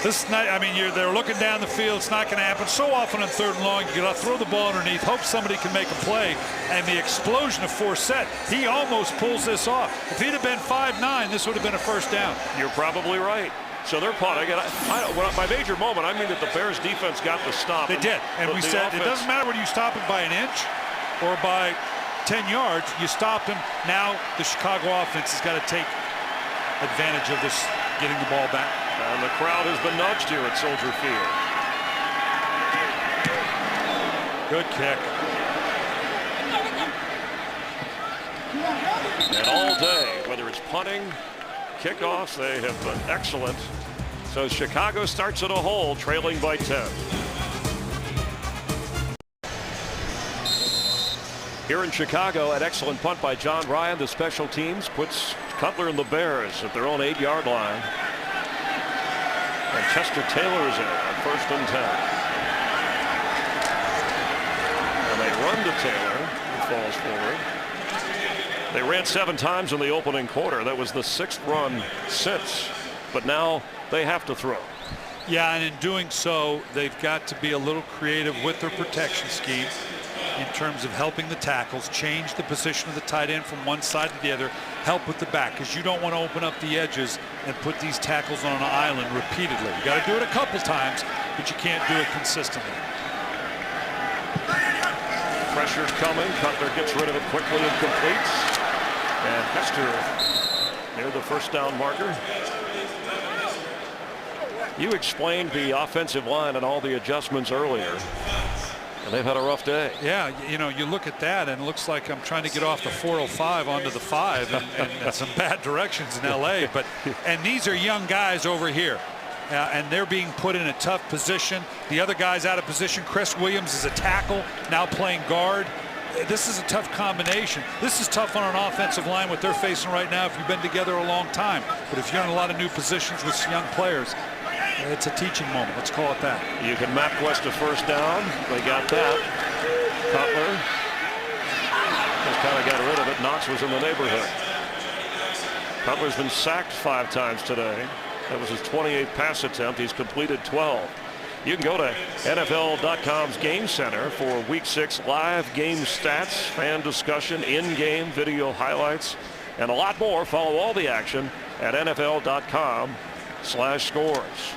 This night, they're looking down the field. It's not going to happen. So often on 3rd and long, you got to throw the ball underneath, hope somebody can make a play. And the explosion of Forsett, he almost pulls this off. If he'd have been 5'9", this would have been a first down. You're probably right. So they're punting. By major moment, I mean that the Bears defense got the stop. They did. And we said it doesn't matter whether you stop him by an inch or by 10 yards. You stop him. Now the Chicago offense has got to take advantage of this, getting the ball back. And the crowd has been nudged here at Soldier Field. Good kick. And all day, whether it's punting, kickoffs, they have been excellent. So Chicago starts at a hole, trailing by 10. Here in Chicago, an excellent punt by John Ryan. The special teams puts Cutler and the Bears at their own 8-yard line. And Chester Taylor is in on 1st and 10. And they run to Taylor, who falls forward. They ran 7 times in the opening quarter. That was the 6th run since. But now they have to throw. Yeah, and in doing so, they've got to be a little creative with their protection scheme in terms of helping the tackles, change the position of the tight end from one side to the other, help with the back, because you don't want to open up the edges and put these tackles on an island repeatedly. You got to do it a couple times, but you can't do it consistently. Pressure's coming. Cutler gets rid of it quickly and completes. And Hester near the first down marker. You explained the offensive line and all the adjustments earlier, and they've had a rough day. Yeah, you know, you look at that and it looks like I'm trying to get off the 405 onto the 5 and some bad directions in LA. And these are young guys over here. And they're being put in a tough position. The other guy's out of position. Chris Williams is a tackle, now playing guard. This is a tough combination. This is tough on an offensive line, what they're facing right now if you've been together a long time. But if you're in a lot of new positions with young players, it's a teaching moment. Let's call it that. You can map West to first down. They got that. Cutler just kind of got rid of it. Knox was in the neighborhood. Cutler's been sacked 5 times today. That was his 28th pass attempt. He's completed 12. You can go to NFL.com's Game Center for Week 6 live game stats, fan discussion, in-game video highlights, and a lot more. Follow all the action at NFL.com/scores.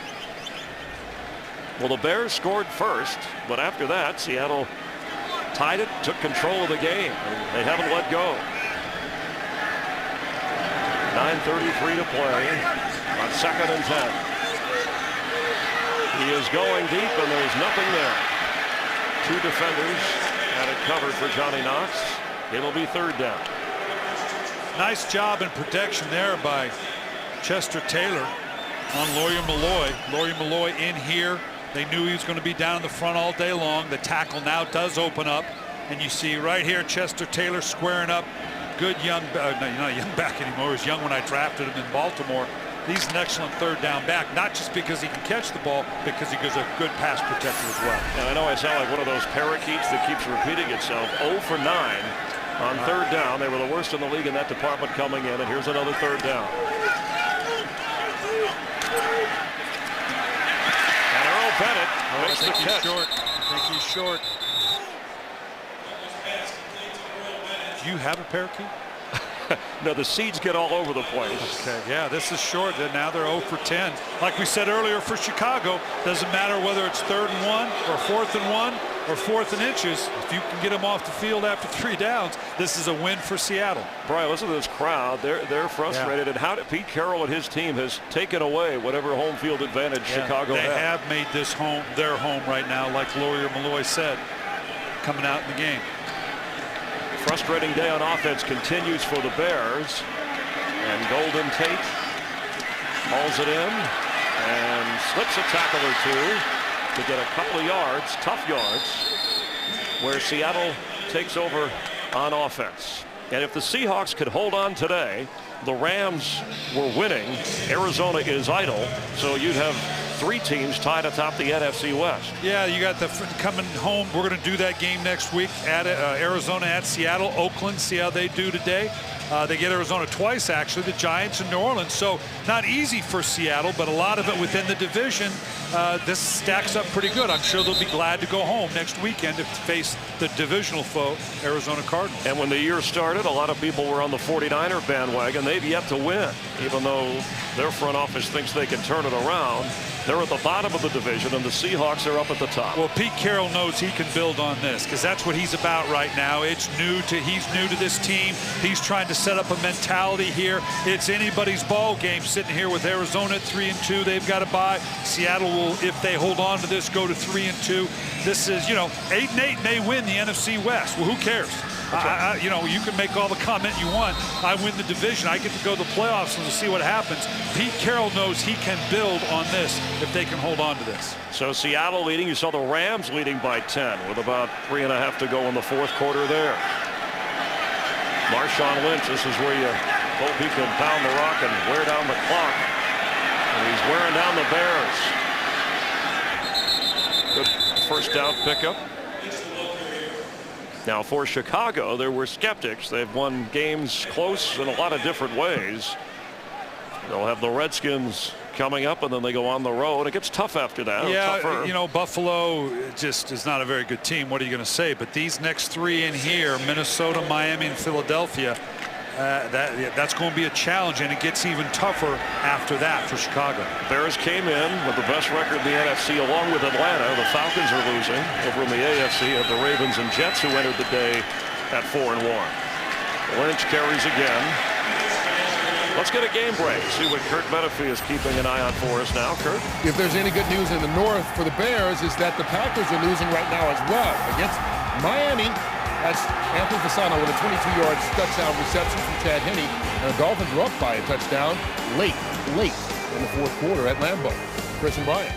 Well, the Bears scored first, but after that, Seattle tied it, took control of the game, and they haven't let go. 9:33 to play on 2nd and 10. He is going deep, and there's nothing there. 2 defenders had it covered for Johnny Knox. It'll be 3rd down. Nice job in protection there by Chester Taylor on Lawyer Malloy. Lawyer Malloy in here. They knew he was going to be down in the front all day long. The tackle now does open up, and you see right here Chester Taylor squaring up. Good young, no, you're not a young back anymore. He was young when I drafted him in Baltimore. He's an excellent 3rd down back, not just because he can catch the ball, because he is a good pass protector as well. And I know I sound like one of those parakeets that keeps repeating itself. 0 for 9 on 3rd down. They were the worst in the league in that department coming in, and here's another 3rd down. And Earl Bennett makes the catch. Short. I think he's short. Do you have a parakeet? No, the seeds get all over the place. Okay, yeah, this is short. Now they're 0 for 10. Like we said earlier for Chicago, doesn't matter whether it's 3rd and 1 or 4th and 1 or 4th and inches. If you can get them off the field after 3 downs, this is a win for Seattle. Brian, listen to this crowd. They're frustrated. Yeah. And how did Pete Carroll and his team has taken away whatever home field advantage Chicago had. They have made this home their home right now, like Lawyer Malloy said, coming out in the game. Frustrating day on offense continues for the Bears, and Golden Tate hauls it in and slips a tackle or 2 to get a couple of yards, tough yards, where Seattle takes over on offense. And if the Seahawks could hold on today, the Rams were winning. Arizona is idle, so you'd have 3 teams tied atop the NFC West. Yeah, you got the coming home. We're going to do that game next week at Arizona at Seattle. Oakland, see how they do today. They get Arizona twice, actually, the Giants and New Orleans. So not easy for Seattle, but a lot of it within the division. This stacks up pretty good. I'm sure they'll be glad to go home next weekend to face the divisional foe, Arizona Cardinals. And when the year started, a lot of people were on the 49er bandwagon. They've yet to win, even though their front office thinks they can turn it around. They're at the bottom of the division, and the Seahawks are up at the top. Well, Pete Carroll knows he can build on this, because that's what he's about right now. He's new to this team. He's trying to set up a mentality here. It's anybody's ball game sitting here with Arizona at 3-2. They've got to bye. Seattle will, if they hold on to this, go to 3-2. This is, 8-8 may win the NFC West. Well, who cares? You can make all the comment you want. I win the division. I get to go to the playoffs and we'll see what happens. Pete Carroll knows he can build on this if they can hold on to this. So Seattle leading. You saw the Rams leading by 10 with about 3.5 to go in the 4th quarter there. Marshawn Lynch, this is where you hope he can pound the rock and wear down the clock. And he's wearing down the Bears. Good first down pickup. Now for Chicago, there were skeptics. They've won games close in a lot of different ways. They'll have the Redskins coming up, and then they go on the road. It gets tough after that. Yeah, tougher. you know, Buffalo just is not a very good team. What are you going to say? But these next 3 in here, Minnesota, Miami, and Philadelphia, that's going to be a challenge, and it gets even tougher after that for Chicago. Bears came in with the best record in the NFC along with Atlanta. The Falcons are losing. Over in the AFC have the Ravens and Jets, who entered the day at 4-1. Lynch carries again. Let's get a game break. See what Kurt Menefee is keeping an eye on for us now. Kurt? If there's any good news in the north for the Bears, is that the Packers are losing right now as well against Miami. That's Anthony Fasano with a 22-yard touchdown reception from Chad Henne. And the Dolphins are up by a touchdown late in the fourth quarter at Lambeau. Chris and Brian.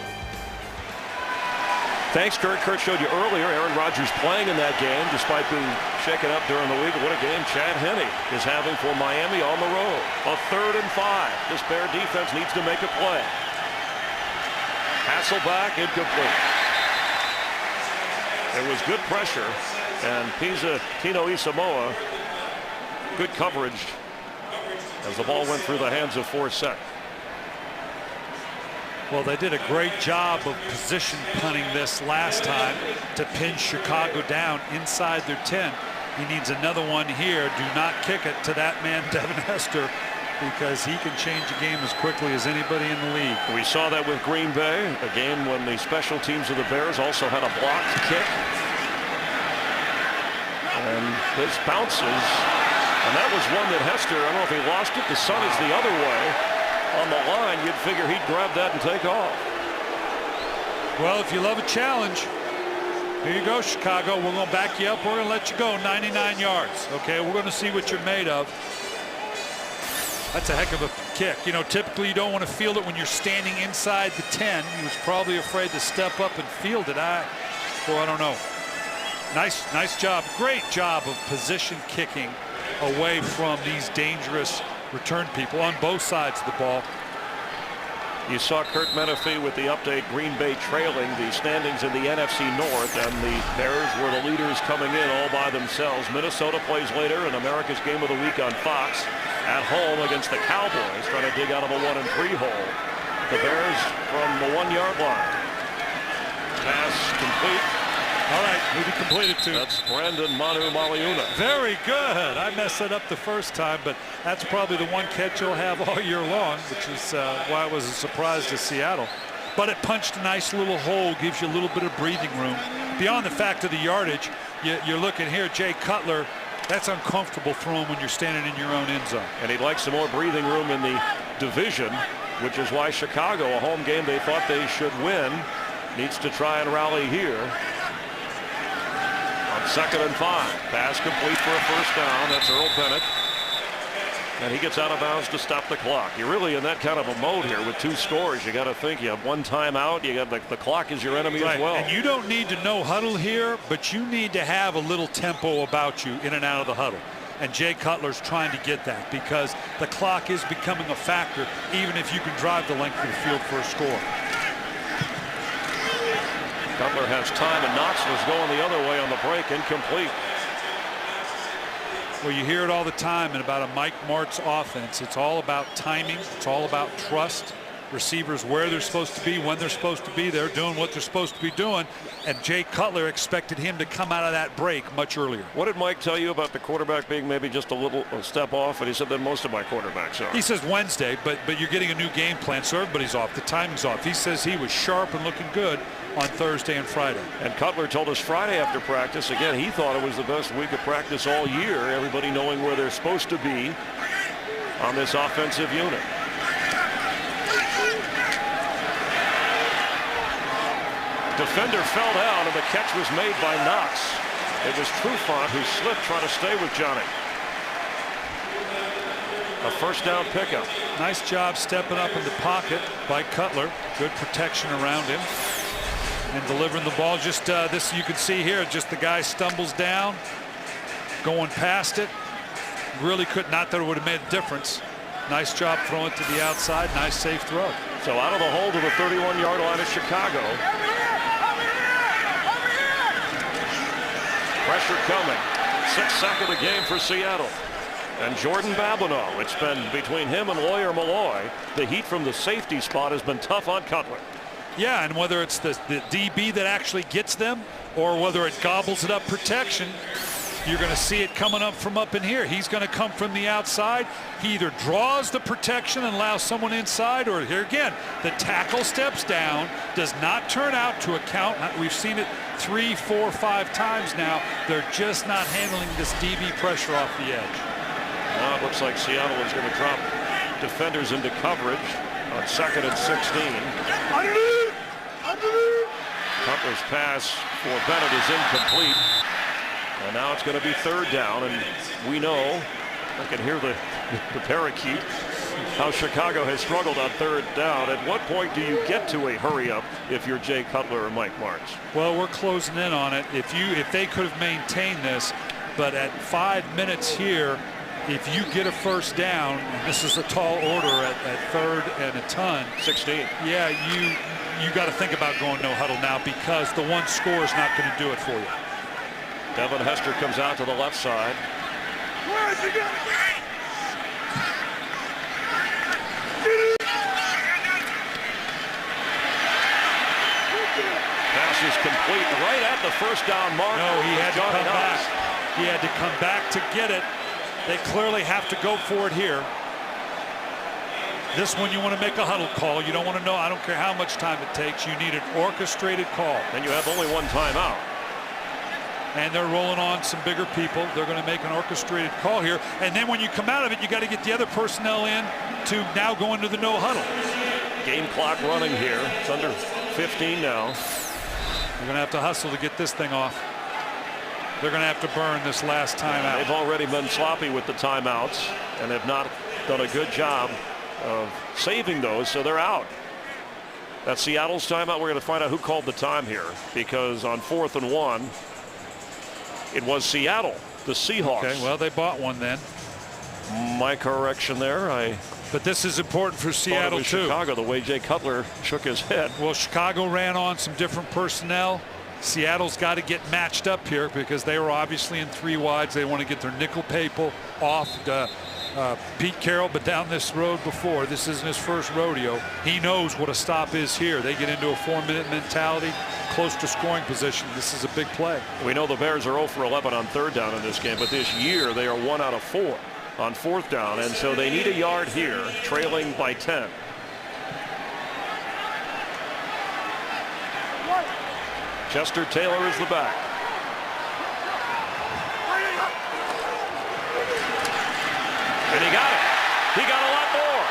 Thanks, Kurt. Kurt showed you earlier Aaron Rodgers playing in that game despite being shaken up during the week. What a game Chad Henne is having for Miami on the road. A 3rd and 5. This Bear defense needs to make a play. Hasselback incomplete. It was good pressure, and Tino Isamoa good coverage as the ball went through the hands of Forsett. Well, they did a great job of position punting this last time to pin Chicago down inside their 10. He needs another one here. Do not kick it to that man, Devin Hester, because he can change a game as quickly as anybody in the league. We saw that with Green Bay, a game when the special teams of the Bears also had a blocked kick. And this bounces, and that was one that Hester, I don't know if he lost it. The sun is the other way. On the line, you'd figure he'd grab that and take off. Well, if you love a challenge, here you go, Chicago. We're going to back you up. We're going to let you go 99 yards. Okay, we're going to see what you're made of. That's a heck of a kick. You know, typically you don't want to field it when you're standing inside the 10. He was probably afraid to step up and field it. I don't know. Nice job. Great job of position kicking away from these dangerous return people on both sides of the ball. You saw Kurt Menefee with the update. Green Bay trailing the standings in the NFC North, and the Bears were the leaders coming in all by themselves. Minnesota plays later in America's Game of the Week on Fox at home against the Cowboys, trying to dig out of a 1-3 hole. The Bears from the 1-yard line. Pass complete. All right, who did he complete it to? That's Brandon Manu Maliuna. Very good. I messed it up the first time, but that's probably the one catch you'll have all year long, which is why it was a surprise to Seattle. But it punched a nice little hole, gives you a little bit of breathing room. Beyond the fact of the yardage, you're looking here, Jay Cutler, that's uncomfortable throwing when you're standing in your own end zone. And he'd like some more breathing room in the division, which is why Chicago, a home game they thought they should win, needs to try and rally here. 2nd and 5. Pass complete for a first down. That's Earl Bennett. And he gets out of bounds to stop the clock. You're really in that kind of a mode here with 2 scores. You got to think you have 1 timeout. You got the clock is your enemy as well. And you don't need to know huddle here, but you need to have a little tempo about you in and out of the huddle. And Jay Cutler's trying to get that because the clock is becoming a factor, even if you can drive the length of the field for a score. Cutler has time, and Knox was going the other way on the break. Incomplete. Well, you hear it all the time and about a Mike Martz offense. It's all about timing. It's all about trust. Receivers where they're supposed to be, when they're supposed to be. They're doing what they're supposed to be doing. And Jay Cutler expected him to come out of that break much earlier. What did Mike tell you about the quarterback being maybe just a step off? And he said that most of my quarterbacks are. He says Wednesday, but you're getting a new game plan, so everybody's off. The timing's off. He says he was sharp and looking good on Thursday and Friday. And Cutler told us Friday after practice, again, he thought it was the best week of practice all year. Everybody knowing where they're supposed to be on this offensive unit. Defender fell down, and the catch was made by Knox. It was Trufant who slipped trying to stay with Johnny. A first down pickup. Nice job stepping up in the pocket by Cutler. Good protection around him. And delivering the ball. Just this you can see here, just the guy stumbles down, going past it. Really could not that it would have made a difference. Nice job throwing it to the outside. Nice safe throw. So out of the hole to the 31-yard line of Chicago. Pressure coming. 6th sack of the game for Seattle. And Jordan Babineau, it's been between him and Lawyer Malloy. The heat from the safety spot has been tough on Cutler. Yeah, and whether it's the DB that actually gets them or whether it gobbles it up protection, you're going to see it coming up from up in here. He's going to come from the outside. He either draws the protection and allows someone inside, or here again, the tackle steps down, does not turn out to a count. We've seen it 3, 4, 5 times now. They're just not handling this DB pressure off the edge. Now it looks like Seattle is going to drop defenders into coverage on 2nd and 16. Cutler's pass for Bennett is incomplete. And now it's going to be 3rd down, and we know, I can hear the parakeet, how Chicago has struggled on 3rd down. At what point do you get to a hurry up if you're Jay Cutler or Mike Martz? Well, we're closing in on it. If they could have maintained this, but at 5 minutes here, if you get a 1st down, and this is a tall order at 3rd and a ton. 16. Yeah, you got to think about going no huddle now, because the one score is not going to do it for you. Devin Hester comes out to the left side. Pass is complete right at the 1st down mark. No, he had to come back. He had to come back to get it. They clearly have to go for it here. This one you want to make a huddle call. You don't want to know. I don't care how much time it takes. You need an orchestrated call. And you have only one timeout. And they're rolling on some bigger people. They're going to make an orchestrated call here. And then when you come out of it, you got to get the other personnel in to now go into the no huddle. Game clock running here. It's under 15 now. You're going to have to hustle to get this thing off. They're going to have to burn this last timeout. They've already been sloppy with the timeouts and have not done a good job of saving those, so they're out. That's Seattle's timeout. We're going to find out who called the time here, because on 4th and 1, it was Seattle, the Seahawks. Okay, well, they bought one then. My correction there. But this is important for Seattle, too. Chicago, the way Jay Cutler shook his head. Well, Chicago ran on some different personnel. Seattle's got to get matched up here because they were obviously in 3 wides. They want to get their nickel people off Pete Carroll, but down this road before. This isn't his first rodeo. He knows what a stop is here. They get into a 4-minute mentality, close to scoring position. This is a big play. We know the Bears are 0 for 11 on 3rd down in this game, but this year they are 1 out of 4 on 4th down, and so they need a yard here, trailing by 10. Chester Taylor is the back. And he got it. He got a lot more.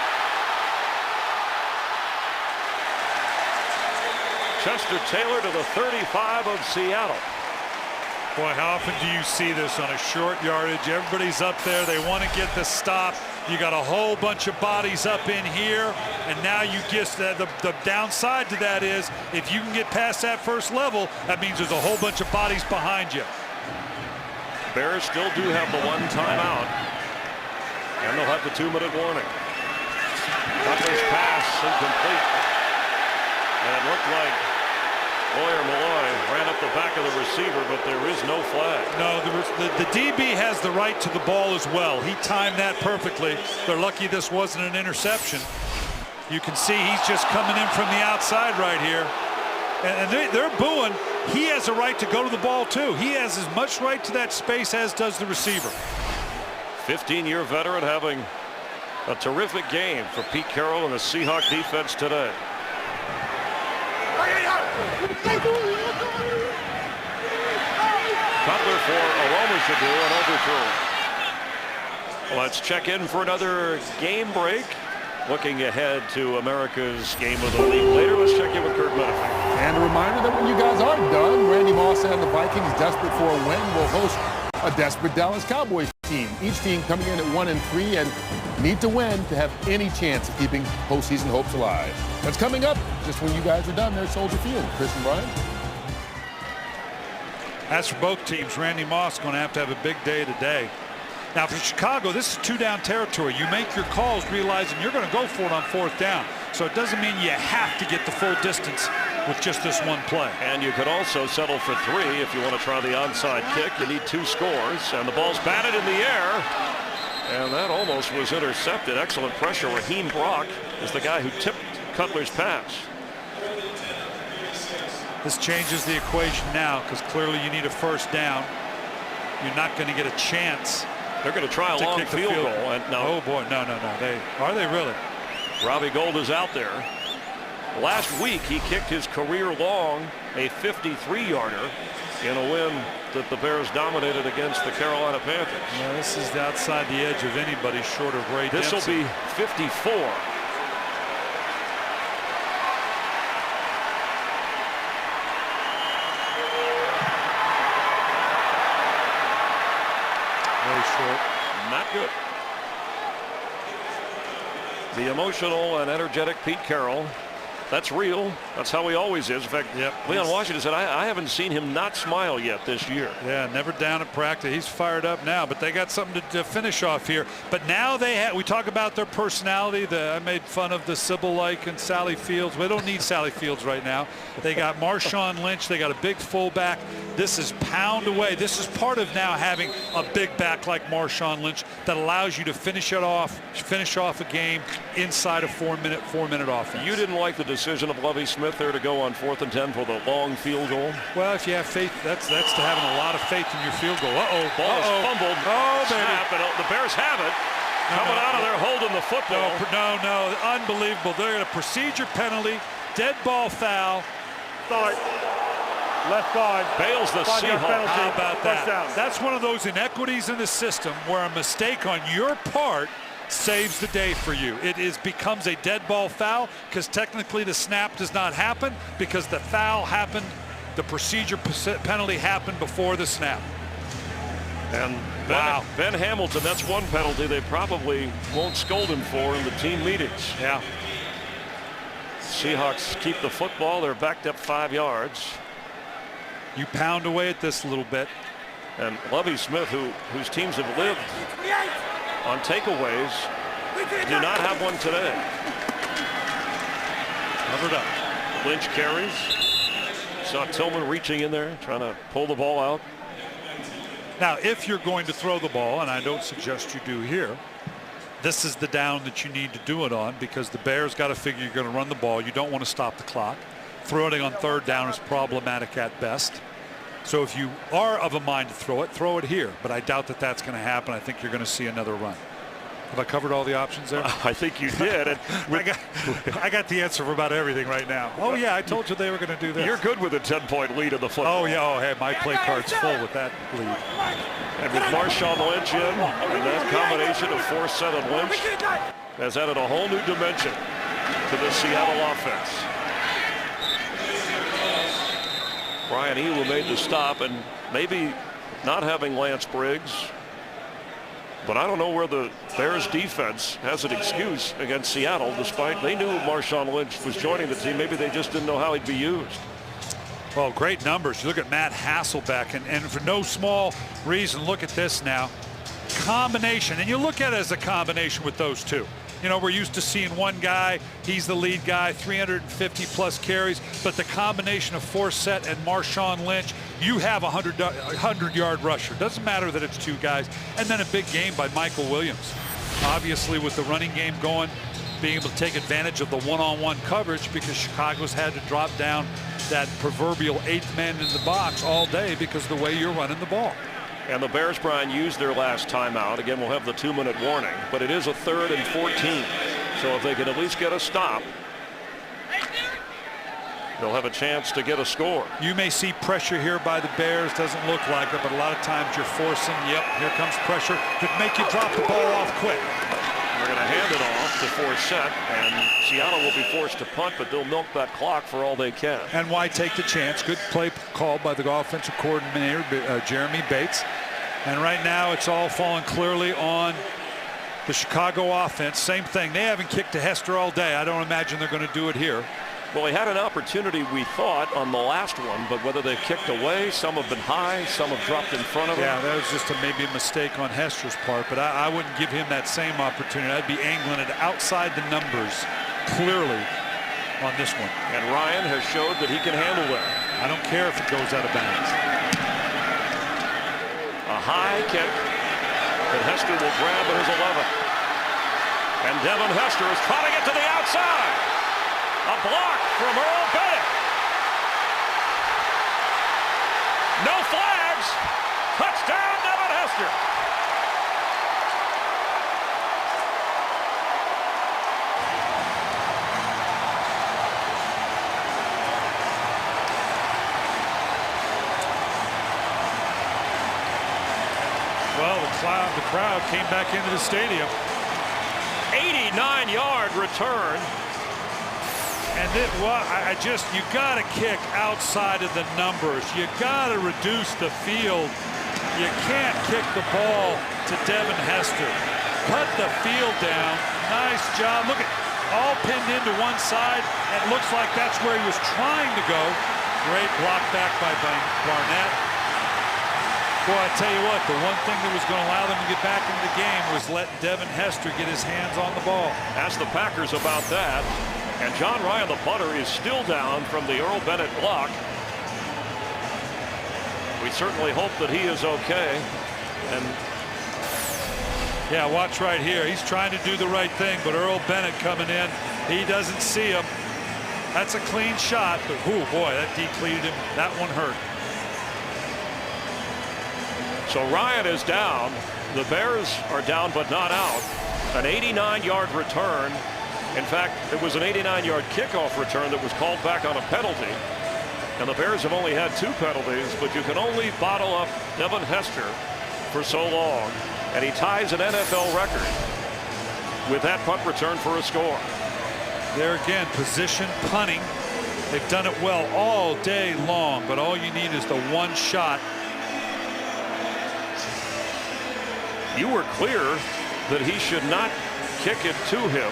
Chester Taylor to the 35 of Seattle. Boy, how often do you see this on a short yardage? Everybody's up there. They want to get the stop. You got a whole bunch of bodies up in here, and now you get the downside to that is if you can get past that first level, that means there's a whole bunch of bodies behind you. Bears still do have the 1 timeout, and they'll have the 2-minute warning. Cutler's pass incomplete, and it looked like Lawyer Malloy ran up the back of the receiver, but there is no flag. No, the DB has the right to the ball as well. He timed that perfectly. They're lucky this wasn't an interception. You can see he's just coming in from the outside right here. And they're booing. He has a right to go to the ball, too. He has as much right to that space as does the receiver. 15-year veteran having a terrific game for Pete Carroll and the Seahawks defense today. Cutler for Aroma should do an overthrow. Let's check in for another game break. Looking ahead to America's game of the week later. Let's check in with Kurt Menefee. And a reminder that when you guys are done, Randy Moss and the Vikings, desperate for a win, will host a desperate Dallas Cowboys team. Each team coming in at 1-3 and need to win to have any chance of keeping postseason hopes alive. That's coming up just when you guys are done there at Soldier Field. Chris and Brian. As for both teams, Randy Moss going to have a big day today. Now for Chicago, this is 2-down territory. You make your calls realizing you're going to go for it on 4th down. So it doesn't mean you have to get the full distance with just this one play. And you could also settle for 3 if you want to try the onside kick. You need 2 scores, and the ball's batted in the air. And that almost was intercepted. Excellent pressure. Raheem Brock is the guy who tipped Cutler's pass. This changes the equation now because clearly you need a first down. You're not going to get a chance. They're going to try a long field goal. And no. Oh boy, no. Are they really? Robbie Gould is out there. Last week he kicked his career long, a 53-yarder, in a win that the Bears dominated against the Carolina Panthers. Yeah, this is outside the edge of anybody short of Ray This will be 54. Very short. Not good. The emotional and energetic Pete Carroll. That's real. That's how he always is. In fact, Leon Washington said, I haven't seen him not smile yet this year. Yeah, never down at practice. He's fired up now, but they got something to finish off here. But now we talk about their personality. I made fun of the Sybil-like and Sally Fields. We don't need Sally Fields right now. They got Marshawn Lynch. They got a big fullback. This is pound away. This is part of now having a big back like Marshawn Lynch that allows you to finish off a game inside a four-minute offense. You didn't like the decision of Lovie Smith there to go on 4th and 10 for the long field goal? Well, if you have faith, that's to having a lot of faith in your field goal. Ball is fumbled. Oh, baby. Snap, and the Bears have it. Coming out of there holding the football. No, unbelievable. They're going to procedure penalty, dead ball foul. Start. Left guard. Bails the Seahawks. How about that? That's one of those inequities in the system where a mistake on your part saves the day for you. It becomes a dead ball foul because technically the snap does not happen because the foul happened, the procedure penalty happened before the snap. And Ben Hamilton, that's one penalty they probably won't scold him for in the team meetings. Yeah. Seahawks keep the football. They're backed up 5 yards. You pound away at this a little bit. And Lovie Smith, whose teams have lived on takeaways, do not have one today. Covered up. Lynch carries. Saw Tillman reaching in there, trying to pull the ball out. Now, if you're going to throw the ball, and I don't suggest you do here, this is the down that you need to do it on because the Bears got to figure you're going to run the ball. You don't want to stop the clock. Throwing it on 3rd down is problematic at best. So if you are of a mind to throw it here. But I doubt that that's going to happen. I think you're going to see another run. Have I covered all the options there? I think you did. And I got the answer for about everything right now. Oh, yeah, I told you they were going to do this. You're good with a 10-point lead in the football. Oh, yeah. Oh, hey, my play card's full with that lead. And with Marshawn Lynch in, and that combination of Forsett and Lynch has added a whole new dimension to the Seattle offense. Brian Elu made the stop, and maybe not having Lance Briggs, but I don't know where the Bears defense has an excuse against Seattle, despite they knew Marshawn Lynch was joining the team. Maybe they just didn't know how he'd be used. Well, great numbers. You look at Matt Hasselbeck, and for no small reason, look at this now. Combination, and you look at it as a combination with those two. You know, we're used to seeing one guy, he's the lead guy, 350-plus carries, but the combination of Forsett and Marshawn Lynch, you have a 100-yard rusher. Doesn't matter that it's two guys. And then a big game by Michael Williams. Obviously, with the running game going, being able to take advantage of the one-on-one coverage because Chicago's had to drop down that proverbial 8th man in the box all day because of the way you're running the ball. And the Bears, Brian, used their last timeout. Again, we'll have the 2-minute warning, but it is a 3rd and 14. So if they can at least get a stop, they'll have a chance to get a score. You may see pressure here by the Bears. Doesn't look like it, but a lot of times you're forcing, here comes pressure, could make you drop the ball off quick. They're going to hand it off to Forsett, and Seattle will be forced to punt, but they'll milk that clock for all they can. And why take the chance? Good play called by the offensive coordinator, Jeremy Bates. And right now it's all falling clearly on the Chicago offense. Same thing. They haven't kicked to Hester all day. I don't imagine they're going to do it here. Well, they had an opportunity, we thought, on the last one, but whether they've kicked away, some have been high, some have dropped in front of them. Yeah, that was just maybe a mistake on Hester's part, but I wouldn't give him that same opportunity. I'd be angling it outside the numbers clearly on this one. And Ryan has showed that he can handle that. I don't care if it goes out of bounds. A high kick. And Hester will grab at his 11th. And Devin Hester is trotting it to the outside. A block from Earl Bennett. No flags. Touchdown, Devin Hester. Well, the crowd came back into the stadium. 89-yard return. And then, well, you got to kick outside of the numbers. You got to reduce the field. You can't kick the ball to Devin Hester. Cut the field down. Nice job. Look at all pinned into one side. And it looks like that's where he was trying to go. Great block back by Barnett. Boy, I tell you what, the one thing that was going to allow them to get back into the game was letting Devin Hester get his hands on the ball. Ask the Packers about that. And John Ryan, the punter, is still down from the Earl Bennett block. We certainly hope that he is okay. And yeah, watch right here. He's trying to do the right thing, but Earl Bennett coming in, he doesn't see him. That's a clean shot, but oh boy, that depleted him. That one hurt. So Ryan is down. The Bears are down but not out. An 89-yard return. In fact, it was an 89-yard kickoff return that was called back on a penalty. And the Bears have only had 2 penalties, but you can only bottle up Devin Hester for so long. And he ties an NFL record with that punt return for a score. There again, position punting. They've done it well all day long, but all you need is the one shot. You were clear that he should not kick it to him.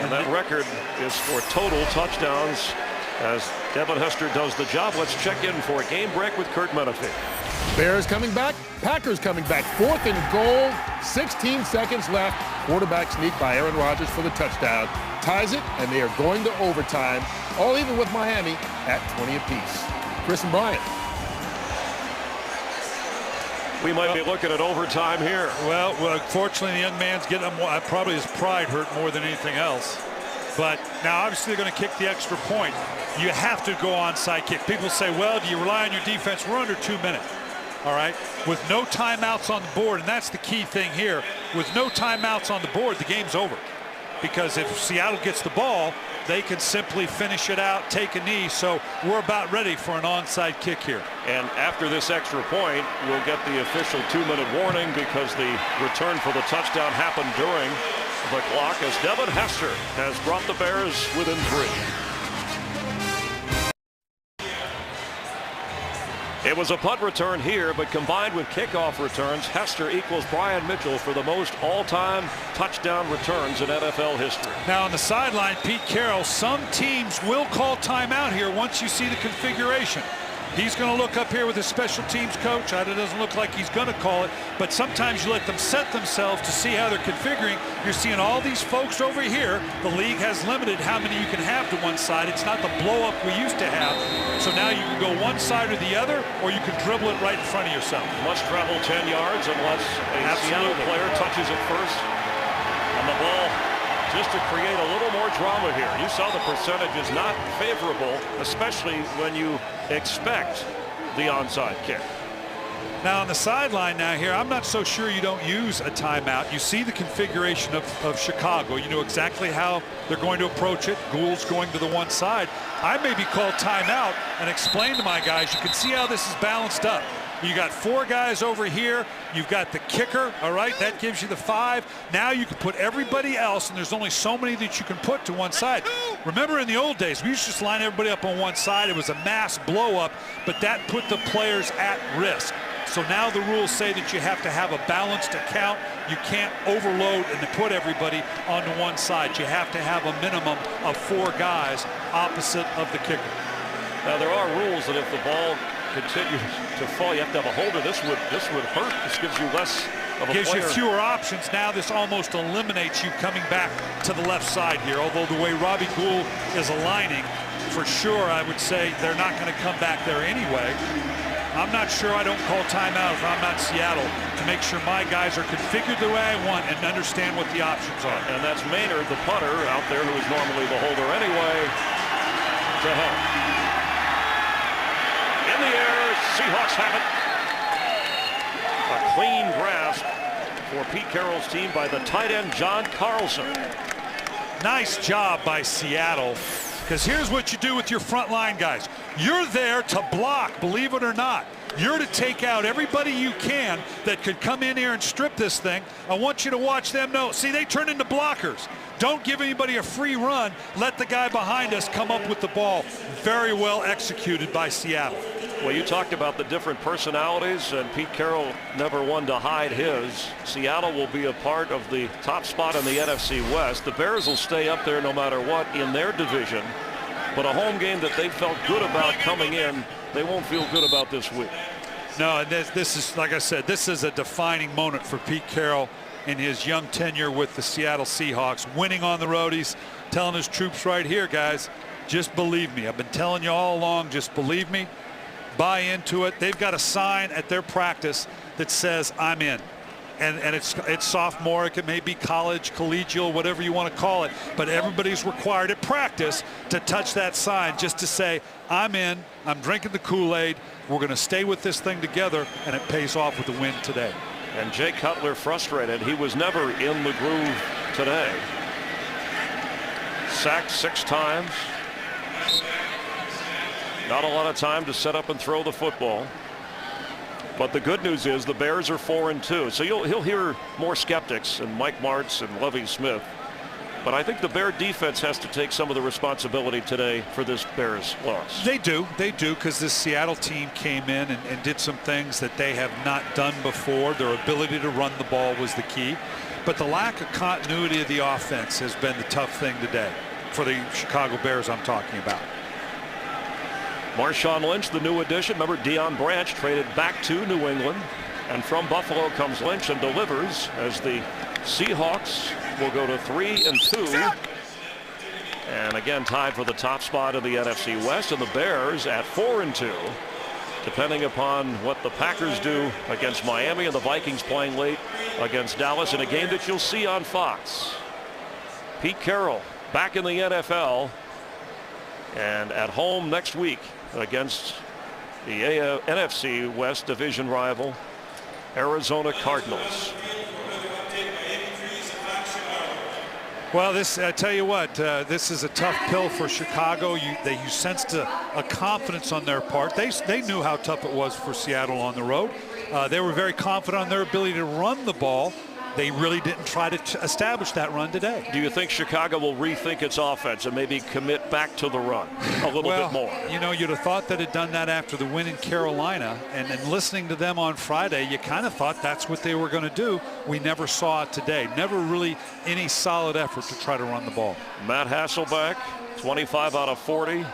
And that record is for total touchdowns as Devin Hester does the job. Let's check in for a game break with Kurt Menefee. Bears coming back, Packers coming back. 4th and goal, 16 seconds left. Quarterback sneak by Aaron Rodgers for the touchdown. Ties it, and they are going to overtime, all even with Miami at 20 apiece. Chris and Brian. We might be looking at overtime here. Well, fortunately, the young man's getting probably his pride hurt more than anything else. But now, obviously, they're going to kick the extra point. You have to go onside kick. People say, well, do you rely on your defense? We're under 2 minutes. All right, with no timeouts on the board, and that's the key thing here. With no timeouts on the board, the game's over. Because if Seattle gets the ball, they can simply finish it out, take a knee. So we're about ready for an onside kick here. And after this extra point, we'll get the official 2-minute warning because the return for the touchdown happened during the clock as Devin Hester has brought the Bears within 3. It was a punt return here, but combined with kickoff returns, Hester equals Brian Mitchell for the most all-time touchdown returns in NFL history. Now on the sideline, Pete Carroll, some teams will call timeout here once you see the configuration. He's going to look up here with his special teams coach. It doesn't look like he's going to call it, but sometimes you let them set themselves to see how they're configuring. You're seeing all these folks over here. The league has limited how many you can have to one side. It's not the blow-up we used to have. So now you can go one side or the other, or you can dribble it right in front of yourself. Must travel 10 yards unless a Seattle player touches it first. And the ball just to create a little more drama here. You saw the percentage is not favorable, especially when you expect the onside kick. Now on the sideline now here, I'm not so sure you don't use a timeout. You see the configuration of Chicago. You know exactly how they're going to approach it. Gould's going to the one side. I maybe call timeout and explain to my guys, you can see how this is balanced up. You got 4 guys over here. You've got the kicker, all right? That gives you the 5. Now you can put everybody else, and there's only so many that you can put to one side. Remember in the old days, we used to just line everybody up on one side. It was a mass blow-up, but that put the players at risk. So now the rules say that you have to have a balanced account. You can't overload and put everybody onto one side. You have to have a minimum of 4 guys opposite of the kicker. Now there are rules that if the ball continues to fall, you have to have a holder. This would hurt. This gives you less of a gives player. You fewer options. Now this almost eliminates you coming back to the left side here. Although the way Robbie Gould is aligning, for sure I would say they're not going to come back there anyway. I'm not sure I don't call timeout if I'm not Seattle to make sure my guys are configured the way I want and understand what the options are. And that's Maynard, the punter, out there who is normally the holder anyway, to help. In the air, Seahawks have it. A clean grasp for Pete Carroll's team by the tight end, John Carlson. Nice job by Seattle, because here's what you do with your front line guys. You're there to block, believe it or not. You're to take out everybody you can that could come in here and strip this thing. I want you to watch them know. See, they turn into blockers. Don't give anybody a free run. Let the guy behind us come up with the ball. Very well executed by Seattle. Well, you talked about the different personalities, and Pete Carroll never one to hide his. Seattle will be a part of the top spot in the NFC West. The Bears will stay up there no matter what in their division. But a home game that they felt good about coming in, they won't feel good about this week. No, and this is, like I said, this is a defining moment for Pete Carroll in his young tenure with the Seattle Seahawks. Winning on the road, he's telling his troops right here, guys, just believe me. I've been telling you all along, just believe me. Buy into it. They've got a sign at their practice that says, I'm in. And it's sophomoric, it may be college, collegial, whatever you want to call it, but everybody's required at practice to touch that sign just to say, I'm in, I'm drinking the Kool-Aid, we're going to stay with this thing together, and it pays off with the win today. And Jay Cutler frustrated. He was never in the groove today. Sacked 6 times. Not a lot of time to set up and throw the football. But the good news is the Bears are 4-2. So he'll hear more skeptics and Mike Martz and Lovie Smith. But I think the Bear defense has to take some of the responsibility today for this Bears loss. They do, because this Seattle team came in and did some things that they have not done before. Their ability to run the ball was the key. But the lack of continuity of the offense has been the tough thing today for the Chicago Bears I'm talking about. Marshawn Lynch, the new addition. Remember, Deion Branch traded back to New England. And from Buffalo comes Lynch and delivers as the Seahawks will go to 3-2. And again, tied for the top spot in the NFC West. And the Bears at 4-2. Depending upon what the Packers do against Miami and the Vikings playing late against Dallas in a game that you'll see on Fox. Pete Carroll back in the NFL and at home next week against the NFC West division rival Arizona Cardinals. Well, I tell you what, this is a tough pill for Chicago. You sensed a confidence on their part. They knew how tough it was for Seattle on the road. They were very confident on their ability to run the ball. They really didn't try to establish that run today. Do you think Chicago will rethink its offense and maybe commit back to the run a little bit more? You know, you'd have thought that had done that after the win in Carolina. And listening to them on Friday, you kind of thought that's what they were going to do. We never saw it today. Never really any solid effort to try to run the ball. Matt Hasselbeck, 25 out of 40.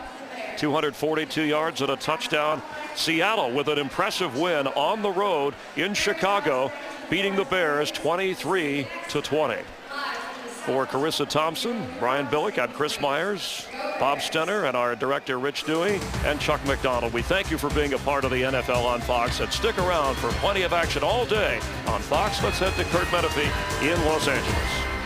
242 yards and a touchdown. Seattle with an impressive win on the road in Chicago, beating the Bears 23-20. For Carissa Thompson, Brian Billick, I'm Chris Myers, Bob Stenner, and our director Rich Dewey, and Chuck McDonald. We thank you for being a part of the NFL on Fox, and stick around for plenty of action all day on Fox. Let's head to Kurt Menefee in Los Angeles.